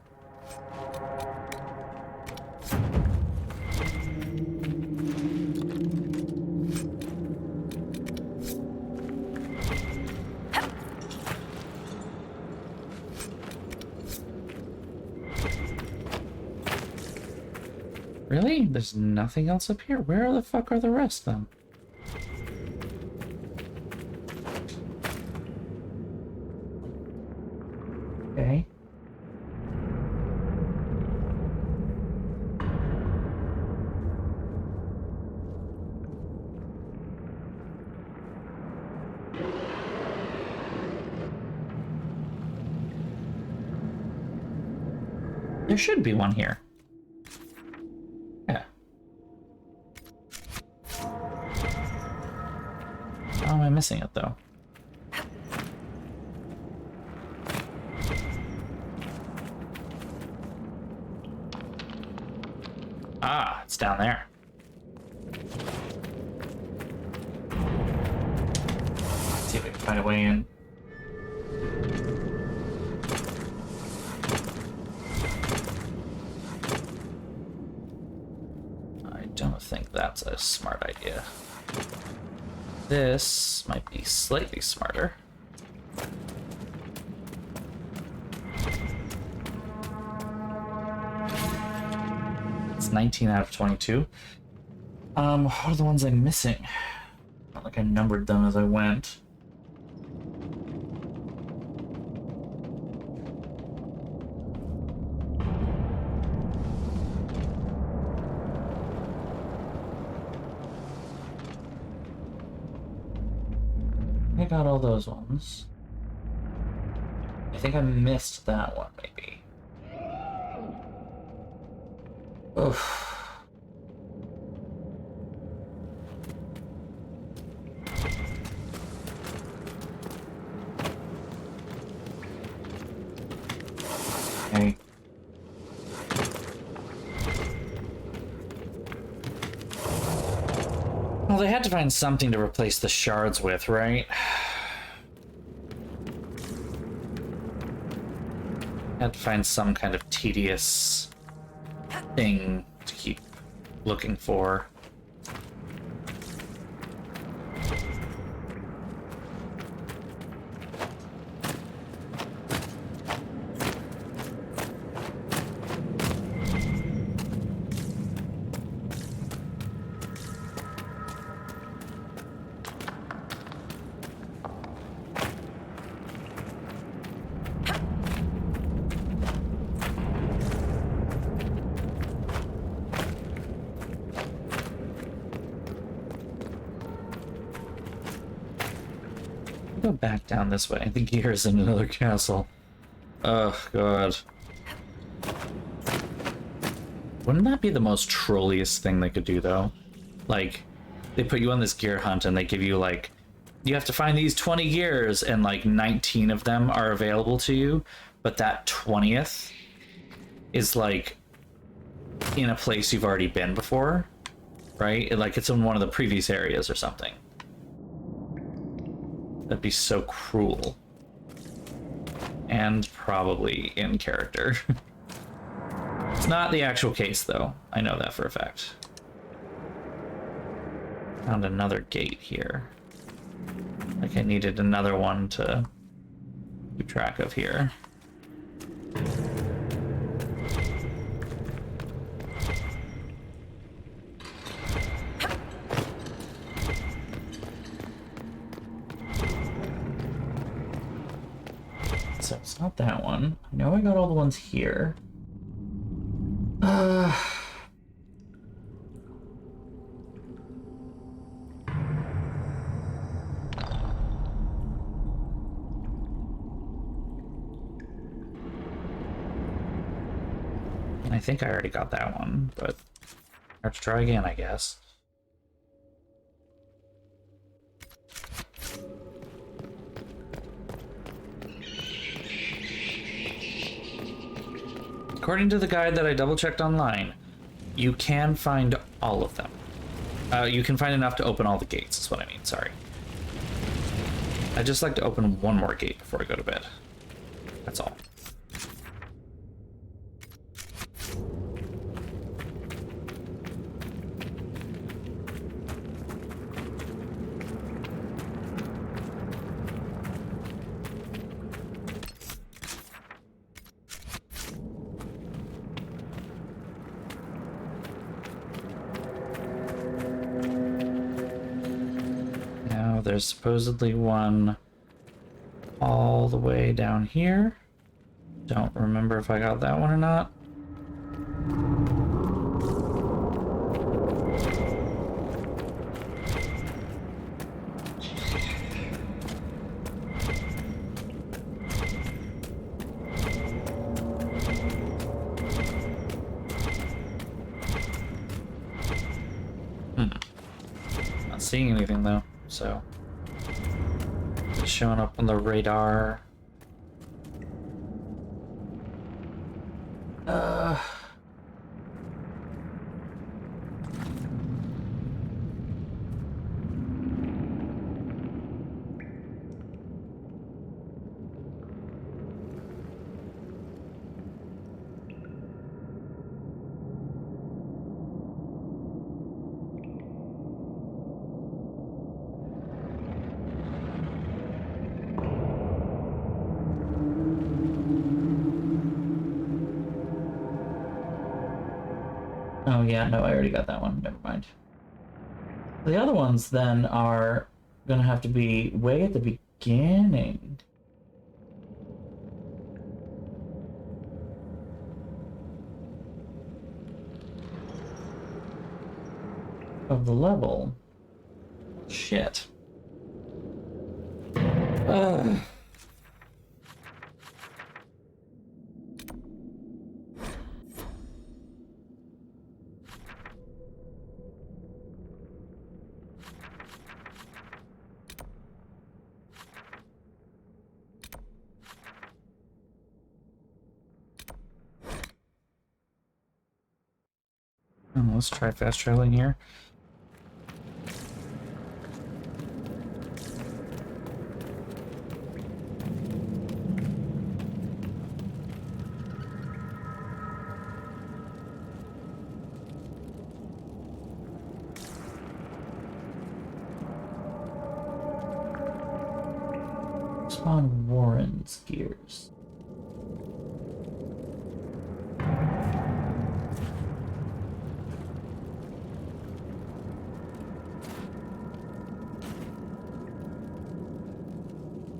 Really? There's nothing else up here? Where the fuck are the rest of them? Okay. There should be one here. Yeah. How am I missing it, though? Ah, it's down there. Let's see if we can find a way in. I don't think that's a smart idea. This might be slightly smarter. It's 19 out of 22. What are the ones I'm missing? Not like I numbered them as I went. I got all those ones. I think I missed that one, maybe. Oof. Okay. Well, they had to find something to replace the shards with, right? Had to find some kind of tedious thing to keep looking for. go back down this way. I think here's in another castle. Oh, God. Wouldn't that be the most trolliest thing they could do, though? Like, they put you on this gear hunt and they give you, like, you have to find these 20 gears, and, like, 19 of them are available to you, but that 20th is, like, in a place you've already been before, right? Like, it's in one of the previous areas or something. That'd be so cruel. And probably in character. It's not the actual case, though. I know that for a fact. Found another gate here. Like I needed another one to keep track of here. So it's not that one. I know I got all the ones here. I think I already got that one, but I have to try again, I guess. According to the guide that I double-checked online, you can find all of them. You can find enough to open all the gates, is what I mean, sorry. I'd just like to open one more gate before I go to bed. That's all. There's supposedly one all the way down here. Don't remember if I got that one or not. Not seeing anything though, so it's showing up on the radar. Oh yeah, no, I already got that one. Never mind. The other ones then are gonna have to be way at the beginning of the level. Shit. Ugh. Let's try fast traveling here. Spawn Warren's gears.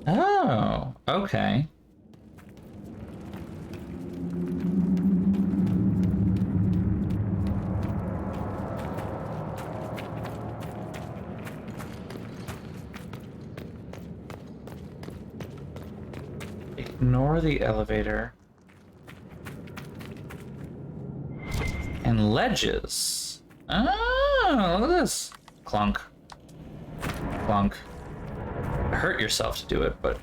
Oh, okay. Ignore the elevator. And ledges. Oh, look at this. Clunk. Clunk. Hurt yourself to do it, but...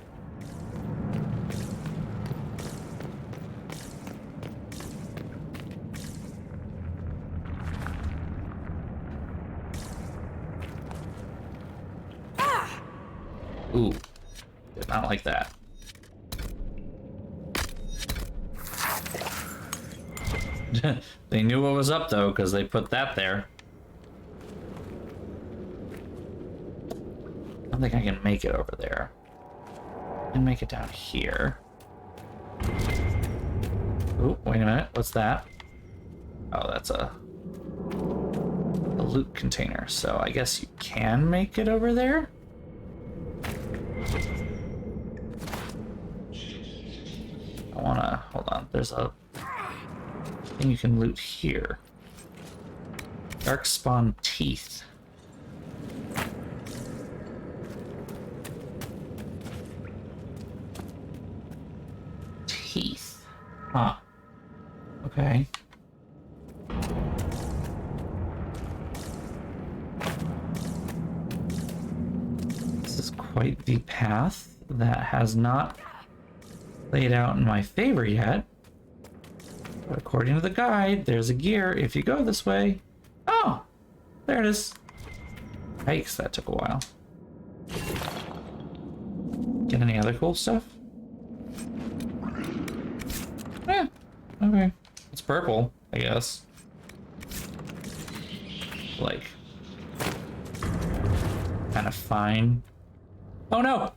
Ooh. Did not like that. They knew what was up, though, because they put that there. I don't think I can make it over there. I can make it down here. Ooh, wait a minute. What's that? Oh, that's a loot container. So I guess you can make it over there? I wanna... Hold on. There's a thing you can loot here. Darkspawn teeth. Teeth. Huh. Okay. This is quite the path that has not played out in my favor yet. But according to the guide, there's a gear if you go this way. Oh! There it is. Yikes, that took a while. Get any other cool stuff? Yeah, okay. It's purple, I guess. Like, kind of fine. Oh no!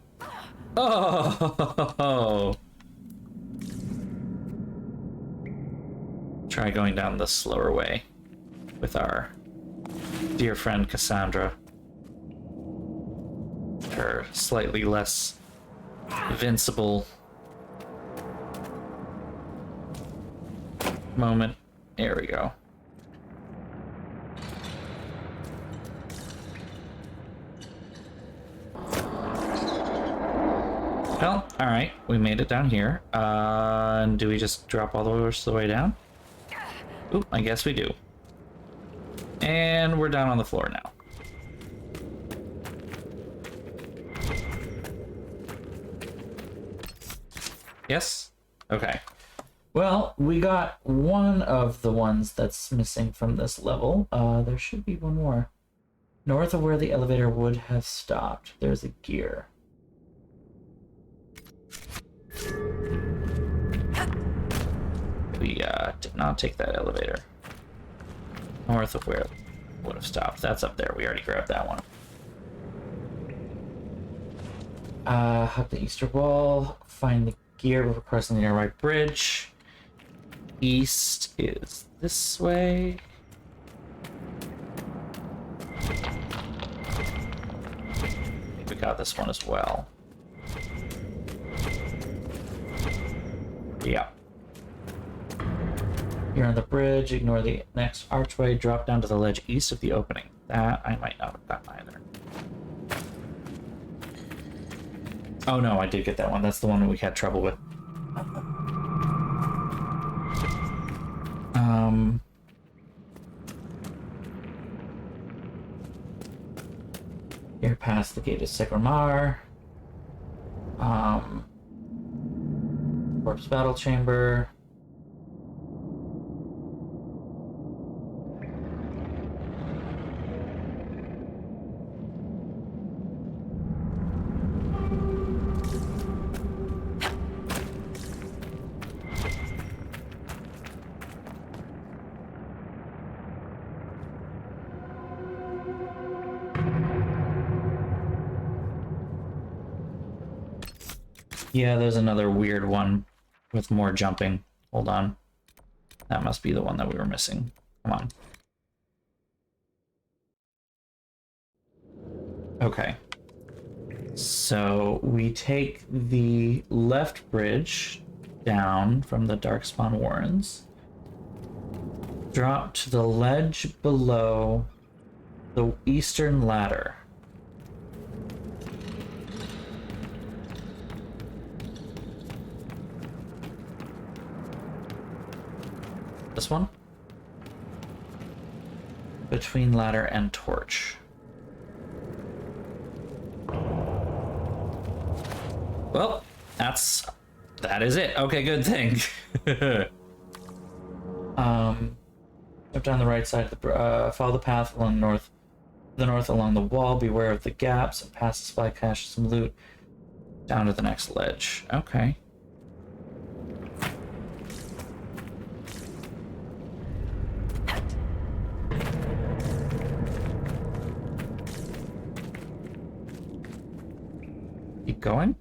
Oh! Try going down the slower way with our dear friend Cassandra. Her slightly less invincible moment. There we go. Well, alright, we made it down here. And do we just drop all the rest of the way down? Oop, I guess we do. And we're down on the floor now. Yes? Okay. Well, we got one of the ones that's missing from this level. There should be one more. North of where the elevator would have stopped, there's a gear. We did not take that elevator. North of where it would have stopped. That's up there. We already grabbed that one. Hug the Easter wall. Find the gear before crossing the nearby bridge. East is this way. We got this one as well. Yeah. You're on the bridge, ignore the next archway, drop down to the ledge east of the opening. That I might not have gotten either. Oh no, I did get that one. That's the one that we had trouble with. Here past the gate of Sigramar. Corpse battle chamber. Yeah, there's another weird one with more jumping. Hold on. That must be the one that we were missing. Come on. Okay. So we take the left bridge down from the Darkspawn Warrens. Drop to the ledge below the eastern ladder. This one? Between ladder and torch. Well, that is it. Okay, good thing. Up down the right side of the follow the path along the north along the wall. Beware of the gaps and pass the supply cache some loot down to the next ledge. Okay. Keep going.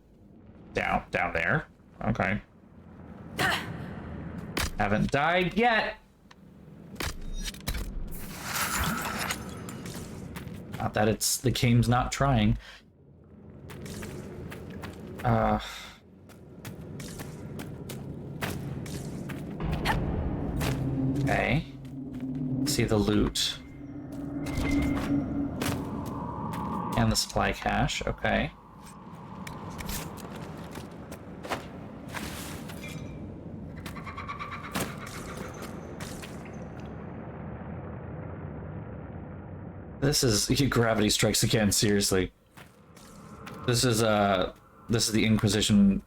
Down there. Okay. Haven't died yet. Not that it's the game's not trying. Okay. See the loot. And the supply cache. Okay. This is Gravity Strikes Again, seriously. This is the Inquisition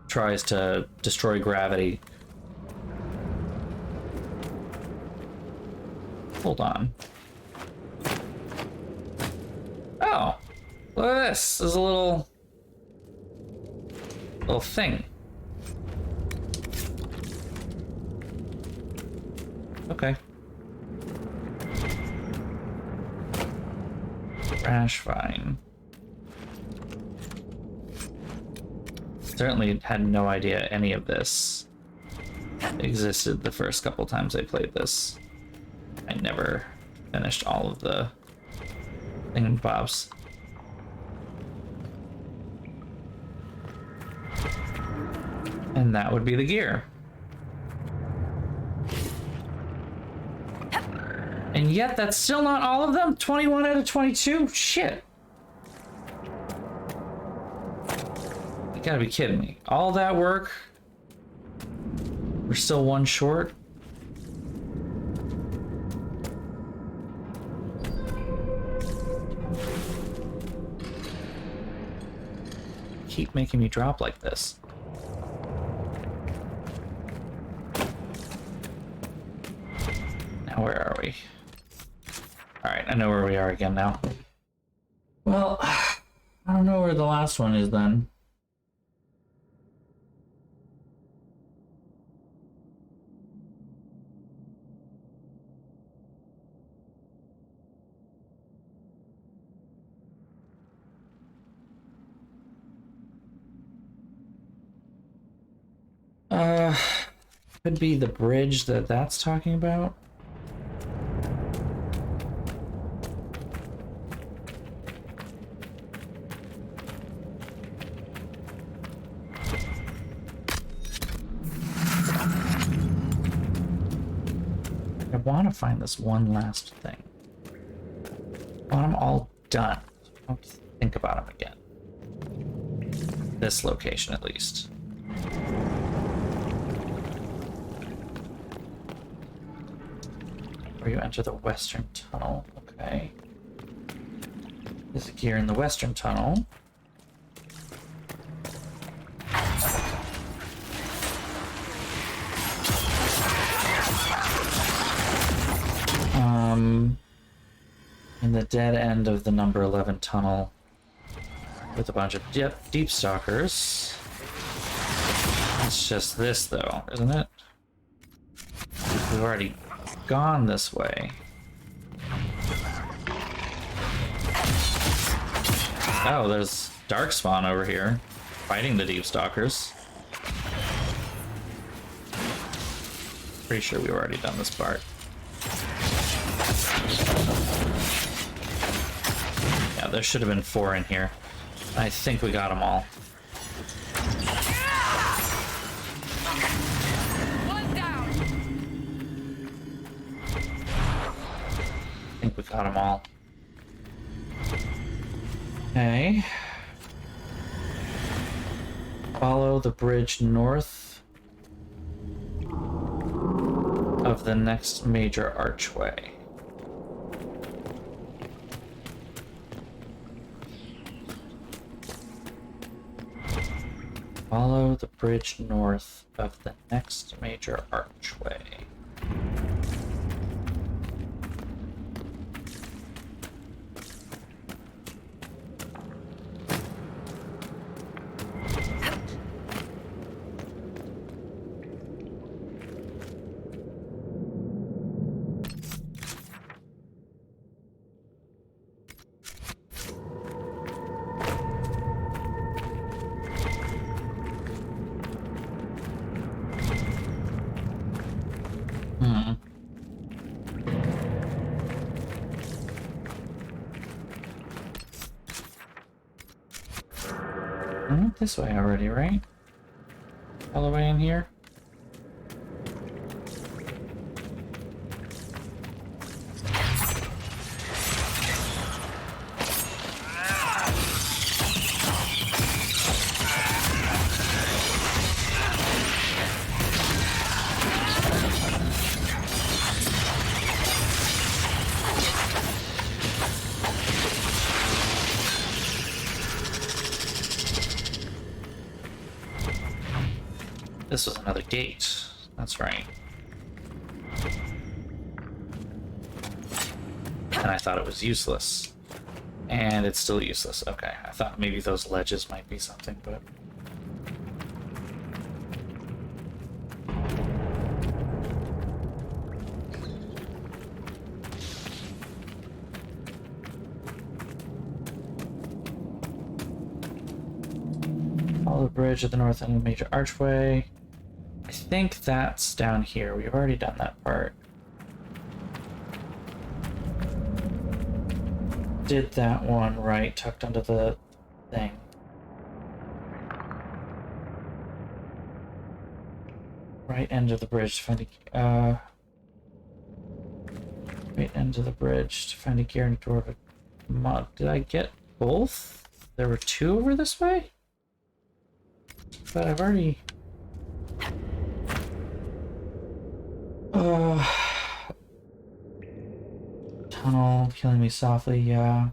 tries to destroy gravity. Hold on. Oh, look at this. There's a little thing. Okay. Crash fine. Certainly had no idea any of this existed the first couple times I played this. I never finished all of the thingamabobs. And that would be the gear. And yet, that's still not all of them? 21 out of 22? Shit. You gotta be kidding me. All that work? We're still one short? Keep making me drop like this. Now, where are we? Alright, I know where we are again now. Well, I don't know where the last one is then. Could be the bridge that's talking about. I want to find this one last thing. I want them all done. I don't have to think about them again. This location, at least. Where you enter the western tunnel. Okay. There's a gear in the western tunnel. In the dead end of the number 11 tunnel with a bunch of deep stalkers. It's just this though, isn't it? We've already gone this way. Oh, there's Darkspawn over here fighting the deep stalkers. Pretty sure we've already done this part. Yeah, there should have been 4 in here. I think we got them all. One down. I think we got them all. Okay. Follow the bridge north. of the next major archway. Follow the bridge north of the next major archway. I went this way already, right? All the way in here? This was another gate. That's right. And I thought it was useless. And it's still useless. Okay, I thought maybe those ledges might be something, but... Follow the bridge at the north end of the major archway. I think that's down here. We've already done that part. Did that one right, tucked under the thing. Right end of the bridge to find a right end of the bridge to find a gear and door of a mod. Did I get both? There were two over this way? But I've already... Tunnel, killing me softly, yeah.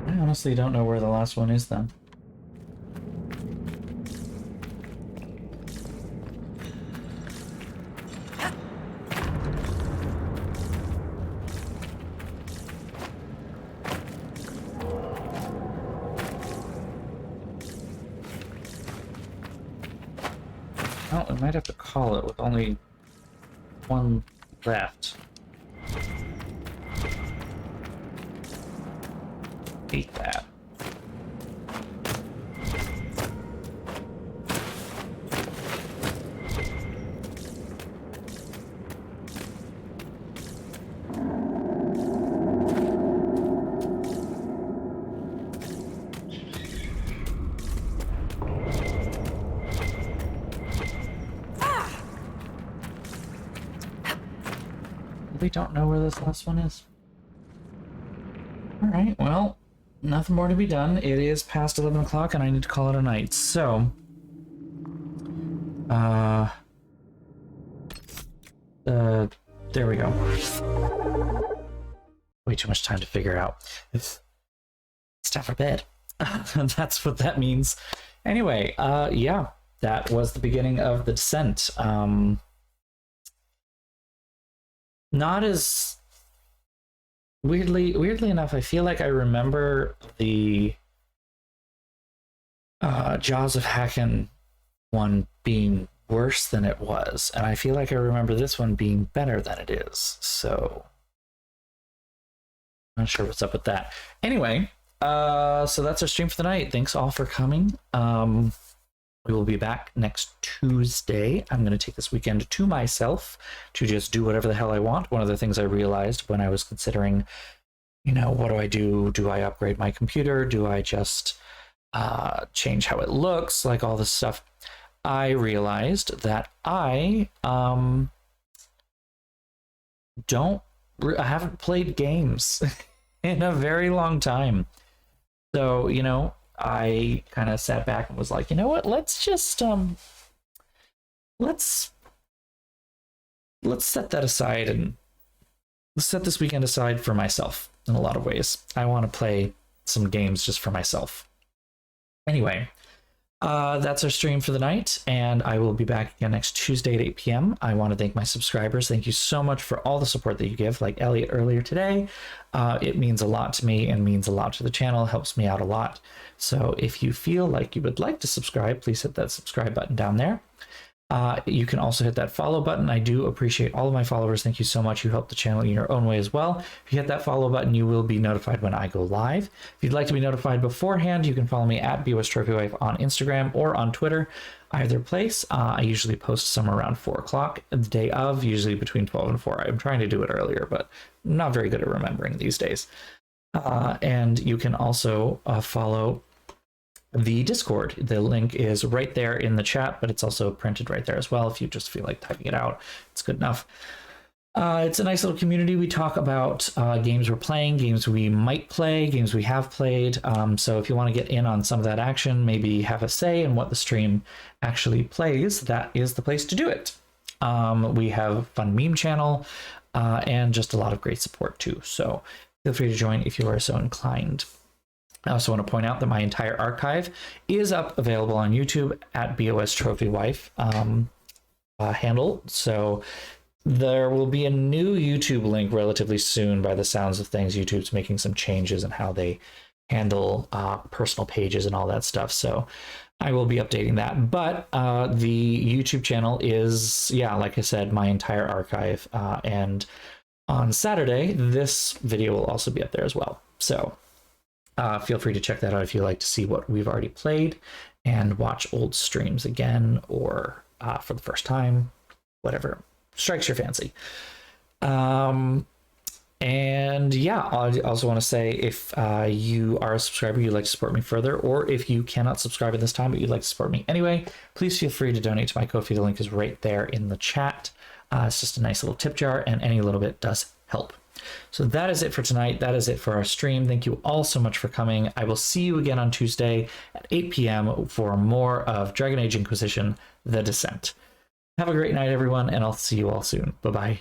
I honestly don't know where the last one is then. Oh, we might have to call it with only one left. Hate that. We don't know where this last one is. Alright, well, nothing more to be done. It is past 11 o'clock and I need to call it a night. So, there we go. Way too much time to figure out. It's time for bed. That's what that means. Anyway, yeah, that was the beginning of the descent. Not as weirdly enough, I feel like I remember the Jaws of Hacken one being worse than it was, and I feel like I remember this one being better than it is. So not sure what's up with that. Anyway, so that's our stream for the night. Thanks all for coming. We will be back next Tuesday. I'm going to take this weekend to myself to just do whatever the hell I want. One of the things I realized when I was considering, you know, what do I do? Do I upgrade my computer? Do I just change how it looks? Like all this stuff. I realized that I haven't played games in a very long time. So, you know, I kind of sat back and was like, you know what, let's just let's set that aside and set this weekend aside for myself in a lot of ways. I want to play some games just for myself. Anyway, that's our stream for the night, and I will be back again next Tuesday at 8 p.m. I want to thank my subscribers. Thank you so much for all the support that you give, like Elliot earlier today. It means a lot to me and means a lot to the channel, helps me out a lot. So if you feel like you would like to subscribe, please hit that subscribe button down there. You can also hit that follow button. I do appreciate all of my followers. Thank you so much. You help the channel in your own way as well. If you hit that follow button, you will be notified when I go live. If you'd like to be notified beforehand, you can follow me at BOSTrophyWife on Instagram or on Twitter. Either place. I usually post somewhere around 4 o'clock the day of, usually between 12 and 4. I'm trying to do it earlier, but I'm not very good at remembering these days. And you can also follow the Discord. The link is right there in the chat, but it's also printed right there as well. If you just feel like typing it out, it's good enough. It's a nice little community. We talk about games we're playing, games we might play, games we have played. So if you want to get in on some of that action, maybe have a say in what the stream actually plays, that is the place to do it. We have a fun meme channel and just a lot of great support too. So feel free to join if you are so inclined. I also want to point out that my entire archive is available on YouTube at BOSTrophyWife handle. So there will be a new YouTube link relatively soon by the sounds of things. YouTube's making some changes in how they handle personal pages and all that stuff. So I will be updating that. But the YouTube channel is, yeah, like I said, my entire archive. And on Saturday, this video will also be up there as well. So feel free to check that out if you like to see what we've already played and watch old streams again or for the first time, whatever strikes your fancy. And yeah, I also want to say if you are a subscriber, you'd like to support me further, or if you cannot subscribe at this time, but you'd like to support me anyway, please feel free to donate to my Ko-fi. The link is right there in the chat. It's just a nice little tip jar, and any little bit does help. So that is it for tonight. That is it for our stream. Thank you all so much for coming. I will see you again on Tuesday at 8 p.m. for more of Dragon Age Inquisition: The Descent. Have a great night, everyone, and I'll see you all soon. Bye-bye.